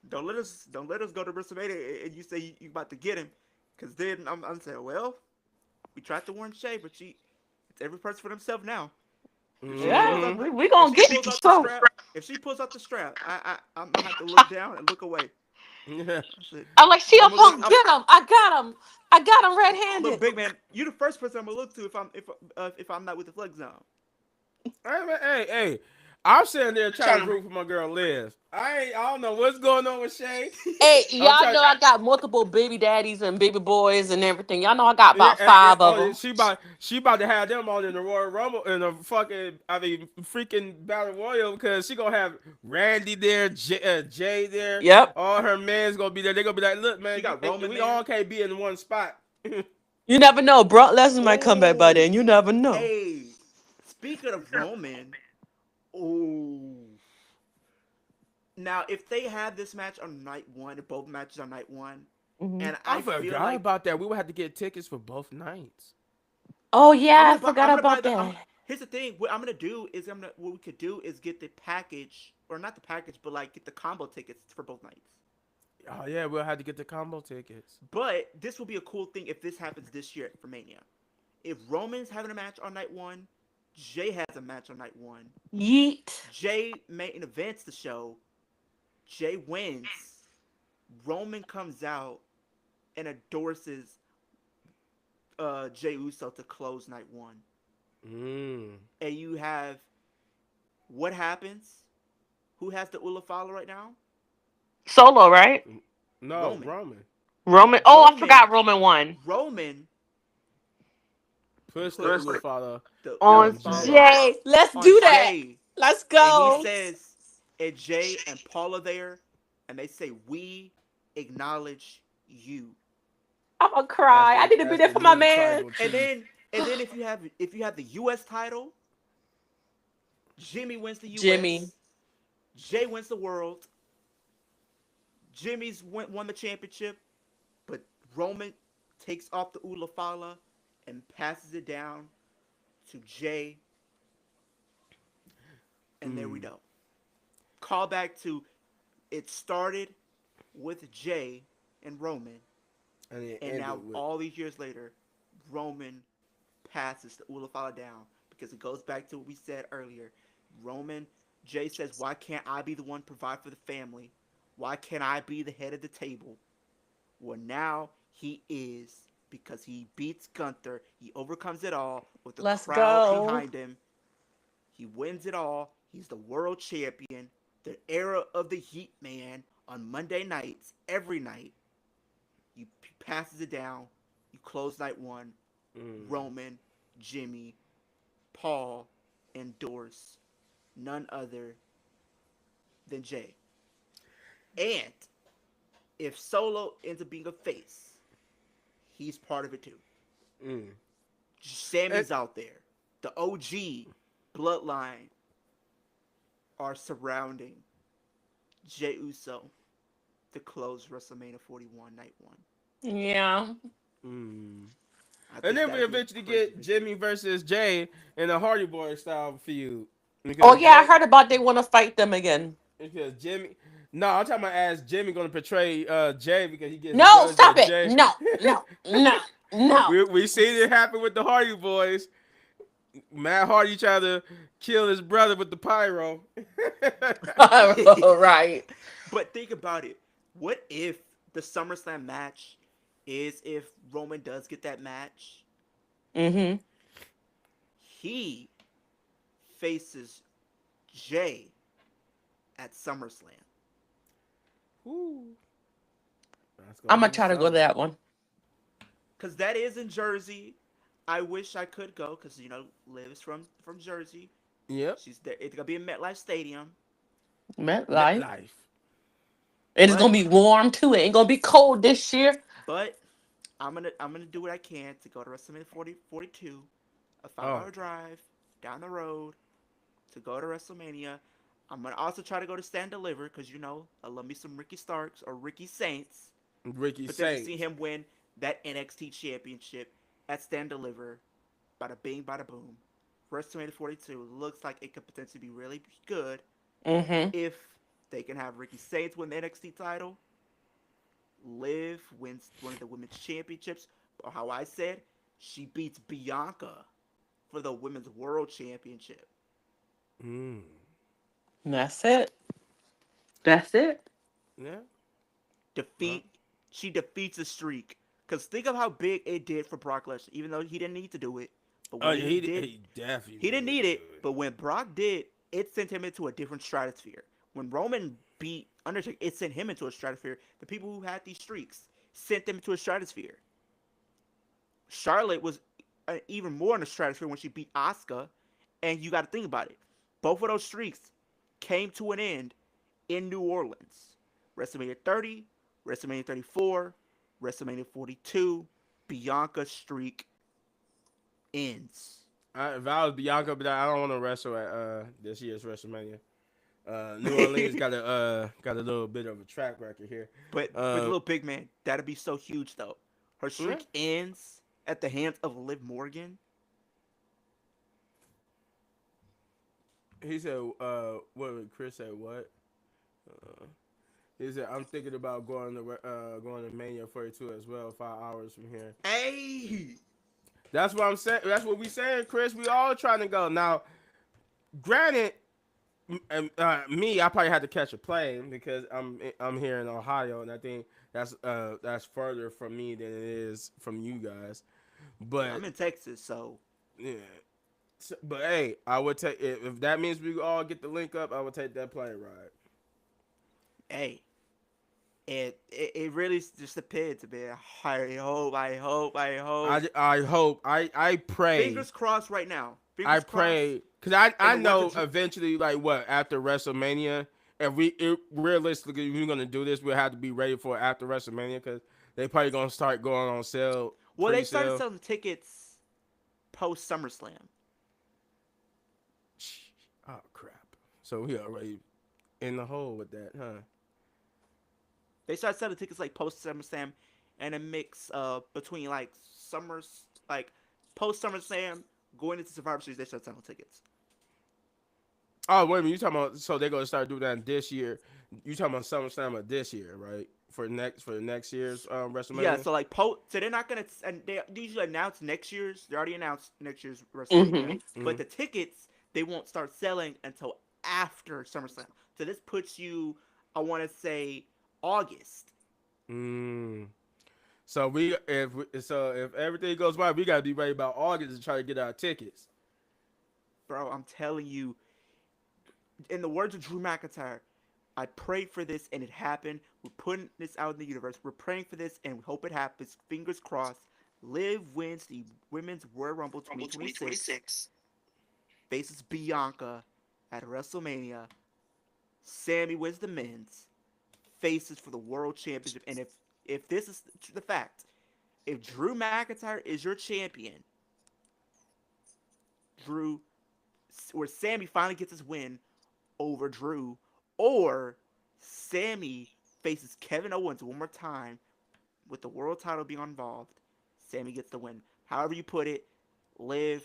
don't let us go to WrestleMania and you say you about to get him, because then I'm saying, well, we tried to warn Shay, but it's every person for themselves now. If she Yeah, pulls Mm-hmm. out we if gonna she get you pulls for out the sure. strap, if she pulls out the strap, I'm gonna have to look down and look away. Yeah. I said, I'm like, CM I'm gonna look. Punk, get him! I got him! I got him Look, red-handed. big man, you the first person I'm gonna look to if I'm not with the flex zone. Hey, I'm sitting there trying to root for my girl Liz. I don't know what's going on with Shay. Hey, I'm y'all trying. know I got multiple baby daddies and baby boys and everything. Y'all know I got Yeah, about five of oh, them. she about to have them all in the Royal Rumble in the fucking freaking Battle Royal because she gonna have Randy there, Jay there, Yep. all her men's gonna be there. They gonna be like, look, She man, got Roman we all there. can't be in one spot. You never know. Brock Lesnar might come back by then. Oh, You never know. hey, speaking of Roman, oh, now if they have this match on night one, if both matches on night one, Hmm. and I I feel forgot like about that. We would have to get tickets for both nights. Oh yeah, I forgot I'm gonna buy about the. that. Here's the thing. What I'm gonna do is what we could do is get the package, or not the package, but like get the combo tickets for both nights. Oh yeah, we'll have to get the combo tickets. But this will be a cool thing if this happens this year for Mania. If Roman's having a match on night one, Jay has a match on night one. Yeet. Jay main events the show. Jay wins. Roman comes out and endorses Jay Uso to close night one. Mm. And you have what happens? Who has the Ula follow right now? Solo, right? No, Roman. Roman. Roman. Oh, I Roman. forgot Roman won. Roman Push the puts Ulafala the Ula On on Jay. follow Jay. Let's on do that. Jay, Let's and he go. says, and Jay and Paul are there, and they say, "We acknowledge you." I'm gonna As cry. I the need to be as there the for my new man. tribal And chief. then if you have the U.S. title, Jimmy wins the Jimmy. U.S., Jay wins the world, Jimmy's won the championship, but Roman takes off the Ulafala and passes it down to Jay, and there we Mm. go. Call back to it started with Jay and Roman, And it and now ended with. all these years later, Roman passes the Ulafala down because it goes back to what we said earlier. Roman, Jay says, "Why can't I be the one to provide for the family? Why can't I be the head of the table?" Well, now he is because he beats Gunther. He overcomes it all with the Let's crowd go. behind him. He wins it all. He's the world champion. The era of the Heat Man on Monday nights, every night. He passes it down. You close night one. Mm. Roman, Jimmy, Paul endorse none other than Jay. And if Solo ends up being a face, he's part of it too. Mm. And Sammy's out there. The OG bloodline are surrounding Jey Uso to close WrestleMania 41 Night 1. Yeah. mm. I And think then we that'd be a eventually crazy get visual. Jimmy versus Jay in a Hardy Boy style feud Oh because yeah, I Jay heard about they want to fight them again. because Jimmy. No, I'm talking about as Jimmy gonna portray Jay because he gets No, jealous stop that it. Jay. No, no, no, no. we seen it happen with the Hardy Boys. Matt Hardy tried to kill his brother with the pyro. Right. But think about it. What if the SummerSlam match is if Roman does get that match, Mm-hmm. he faces Jay at SummerSlam. Woo. That's I'm gonna gonna be try to go to something. that one. Because that is in Jersey. I wish I could go because, Liv's from Jersey. Yep. She's there. It's going to be in MetLife Stadium. MetLife. MetLife. And it's But, gonna be warm too. It ain't gonna be cold this year. but, I'm gonna do what I can to go to WrestleMania 42, a 5 hour Oh, drive down the road to go to WrestleMania. I'm gonna also try to go to Stand Deliver because I love me some Ricky Starks or Ricky Saints. Ricky Potentially see Saints. him win that NXT Championship at Stand Deliver. Bada bing, bada boom. WrestleMania 42 looks like it could potentially be really good Mm-hmm. if they can have Ricky Saints win the NXT title, Liv wins one of the women's championships, or how I said, she beats Bianca for the women's world championship. Mm. That's it. That's it. Yeah. Well. Defeat, she defeats the streak. Because think of how big it did for Brock Lesnar, even though he didn't need to do it. But Oh, when yeah, he did, he definitely he didn't didn't need need to do it. But when Brock did, it sent him into a different stratosphere. When Roman beat Undertaker, it sent him into a stratosphere. The people who had these streaks sent them into a stratosphere. Charlotte was even more in the stratosphere when she beat Asuka. And you got to think about it. Both of those streaks came to an end in New Orleans. WrestleMania 30, WrestleMania 34, WrestleMania 42, Bianca's streak ends. If I was Bianca, but I don't want to wrestle at this year's WrestleMania. New Orleans got a little bit of a track record here. But Uh, little big man, that'd be so huge though. Her yeah. streak ends at the hands of Liv Morgan. He said, what Chris said? What? Uh, he said, I'm thinking about going to Mania 42 as well, 5 hours from here. Hey, That's what I'm saying. That's what we saying, Chris. We all trying to go now. Granted, me, I probably had to catch a plane because I'm here in Ohio, and I think that's further from me than it is from you guys. yeah, But I'm in Texas, so yeah, but hey, I would take if that means we all get the link up. I would take that plane ride. hey, it really just depends, man. I hope. I hope I pray Fingers crossed right now. I Fingers crossed. pray because I In the words know of eventually like what after WrestleMania if realistically if we're gonna do this we'll have to be ready for it after WrestleMania because they probably gonna start going on sale well, they started pre-sale. selling tickets post SummerSlam. Oh crap! So we already in the hole with that, huh? They started selling tickets like post SummerSlam, and a mix between like post SummerSlam going into Survivor Series. They started selling tickets. Oh wait a minute, you talking about so they're gonna start doing that this year? You talking about SummerSlam of this year, right? For the next year's Yeah, WrestleMania. so so they're not gonna, and they usually announce next year's. They already announced next year's WrestleMania, Mm-hmm. but Mm-hmm. the tickets they won't start selling until after SummerSlam. So this puts you, I want to say, August. Mm. So if everything goes right, we gotta be ready about August to try to get our tickets. Bro, I'm telling you, in the words of Drew McIntyre, I prayed for this and it happened. We're putting this out in the universe. We're praying for this and we hope it happens. Fingers crossed. Liv wins the Women's Royal Rumble Rumble 2026, 2026. faces Bianca at WrestleMania. Sammy wins the men's, faces for the World Championship. And if this is the fact, if Drew McIntyre is your champion, Drew, where Sammy finally gets his win over Drew, or Sammy faces Kevin Owens one more time with the world title being involved, Sammy gets the win. However you put it, Liv,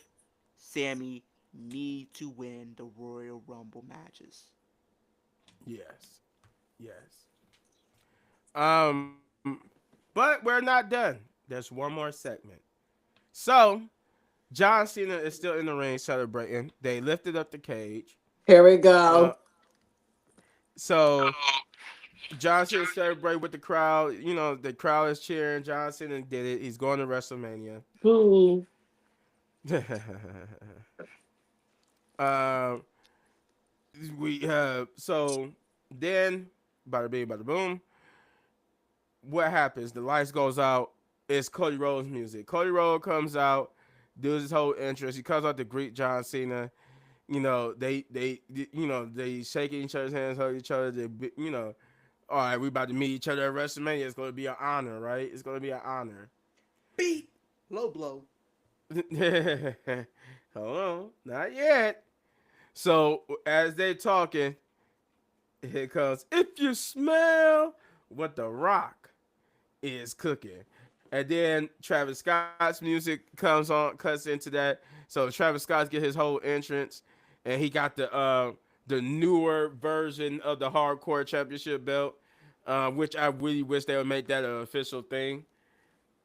Sammy need to win the Royal Rumble matches. Yes, yes. But we're not done. There's one more segment. So John Cena is still in the ring celebrating. They lifted up the cage. Here we Uh, go. so John Cena celebrated with the crowd. You know, the crowd is cheering. John Cena did it. He's going to WrestleMania. Hmm. um, we so then bada bing bada boom. What happens? The lights goes out. It's Cody Rhodes music. Cody Rhodes comes out, does his whole entrance. He comes out to greet John Cena. They shaking each other's hands, hug each other. All right, we about to meet each other at WrestleMania. It's going to be an honor, right? It's going to be an honor. Beat. Low blow. Hold on, not yet. So as they talking, here comes if you smell what the Rock is cooking. And then Travis Scott's music comes on, cuts into that. So Travis Scott get his whole entrance, and he got the newer version of the Hardcore Championship belt, which I really wish they would make that an official thing.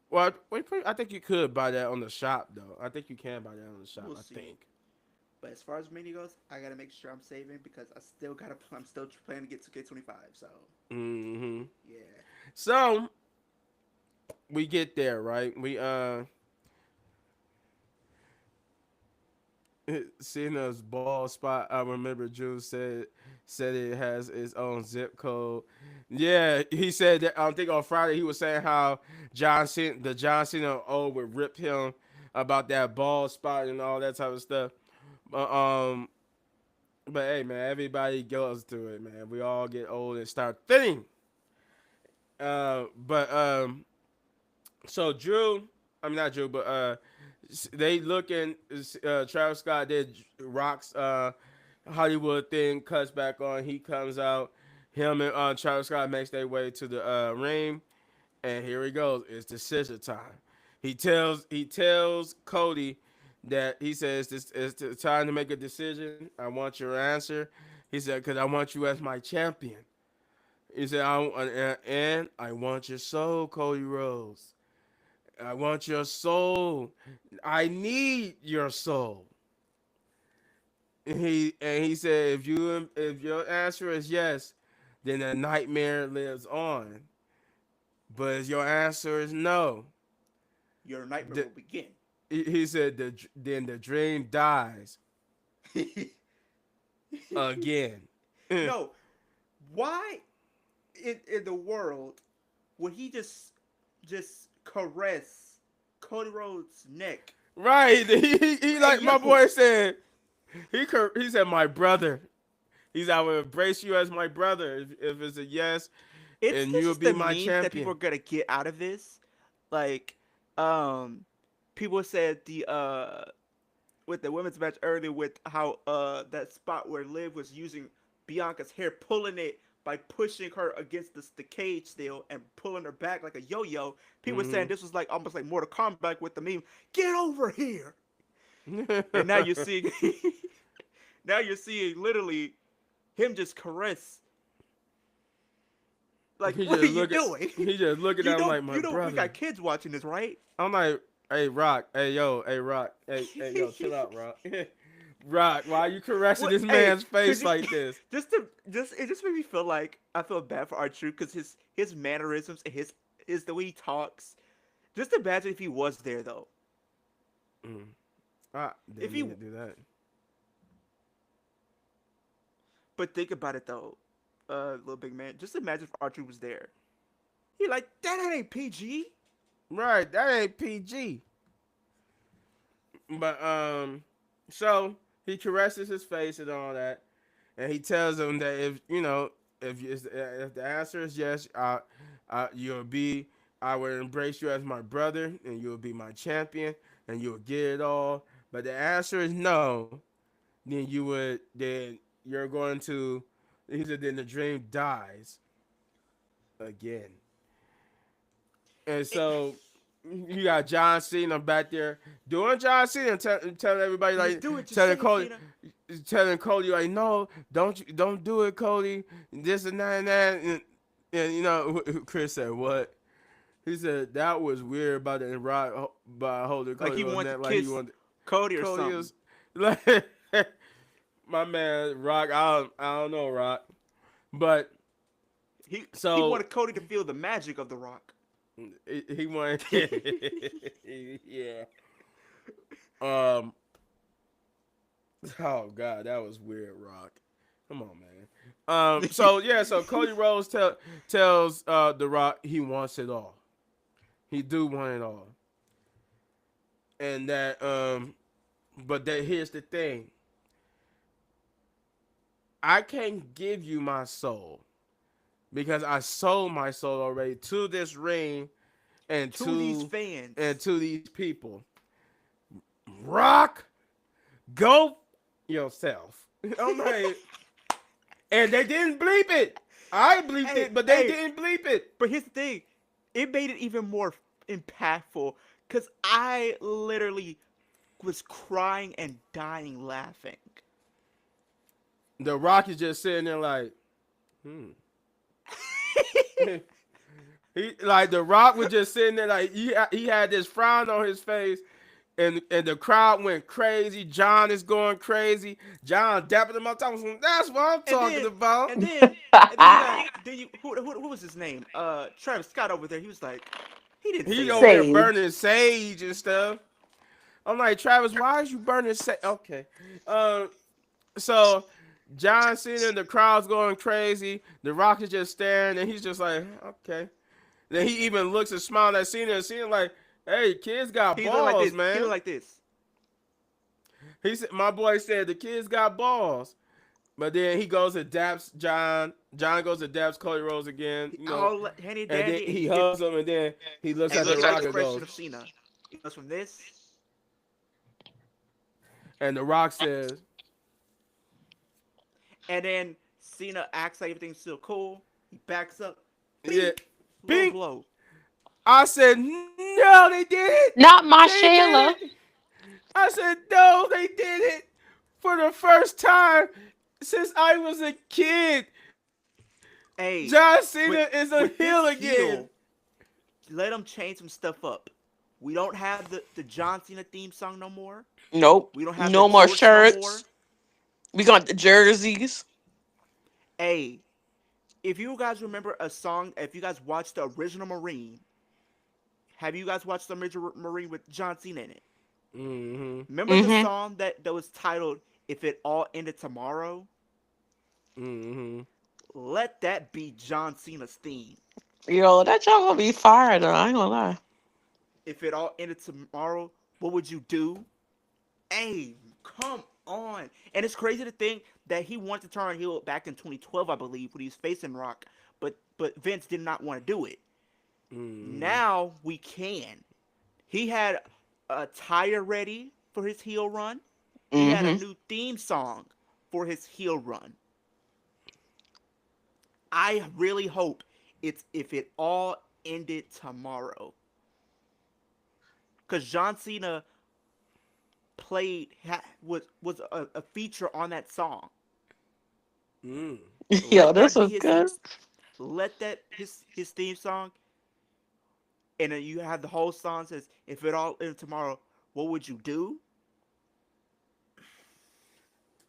Well, I think you could buy that on the shop though. I think you can buy that on the shop. We'll I see. think. But as far as Mania goes, I gotta make sure I'm saving because I'm still planning to get to K25. So Mm-hmm. yeah. So we get there, right? We Cena's ball spot. I remember Drew said it has its own zip code. Yeah, he said that. I think on Friday he was saying how John Cena would rip him about that ball spot and all that type of stuff. But but hey man, everybody goes through it, man. We all get old and start thinning. But so Drew, I mean not Drew, but they looking. Travis Scott did Rock's Hollywood thing, cuts back on. He comes out. Him and Travis Scott makes their way to the ring, and here he goes. It's decision time. He tells Cody that he says this is the time to make a decision. I want your answer. He said because I want you as my champion. He said and I want your soul, Cody Rhodes. I want your soul. I need your soul. And he said, if your answer is yes, then the nightmare lives on. But if your answer is no, Your nightmare the, will begin. he said, then the dream dies again. No, why in the world would he just caress Cody Rhodes' neck? Right? He Hey like my yo, boy said. He said my brother. He's I will embrace you as my brother if it's a yes, it's and this you'll is be the my memes that people champion. are gonna get out of this. Like, um, people said the with the women's match earlier with how that spot where Liv was using Bianca's hair, pulling it by pushing her against the cage still and pulling her back like a yo-yo. People were saying Mm-hmm. this was like almost like Mortal Kombat with the meme. Get over here! And now you're he seeing, now you're seeing literally him just caress. Like, what are just you looking. doing? He just looking at him like my You know, we brother. got kids watching this, right? I'm like, hey Rock, hey Rock, hey yo, chill out, Rock. Rock, why you caressing What? this Hey, man's face cause you, like this? it just made me feel like I feel bad for R-Truth because his mannerisms and his the way he talks. Just imagine if he was there though. Mm. I If didn't he, mean to do that. but think about it though, little big man. Just imagine if R-Truth was there. He like that ain't PG. Right, that ain't PG. But so he caresses his face and all that, and he tells him that if the answer is yes, you'll be I will embrace you as my brother, and you'll be my champion, and you'll get it all. But the answer is no, then you're going to. He said then the dream dies again. And It, so you got John Cena back there doing John Cena, telling everybody just like do it. Just telling say it, Cody, Cena. telling Cody like, no, don't do it, Cody. This and that, and Chris said what? He said that was weird about the Rock by holding Like Cody he on wanted that to like he kiss. wanted. Cody or Cody something. is like my man Rock. I don't know Rock, but He so wanted Cody to feel the magic of The Rock. he wanted. Yeah. Um. Oh God, that was weird, Rock. Come on, man. So yeah, so Cody Rhodes tells The Rock he wants it all. He do want it all, and that but that here's the thing. I can't give you my soul because I sold my soul already to this ring and To these and fans. to these people. Rock, go yourself. I'm like, and they didn't bleep it. I bleeped Hey, it, but they hey, didn't bleep it. but here's the thing. It made it even more impactful because I literally was crying and dying laughing. The Rock is just sitting there like, hmm. He like the Rock was just sitting there like he had this frown on his face, and the crowd went crazy. John is going crazy. John dapping him up, talking, "That's what I'm And talking then, about." and then, and then you got, then you, who was his name? Travis Scott over there. He was like, he didn't say He over that. there Sage. burning sage and stuff. I'm like, Travis, why is you burning sage? Okay, so John Cena and the crowd's going crazy. The Rock is just staring, and he's just like, okay. Then he even looks and smiles at Cena, and Cena like, hey, kids got He looked like balls, this. He looked man. like this. He said, my boy said the kids got balls. But then he goes and daps John. John goes and daps Cody Rhodes again, All handy and then dandy, and he he gets hugs him, and then he looks and at he the gets the Rock and expression goes, of Cena. He goes from this, and the Rock says, and then Cena acts like everything's still cool. He backs up, yeah, bink, low Pink. blow. I said, no, they did it. Not my They did Shayla. it. I said, no, they did it for the first time since I was a kid. John Hey, Cena is a heel with this again. heel, let him change some stuff up. We don't have the John Cena theme song no more. Nope. We don't have the No more jorts no more. shirts. We got the jerseys. Hey, if you guys remember a song, if you guys watched the original Marine, have you guys watched the original Marine with John Cena in it? Mm-hmm. Remember the Mm-hmm. song that was titled "If It All Ended Tomorrow"? Mm-hmm. Let that be John Cena's theme. Yo, that y'all gonna be fired though. I ain't gonna lie. If it all ended tomorrow, what would you do? Hey, come on. And it's crazy to think that he wanted to turn heel back in 2012, I believe, when he was facing Rock, but Vince did not want to do it. Mm-hmm. Now we can. He had a tire ready for his heel run. He had a Mm-hmm. new theme song for his heel run. I really hope it's if it all ended tomorrow. Because John Cena was a feature on that song. Mm. Yo, Let this that be was his good. let that his theme song, and then you have the whole song says, "If it all ended tomorrow, what would you do?"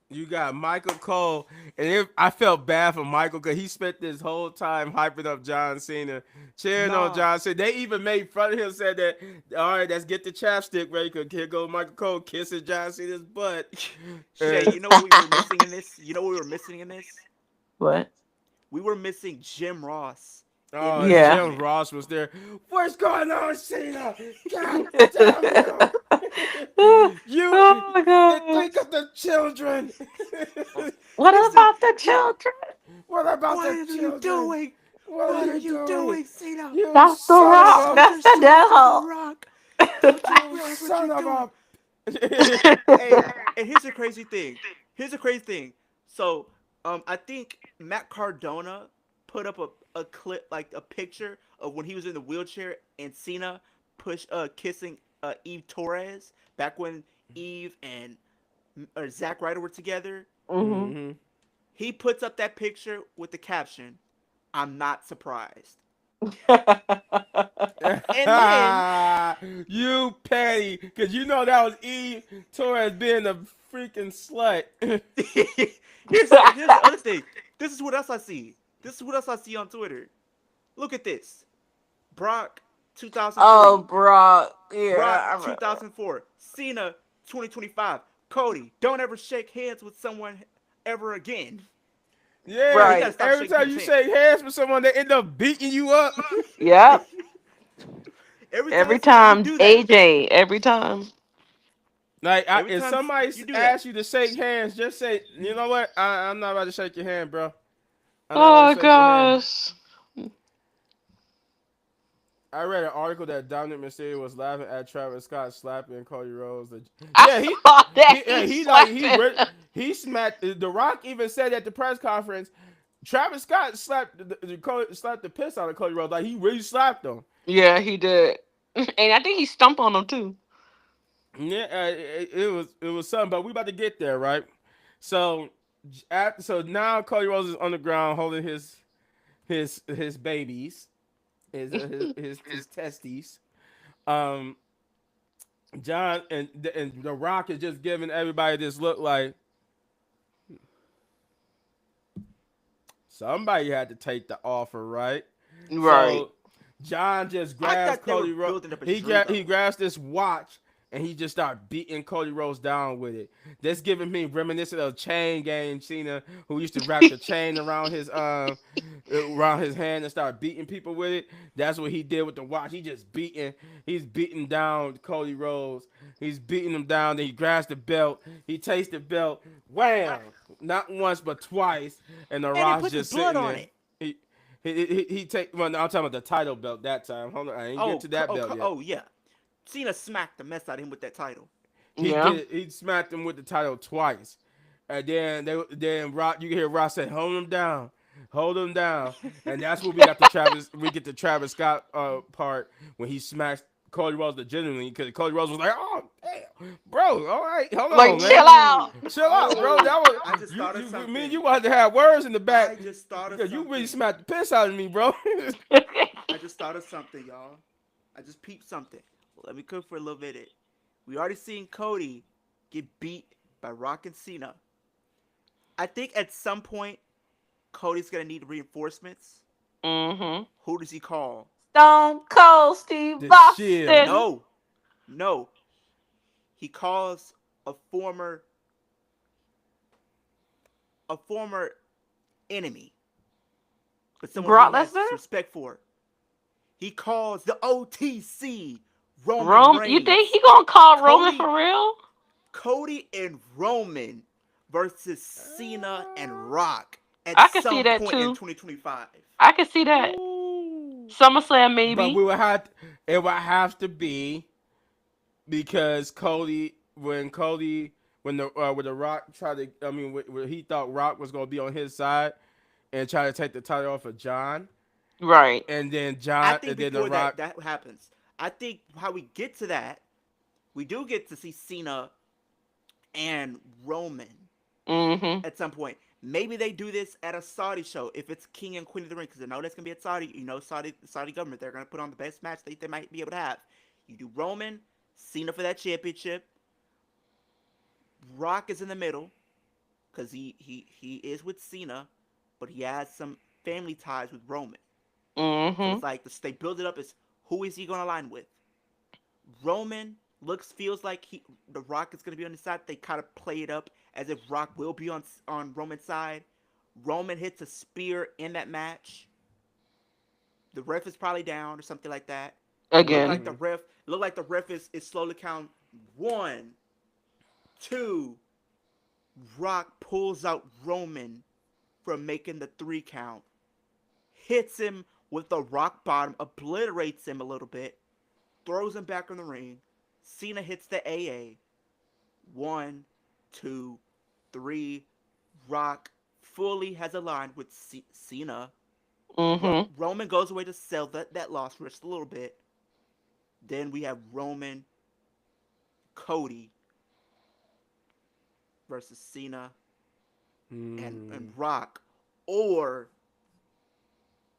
You got Michael Cole, and I felt bad for Michael because he spent this whole time hyping up John Cena, cheering on Nah, John Cena. They even made fun of him, said that, all right, let's get the chapstick ready because here goes Michael Cole kissing John Cena's butt. Shay, And, you know what we were missing in this? You know what we were missing in this? What? We were missing Jim Ross in oh, this Yeah. Jim segment. Ross was there. What's going on, Cena? God damn you! You Oh my think gosh. of the children. What He said, about the children? What about "What the are you children? doing? What are What are you you doing? doing, Cena? You That's the son of Don't rock. sell a That's your the soul for the devil. Rock. Don't you you realize what you're son of doing?" a Hey, and here's the crazy thing. Here's the crazy thing. So, I think Matt Cardona put up a clip, like a picture of when he was in the wheelchair and Cena kissing Eve Torres back when Eve and Zack Ryder were together. Hmm. Mm-hmm. He puts up that picture with the caption, "I'm not surprised." And then You petty, because you know that was Eve Torres being a freaking slut. here's the other thing. This is what else I see. This is what else I see on Twitter. Look at this. Brock Oh, 2003. bro. Yeah, Brock I remember. 2004. Cena 2025. Cody, don't ever shake hands with someone ever again. Bro, Yeah, he gotta Right. stop every shaking time people's you hands. shake hands with someone, they end up beating you up. Yep. Every Every time you time, do that, AJ. Every time. Like, every if time somebody you do that, asks you to shake hands, just say, you know what? I'm not about to shake your hand, bro. I'm not about to Oh shake your hand. gosh. I read an article that Dominic Mysterio was laughing at Travis Scott slapping Cody Rhodes. I Yeah, he saw that he he he like slapped him. he smacked. The Rock even said at the press conference, Travis Scott slapped the piss out of Cody Rhodes. Like, he really slapped him. Yeah, he did. And I think he stumped on him too. Yeah, it was something, but we about to get there, right? So so now Cody Rhodes is on the ground holding his babies, his testes. Um, John and the Rock is just giving everybody this look like somebody had to take the offer, right? Right. So John just I grabs thought they were Cody Rhodes. building up a He Drew he though. grabs this watch and he just started beating Cody Rhodes down with it. That's giving me reminiscent of Chain Gang Cena, who used to wrap the chain around his hand and start beating people with it. That's what he did with the watch. He's beating down Cody Rhodes. He's beating him down. Then he grabs the belt. He takes the belt. Wham! Not once but twice. And the And he Rock's put the just blood sitting on there. it. He take. Well, no, I'm talking about the title belt that time. Hold on, I ain't get to that belt yet. Oh yeah. Cena smacked the mess out of him with that title. He Yeah. did. He smacked him with the title twice, and then Rock. You can hear Rock say, "Hold him down, hold him down," and that's where we got the Travis. We get the Travis Scott part when he smashed Cody Rhodes legitimately, because Cody Rhodes was like, "Oh damn, bro, all right, hold Like, on, man, chill Oh, out. chill out, bro. oh! That was I just thought of me and something. you wanted to have words in the back I just thought of because you really something. smacked the piss out of me, bro." I just thought of something, y'all. I just peeped something. Let me cook for a little bit. We already seen Cody get beat by Rock and Cena. I think at some point Cody's gonna need reinforcements. Mm-hmm. Who does he call? Stone Cold Steve The Shield. Austin. No, no. He calls a former a former enemy, but someone who Brock he has Lesnar? respect for. He calls the OTC Roman Rome. You think Reigns. he gonna call Roman Cody for real? Cody and Roman versus Cena and Rock at I can see some that point in too. 2025. I can see that. Ooh. SummerSlam But maybe. it would have to be because when the Rock tried to, I mean, when he thought Rock was gonna be on his side and try to take the title off of John, Right. I think and then the before that Rock. that happens, I think how we get to that, we do get to see Cena and Roman Mm-hmm. at some point. Maybe they do this at a Saudi show if it's King and Queen of the Ring, because I know that's gonna be at Saudi. You know, Saudi government, they're gonna put on the best match they might be able to have. You do Roman, Cena for that championship. Rock is in the middle because he is with Cena, but he has some family ties with Roman. So Mm-hmm. it's like they build it up as who is he gonna align with? Roman feels like the Rock is gonna be on his side. They kind of play it up as if Rock will be on Roman's side. Roman hits a spear in that match. The ref is probably down or something like that. Look Again. like the ref. Look like the ref is slowly counting 1, 2. Rock pulls out Roman from making the 3 count. Hits him with the rock bottom, obliterates him a little bit, throws him back in the ring. Cena hits the AA. 1, 2, 3. Rock fully has aligned with Cena. Mm-hmm. Roman goes away to sell that loss for just a little bit. Then we have Roman, Cody versus Cena and Hmm. Rock. Or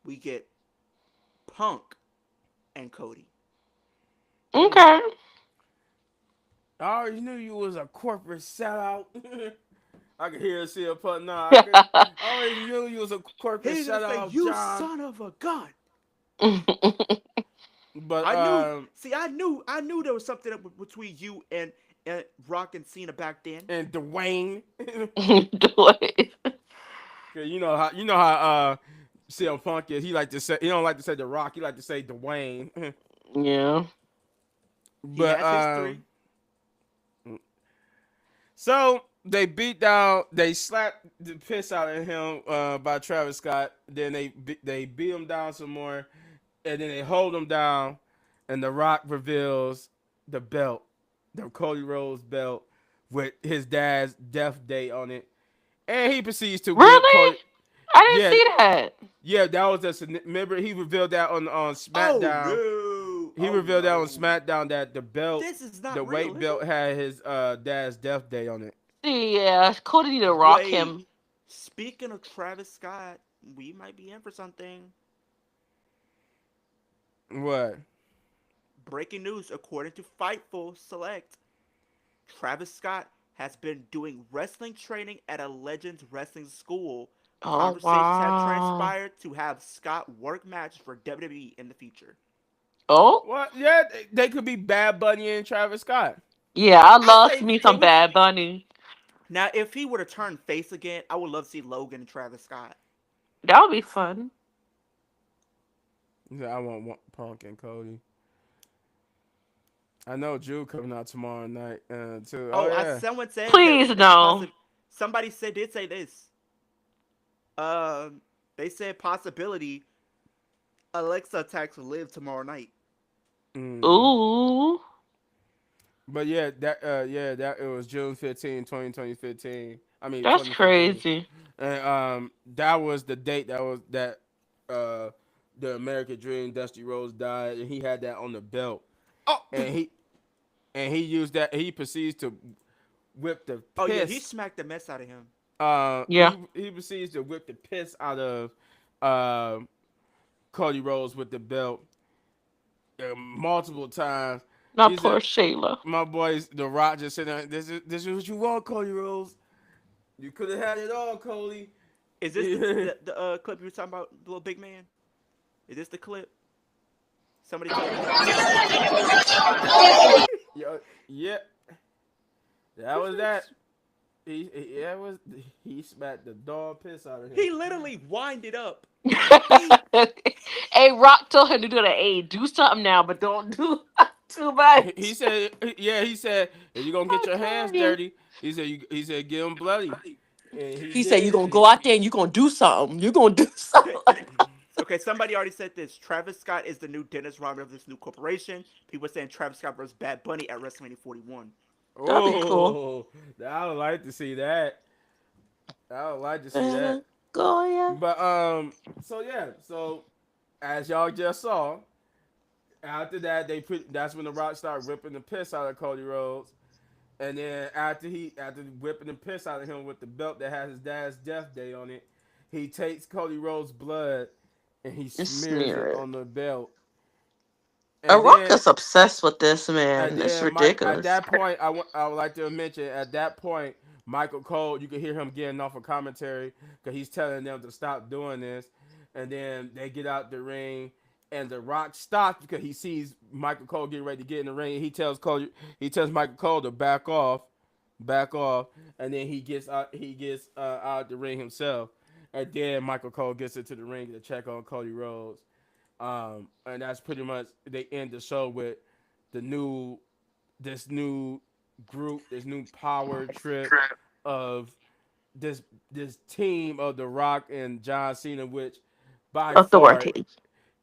we get Punk and Cody. Mm. Okay. I always knew you was a corporate sellout. I could hear CM Punk. Nah, I always knew you was a corporate He's gonna say, sellout, "You John. son of a gun." But I knew. See, I knew there was something up between you and Rock and Cena back then. and Dwayne. Do it. 'Cause you know how CM Punk is. He like to say he don't like to say The Rock. He like to say Dwayne. Yeah. He but has history. So they beat down, they slapped the piss out of him by Travis Scott. Then they beat him down some more, and then they hold him down, and The Rock reveals the belt, the Cody Rhodes belt, with his dad's death date on it, and he proceeds to whip Really? Cody. I didn't Yeah, see that. yeah, that was just remember he revealed that on Oh SmackDown. no! He Oh revealed that on no! SmackDown that This is the not real, weight is belt it? had his dad's death day on it. See, yeah, Cody need to rock Wait. him. Speaking of Travis Scott, we might be in for something. What? Breaking news: according to Fightful Select, Travis Scott has been doing wrestling training at a Legends Wrestling School. Oh Conversations have wow. transpired to have Scott work matches for WWE in the future. Oh What? Yeah, they could be Bad Bunny and Travis Scott. yeah, I I love say me they some would. Bad Bunny. Now, if he were to turn face again, I would love to see Logan and Travis Scott. That would be fun. Yeah, I want Punk and Cody. I know Drew coming out tomorrow night too. Oh Oh, yeah. someone said that Please there's a no. possibility. Somebody did say this. Um, they said possibility Alexa attacks Live tomorrow night. Mm. Ooh, But yeah that it was June 15, 2015. I mean that's 2015. crazy. And that was the date that uh the American Dream Dusty Rhodes died, and he had that on the belt, Oh, and he used that. He proceeds to whip the oh yeah, he piss. smacked the mess out of him. Yeah, He proceeds to whip the piss out of uh, Cody Rhodes with the belt multiple times. not He said, poor Shayla. "My boys, The Rock just said, this is what you want, Cody Rhodes. You could have had it all, Cody." Is this the clip you were talking about, the little big man? Is this the clip? Somebody tell me. Yo, yeah, that was that. That was he smacked the dog piss out of him. He literally winded up. He Hey, Rock told him to do that. Hey, do something now, but don't do too He much. said, yeah, he said, if you're gonna get I your hands told you. dirty, he said, get them bloody, and he He said you're did. gonna go out there and you're gonna do something. You're gonna do something. okay. Somebody already said this. Travis Scott is the new Dennis Rodman of this new corporation. People are saying Travis Scott versus Bad Bunny at WrestleMania 41. That'd be cool. Oh, I would like to see that. I would like to see that. Better go, yeah. But so yeah, so as y'all just saw, after that that's when the Rock started ripping the piss out of Cody Rhodes. And then after whipping the piss out of him with the belt that has his dad's death day on it, he takes Cody Rhodes' blood and he And smears it smear it. on the belt. A And Rock then is obsessed with this and man. It's then Mike at ridiculous. that point I would like to mention at that point Michael Cole, you can hear him getting off a commentary because he's telling them to stop doing this. And then they get out the ring and the Rock stops because he sees Michael Cole getting ready to get in the ring. He tells Michael Cole to back off, and then he gets out the ring himself, and then Michael Cole gets into the ring to check on Cody Rhodes, and that's pretty much they end the show with the this new group, this new power trip of this this team of The Rock and John Cena, which by far Authority.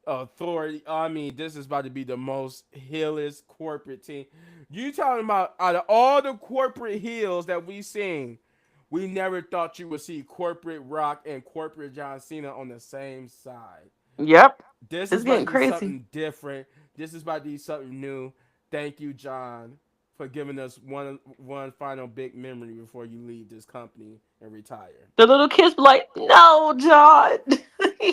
authority. I mean, this is about to be the most heelest corporate team. You talking about out of all the corporate heels that we seen, we never thought you would see corporate Rock and corporate John Cena on the same side. Yep. This is It's about getting to be crazy. something different. This is about to be something new. Thank you, John, for giving us one final big memory before you leave this company and retire. The little kids be like, no, John.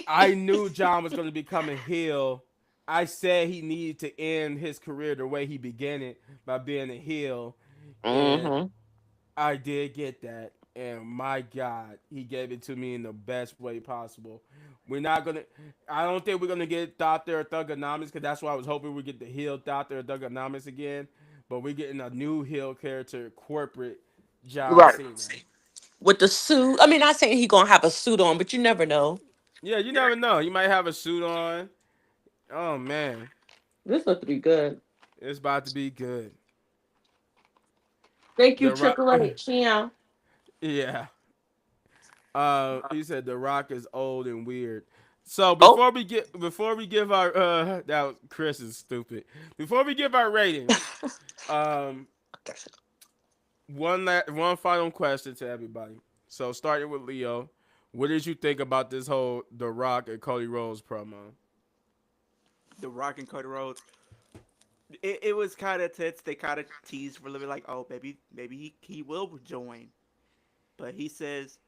I knew John was going to become a heel I said he needed to end his career the way he began it by being a heel, and Mm-hmm. I did get that. And my God, he gave it to me in the best way possible. We're not gonna. I don't think we're gonna get Doctor Thugonomics because that's why I was hoping we get the heel Doctor Thugonomics again. But we're getting a new heel character, corporate John Right. Cena. With the suit. I mean, not saying he gonna have a suit on, but you never know. Yeah, you never know. He might have a suit on. Oh man, This looks to be good. it's about to be good. Thank you, The Rock. Triple H. Yeah. Yeah. He said The Rock is old and weird. So Oh. before we give our that was, Chris is stupid. Before we give our ratings, um, one final question to everybody. So starting with Leo, what did you think about this whole The Rock and Cody Rhodes promo? The Rock and Cody Rhodes. It was kind of tense. They kind of teased for a little bit, like, oh, maybe he will join. But he says,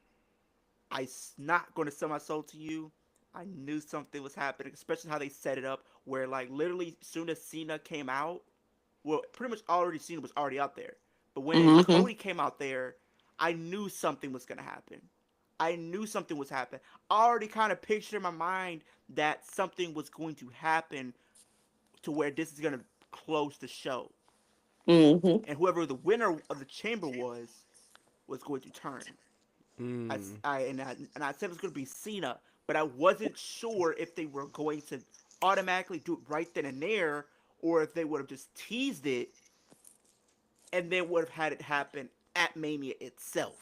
I'm not going to sell my soul to you. I knew something was happening, especially how they set it up, where like literally as soon as Cena came out, well, pretty much already Cena was already out there. But when Mm-hmm. Cody came out there, I knew something was gonna happen. I knew something was happening. I already kind of pictured in my mind that something was going to happen to where this is gonna close the show, Mm-hmm. and whoever the winner of the chamber was going to turn. I, Hmm. and I said it was going to be Cena, but I wasn't sure if they were going to automatically do it right then and there, or if they would have just teased it and then would have had it happen at Mania itself.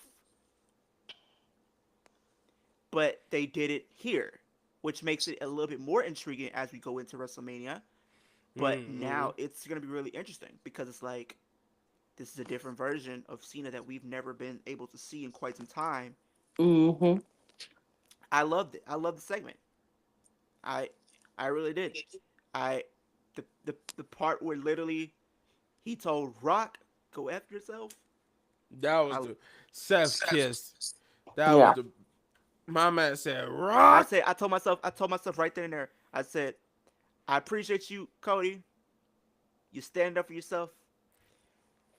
But they did it here, which makes it a little bit more intriguing as we go into WrestleMania. But Hmm. now it's going to be really interesting because it's like this is a different version of Cena that we've never been able to see in quite some time. Mm-hmm. I loved it. I loved the segment. I I really did. I the part where literally he told Rock, "Go after yourself." That was I the Seth kiss. That was Yeah. the my man said I Rock. said I told myself right then and there. I said, "I appreciate you, Cody. You stand up for yourself,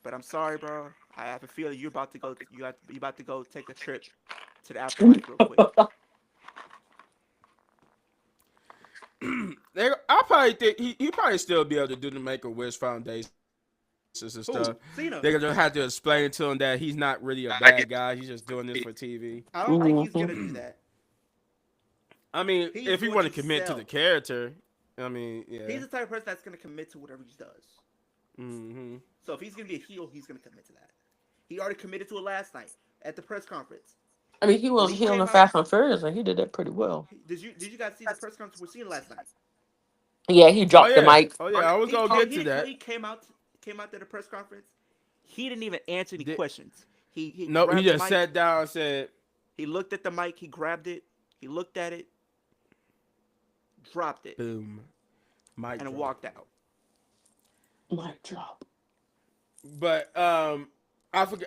but I'm sorry, bro. I have a feeling you're about to go. You about to go take a trip to the afterlife real quick." I probably think he probably still be able to do the Make a Wish Foundations and stuff. They're Who? gonna have to Cena. explain to him that he's not really a bad guy. He's just doing this for TV. I don't think he's Mm-hmm. gonna do that. I mean, if He's you want going to to commit to the sell. character, I mean, yeah. He's the type of person that's gonna commit to whatever he does. Hmm. So if he's gonna be a heel, he's gonna commit to that. He already committed to it last night at the press conference I mean, he when was he healing came out. Fast and Furious, and he did that pretty well. Did you guys see the press conference with Cena last night? Yeah, he Oh dropped the yeah, mic. oh yeah. I was gonna get to When that. he came out to the press conference, he didn't even answer any Did, questions. He no, he grabbed the just mic. sat down and said, He looked at the mic. He grabbed it. He looked at it, dropped it, "Boom, mic and drop." walked out. Mic drop. But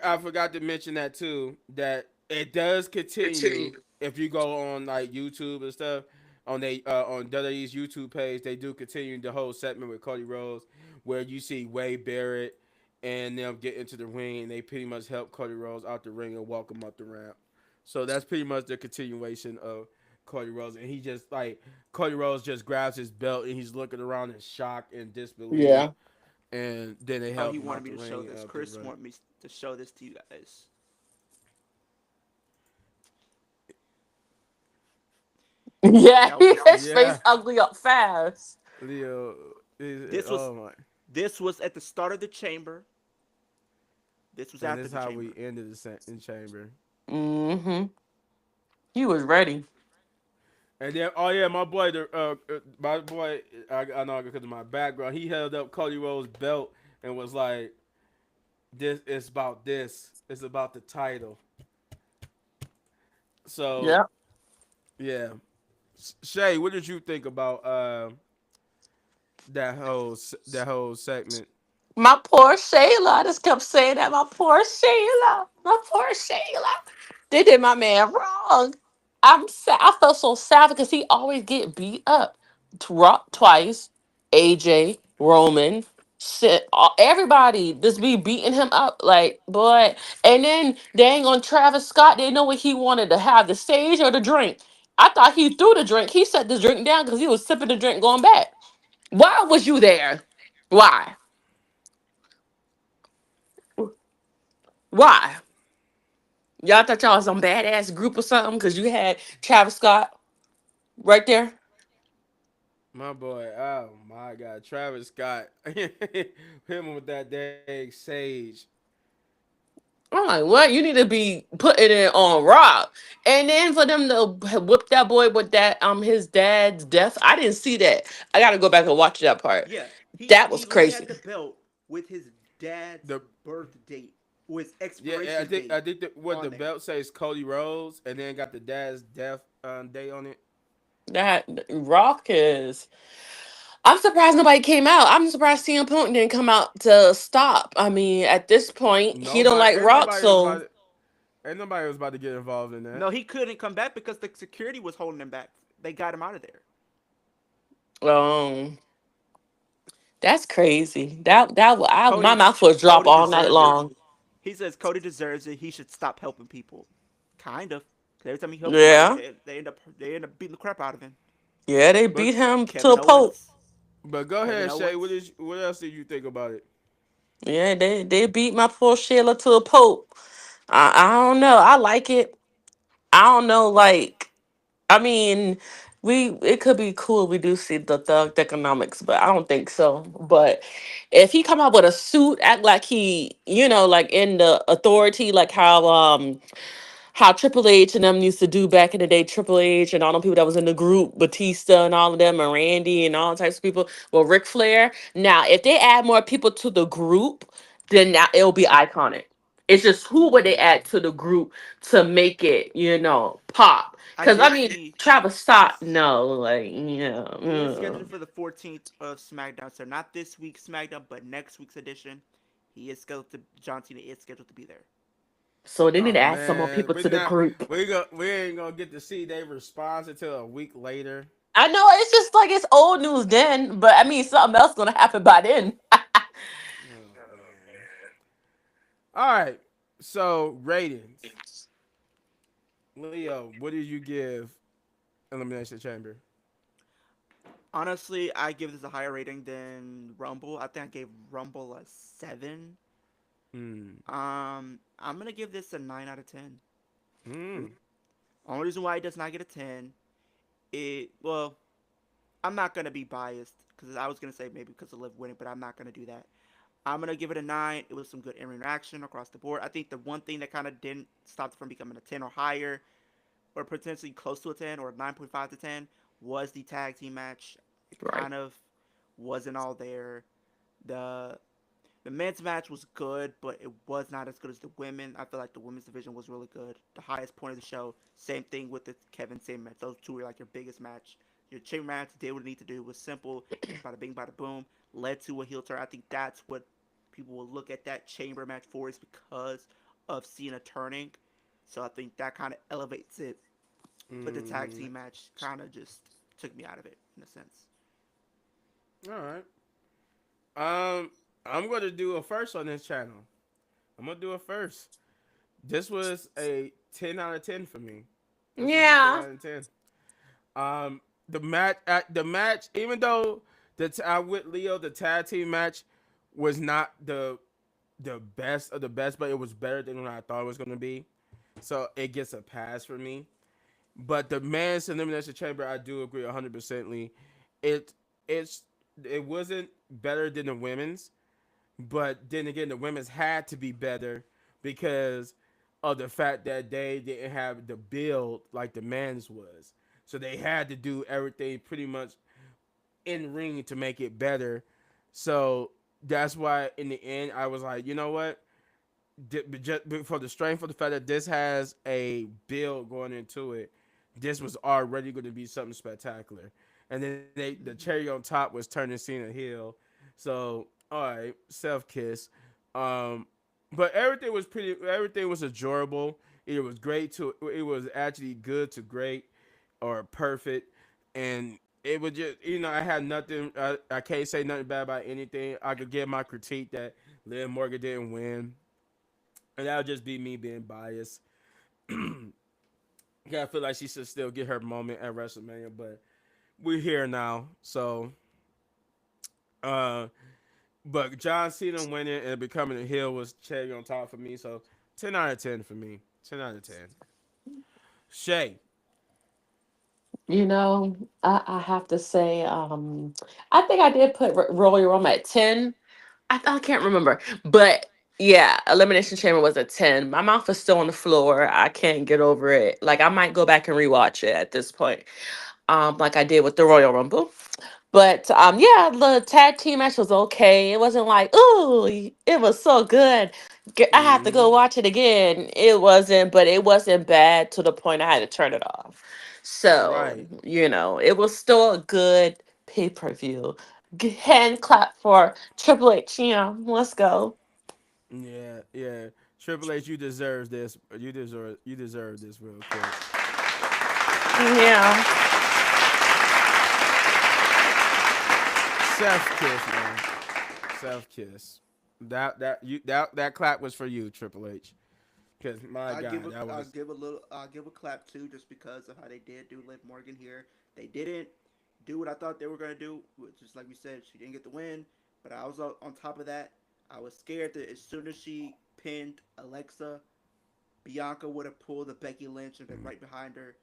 I forgot to mention that too. That it does continue if you go on like YouTube and stuff on WWE's YouTube page. They do continue the whole segment with Cody Rhodes, where you see Wade Barrett and them get into the ring, and they pretty much help Cody Rhodes out the ring and walk him up the ramp. So that's pretty much the continuation of Cody Rhodes, and he just like Cody Rhodes just grabs his belt and he's looking around in shock and disbelief, Yeah. and then they Oh, help he him wanted out me the to show ring this. up to the Chris ring. wanted me to show this to you guys. Yeah, That his face Yeah, ugly up fast. Leo. this was Oh my! this was at the start of the chamber. This was And after this is the how we chamber. ended the in chamber. Mm-hmm. He was ready. And then, oh yeah, my boy, I know because of my background. He held up Cody Rhodes' belt and was like, "This is about this. It's about the title." So Yeah. yeah, Shay, what did you think about that whole segment? My poor Shayla. I just kept saying that. My poor Shayla. My poor Shayla. They did my man wrong. I'm sad. I felt so sad because he always get beat up twice. AJ, Roman, everybody just be beating him up like boy. And then dang on Travis Scott, they know what he wanted to have, the stage or the drink. I thought he threw the drink. He set the drink down because he was sipping the drink going back. Why was you there? Why? Why? Y'all thought y'all was some badass group or something because you had Travis Scott right there? My boy, oh my God, Travis Scott, him with that dang sage. I'm like, what? You need to be putting it on Rock. And then for them to whip that boy with that his dad's death. I didn't see that. I gotta go back and watch that part. Yeah, he That was he literally had crazy. the belt with his dad's The birth date, or his Yeah, expiration I date think what on the there. belt says Cody Rhodes, and then got the dad's death day on it. That Rock is. I'm surprised nobody came out. I'm surprised CM Punk didn't come out to stop. I mean, at this point, he don't Nobody, like ain't Rock, nobody was so about, ain't nobody was about to get involved in that. No, he couldn't come back because the security was holding him back. They got him out of there. um, that's crazy. My Cody mouth was drop Cody all night deserves it. long. He says Cody deserves it. He should stop helping people. Kind of. 'Cause every time he helps somebody, Yeah, they end up beating the crap out of him. yeah, they But beat him to Kevin a pulp. Owens. go Kevin ahead, Shay. Owens. What else did you think about it? Yeah, they beat my poor Sheila to a pulp. I don't know. I like it. I don't know. Like, I mean, it could be cool. We do see the thug economics, but I don't think so. But if he come out with a suit, act like he, like in the authority, like how Triple H and them used to do back in the day, Triple H and all them people that was in the group, Batista and all of them, and Randy and all types of people. Well, Ric Flair. Now, if they add more people to the group, then now it'll be iconic. It's just who would they add to the group to make it, pop? I Because I did mean, see Travis Scott, he's no, like, he is scheduled for the 14th of SmackDown. So not this week's SmackDown, but next week's edition. He is scheduled to John Cena is scheduled to be there. So they need to Oh add some more man, people to the group. we ain't gonna get to see their response until a week later. I know it's just like it's old news then, but I mean something else gonna happen by then. Oh man. All right. So ratings, Leo. What did you give Elimination Chamber? Honestly, I give this a higher rating than Rumble. I think I gave Rumble a 7. Hmm. I'm gonna give this a 9 out of 10. Hmm. Only reason why it does not get a 10, well, I'm not gonna be biased because I was gonna say maybe because of Liv winning, but I'm not gonna do that. I'm gonna give it a 9. It was some good interaction across the board. I think the one thing that kind of didn't stop it from becoming a 10 or higher, or potentially close to a 10 or 9.5 to 10, was the tag team match. It Right. kind of wasn't all there. The the men's match was good, but it was not as good as the women. I feel like the women's division was really good. The highest point of the show. Same thing with the Kevin Same match. Those two were like your biggest match. Your chamber match did what it needed to do. It was simple. Bada bing, bada boom. Led to a heel turn. I think that's what people will look at that chamber match for, is because of Cena turning. So I think that kind of elevates it. But the tag Hmm. team match kind of just took me out of it in a sense. All right. Um, I'm gonna do a first on this channel. I'm gonna do it first. This was a 10 out of 10 for me. This was a 10 Yeah. out of 10. Um, the match, even though I with Leo, the tag team match was not the best of the best, but it was better than what I thought it was gonna be. So it gets a pass for me. But the men's elimination chamber, I do agree 100%ly. It it's it wasn't better than the women's, but then again, the women's had to be better because of the fact that they didn't have the build like the men's was. So they had to do everything pretty much in ring to make it better. So that's why in the end I was like, you know what? Just for the strength of the fact that this has a build going into it, this was already going to be something spectacular. And then the cherry on top was turning Cena heel. So all right, self kiss. Um, but everything was enjoyable. It was great to it was actually good to great or perfect, and it was just, I had nothing. I can't say nothing bad about anything. I could give my critique that Liv Morgan didn't win, and that would just be me being biased. Yeah, I feel like she should still get her moment at WrestleMania, but we're here now. So, uh, but John Cena winning and becoming a heel was cherry on top for me. So, 10 out of 10 for me. 10 out of 10. Shay. You know, I have to say, I think I did put Royal Rumble at 10. I can't remember, but yeah, Elimination Chamber was a 10. My mouth is still on the floor. I can't get over it. Like I might go back and rewatch it at this point, like I did with the Royal Rumble. But yeah, the tag team match was okay. It wasn't like, ooh, it was so good. I have to go Mm-hmm. watch it again. It wasn't, but it wasn't bad to the point I had to turn it off. So, Right. it was still a good pay-per-view. Hand clap for Triple H. Let's go. Yeah, yeah. Triple H, you deserve this. You deserve this real quick. Yeah. Self kiss, man. Self kiss. That clap was for you, Triple H. Cause my God, that was I'll give a clap too, just because of how they did do Liv Morgan here. They didn't do what I thought they were gonna do, which is like we said, she didn't get the win. But I was on top of that. I was scared that as soon as she pinned Alexa, Bianca would have pulled the Becky Lynch and been right behind her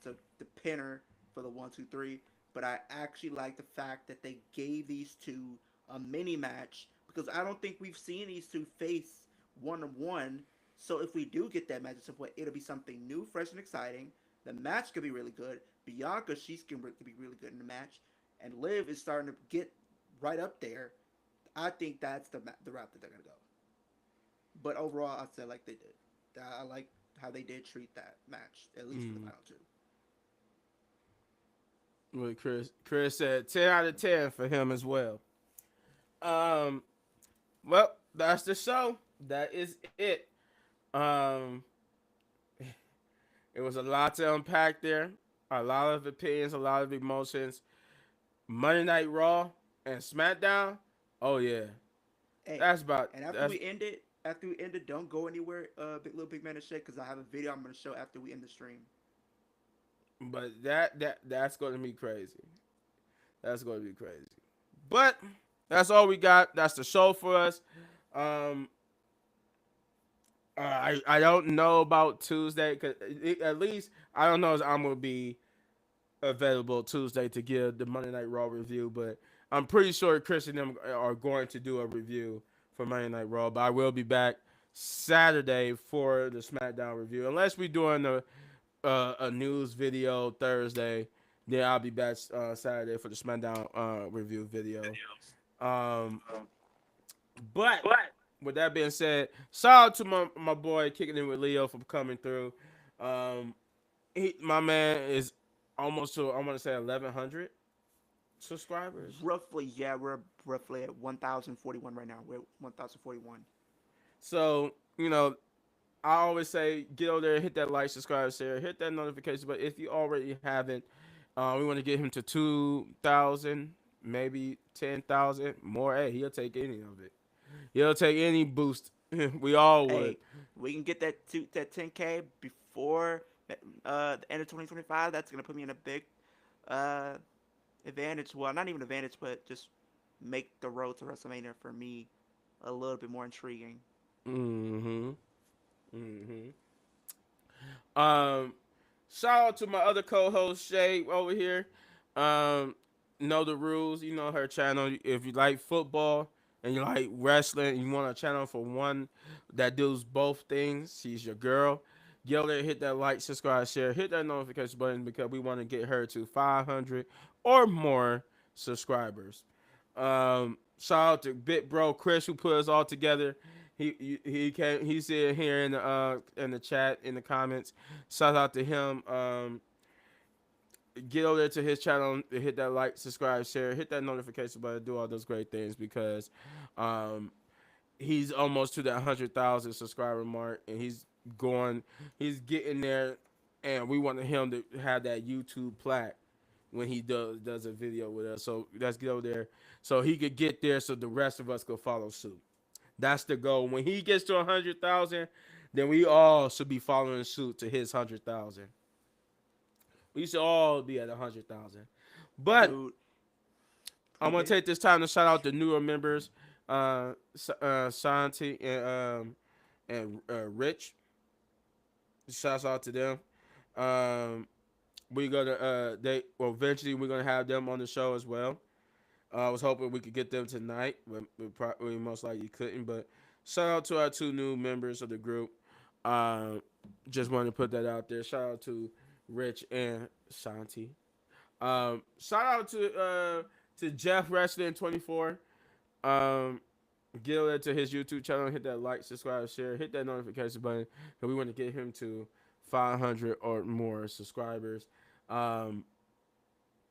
to pin her for the 1, 2, 3. But I actually like the fact that they gave these two a mini match because I don't think we've seen these two face 1-on-1. So if we do get that match at some point, it'll be something new, fresh, and exciting. The match could be really good. Bianca, could be really good in the match, and Liv is starting to get right up there. I think that's the route that they're gonna go. But overall, I said like they did. I like how they did treat that match, at least for the mm, final two. what Chris said. 10 out of 10 for him as well. Um, well, that's the show. That is it. Um, it was a lot to unpack there. A lot of opinions, a lot of emotions. Monday Night Raw and SmackDown. Oh yeah, Hey, that's about and that's. after we end it, don't go anywhere, big man and shit, because I have a video I'm gonna show after we end the stream. But that's going to be crazy. That's going to be crazy. But that's all we got. That's the show for us. Um, I don't know about Tuesday because at least I don't know if I'm gonna be available Tuesday to give the Monday Night Raw review, but I'm pretty sure Chris and them are going to do a review for Monday Night Raw. But I will be back Saturday for the SmackDown review, unless we're doing a news video Thursday. Then I'll be back Saturday for the SmackDown review video. Um, but with that being said, shout out to my boy kicking in with Leo for coming through. Um, my man is almost to I want to say 1,100 subscribers. Roughly, yeah, we're roughly at 1,041 right now. We're at 1,041. So I always say get over there, hit that like, subscribe, share, hit that notification. But if you already haven't, we want to get him to 2,000, maybe 10,000 more. Hey, he'll take any of it. He'll take any boost. We all would. Hey, we can get that 10K before the end of 2025. That's gonna put me in a big uh advantage. Well, not even advantage, but just make the road to WrestleMania for me a little bit more intriguing. Mm-hmm. Mm-hmm. Um, shout out to my other co-host Shay over here. Um, know the rules. You know her channel. If you like football and you like wrestling, and you want a channel for one that does both things. She's your girl. Get over there, hit that like, subscribe, share, hit that notification button because we want to get her to 500 or more subscribers. Shout out to Bit Bro Chris who put us all together. He came. He's here in the chat in the comments. Shout out to him. Get over there to his channel, hit that like, subscribe, share, hit that notification button, do all those great things because um, he's almost to that 100,000 subscriber mark, and he's getting there, and we want him to have that YouTube plaque when he does a video with us. So let's go there so he could get there so the rest of us could follow suit. That's the goal. When he gets to 100,000, then we all should be following suit to his 100,000. We should all be at 100,000. But Dude. I'm gonna Okay. take this time to shout out the newer members, Santi and Rich. Shouts out to them. Um, we're gonna they well eventually we're gonna have them on the show as well. I was hoping we could get them tonight, but we most likely couldn't. But shout out to our two new members of the group. Uh, just wanted to put that out there. Shout out to Rich and Santi. Shout out to Jeff Wrestling 24. Um, get over to his YouTube channel, hit that like, subscribe, share, hit that notification button, because we want to get him to 500 or more subscribers. Um,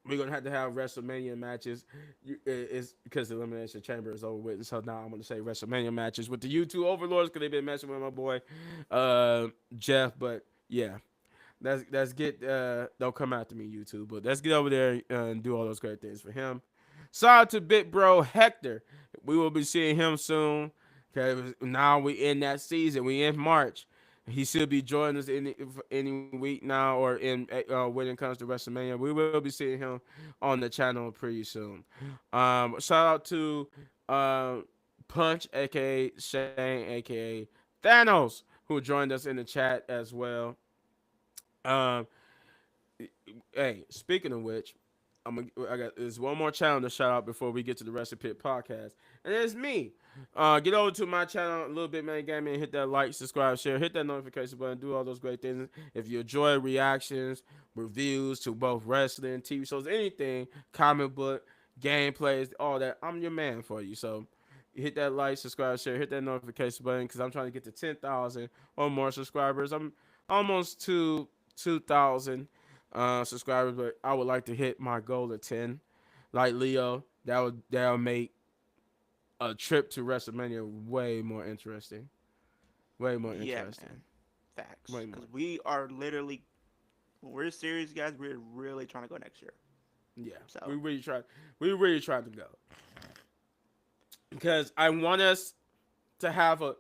we're gonna have to have WrestleMania matches. It's because the Elimination Chamber is over with, so now I'm gonna say WrestleMania matches with the YouTube overlords because they've been messing with my boy Jeff. But yeah, let's get don't come after me, YouTube, but let's get over there and do all those great things for him. Shout out to Big Bro Hector. We will be seeing him soon. Okay, now we in that season. We in March. He should be joining us any week now or in when it comes to WrestleMania. We will be seeing him on the channel pretty soon. Shout out to uh, Punch, aka Shane, aka Thanos, who joined us in the chat as well. Um, hey, speaking of which, I got there's one more channel to shout out before we get to the Rest of Pit podcast, and it's me. Get over to my channel, a little bit man gaming, hit that like, subscribe, share, hit that notification button, do all those great things. If you enjoy reactions, reviews to both wrestling, TV shows, anything, comic book, gameplays, all that, I'm your man for you. So hit that like, subscribe, share, hit that notification button because I'm trying to get to 10,000 or more subscribers. I'm almost to 2,000 subscribers, but I would like to hit my goal of 10. Like Leo, that'll make a trip to WrestleMania way more interesting. Way more Yeah, man. interesting. Facts. Way more. Because we are literally, when we're serious, guys, we're really trying to go next year. Yeah, we So, really try. We really try to go because I want us to have a.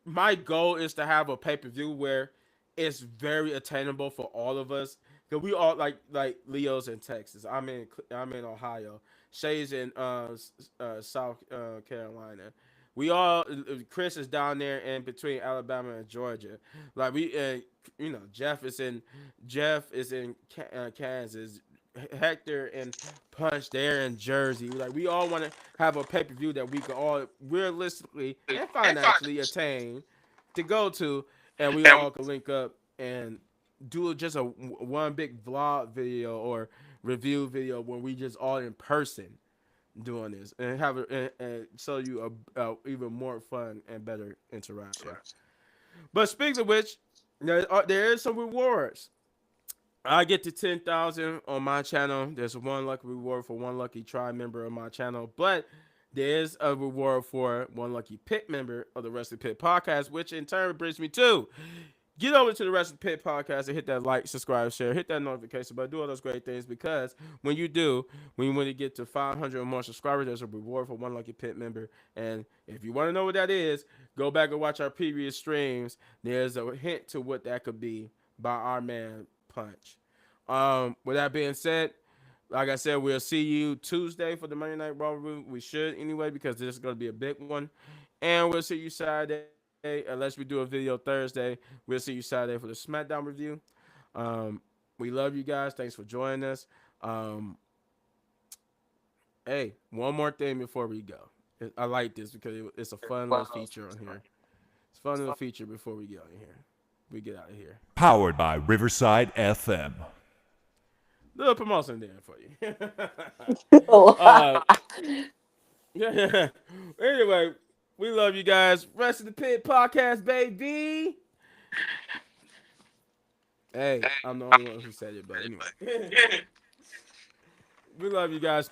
My goal is to have a pay per view where it's very attainable for all of us. Cause we all like Leo's in Texas. I'm in Ohio. Shay's in South Carolina. We all Chris is down there in between Alabama and Georgia. Like Jeff is in Kansas. Hector and Punch there in Jersey. Like we all want to have a pay per view that we can all realistically and financially attain to go to, and we all can link up and do just a one big vlog video or review video when we just all in person doing this and have and show you a even more fun and better interaction. But speaking of which, there is some rewards. I get to 10,000 on my channel. There's one lucky reward for one lucky tribe member of my channel, but there's a reward for one lucky pit member of the Wrestling Pit podcast, which in turn brings me to get over to the Wrestling Pit podcast and hit that like, subscribe, share, hit that notification, but do all those great things because when you do, when you want to get to 500 or more subscribers, there's a reward for one lucky pit member. And if you want to know what that is, go back and watch our previous streams. There's a hint to what that could be by our man Punch. With that being said, like I said, we'll see you Tuesday for the Monday Night Raw review. We should anyway because this is going to be a big one. And we'll see you Saturday, unless we do a video Thursday. We'll see you Saturday for the SmackDown review. Um, we love you guys. Thanks for joining us. Um, hey, one more thing before we go. I like this because it's a fun little feature on here. It's a fun little feature before we get out of here. We get out of here. Powered by Riverside FM. Little promotion there for you. Oh. Yeah. Anyway, we love you guys. Rest of the Pit podcast, baby. Hey, I'm the only one who said it, but anyway. We love you guys.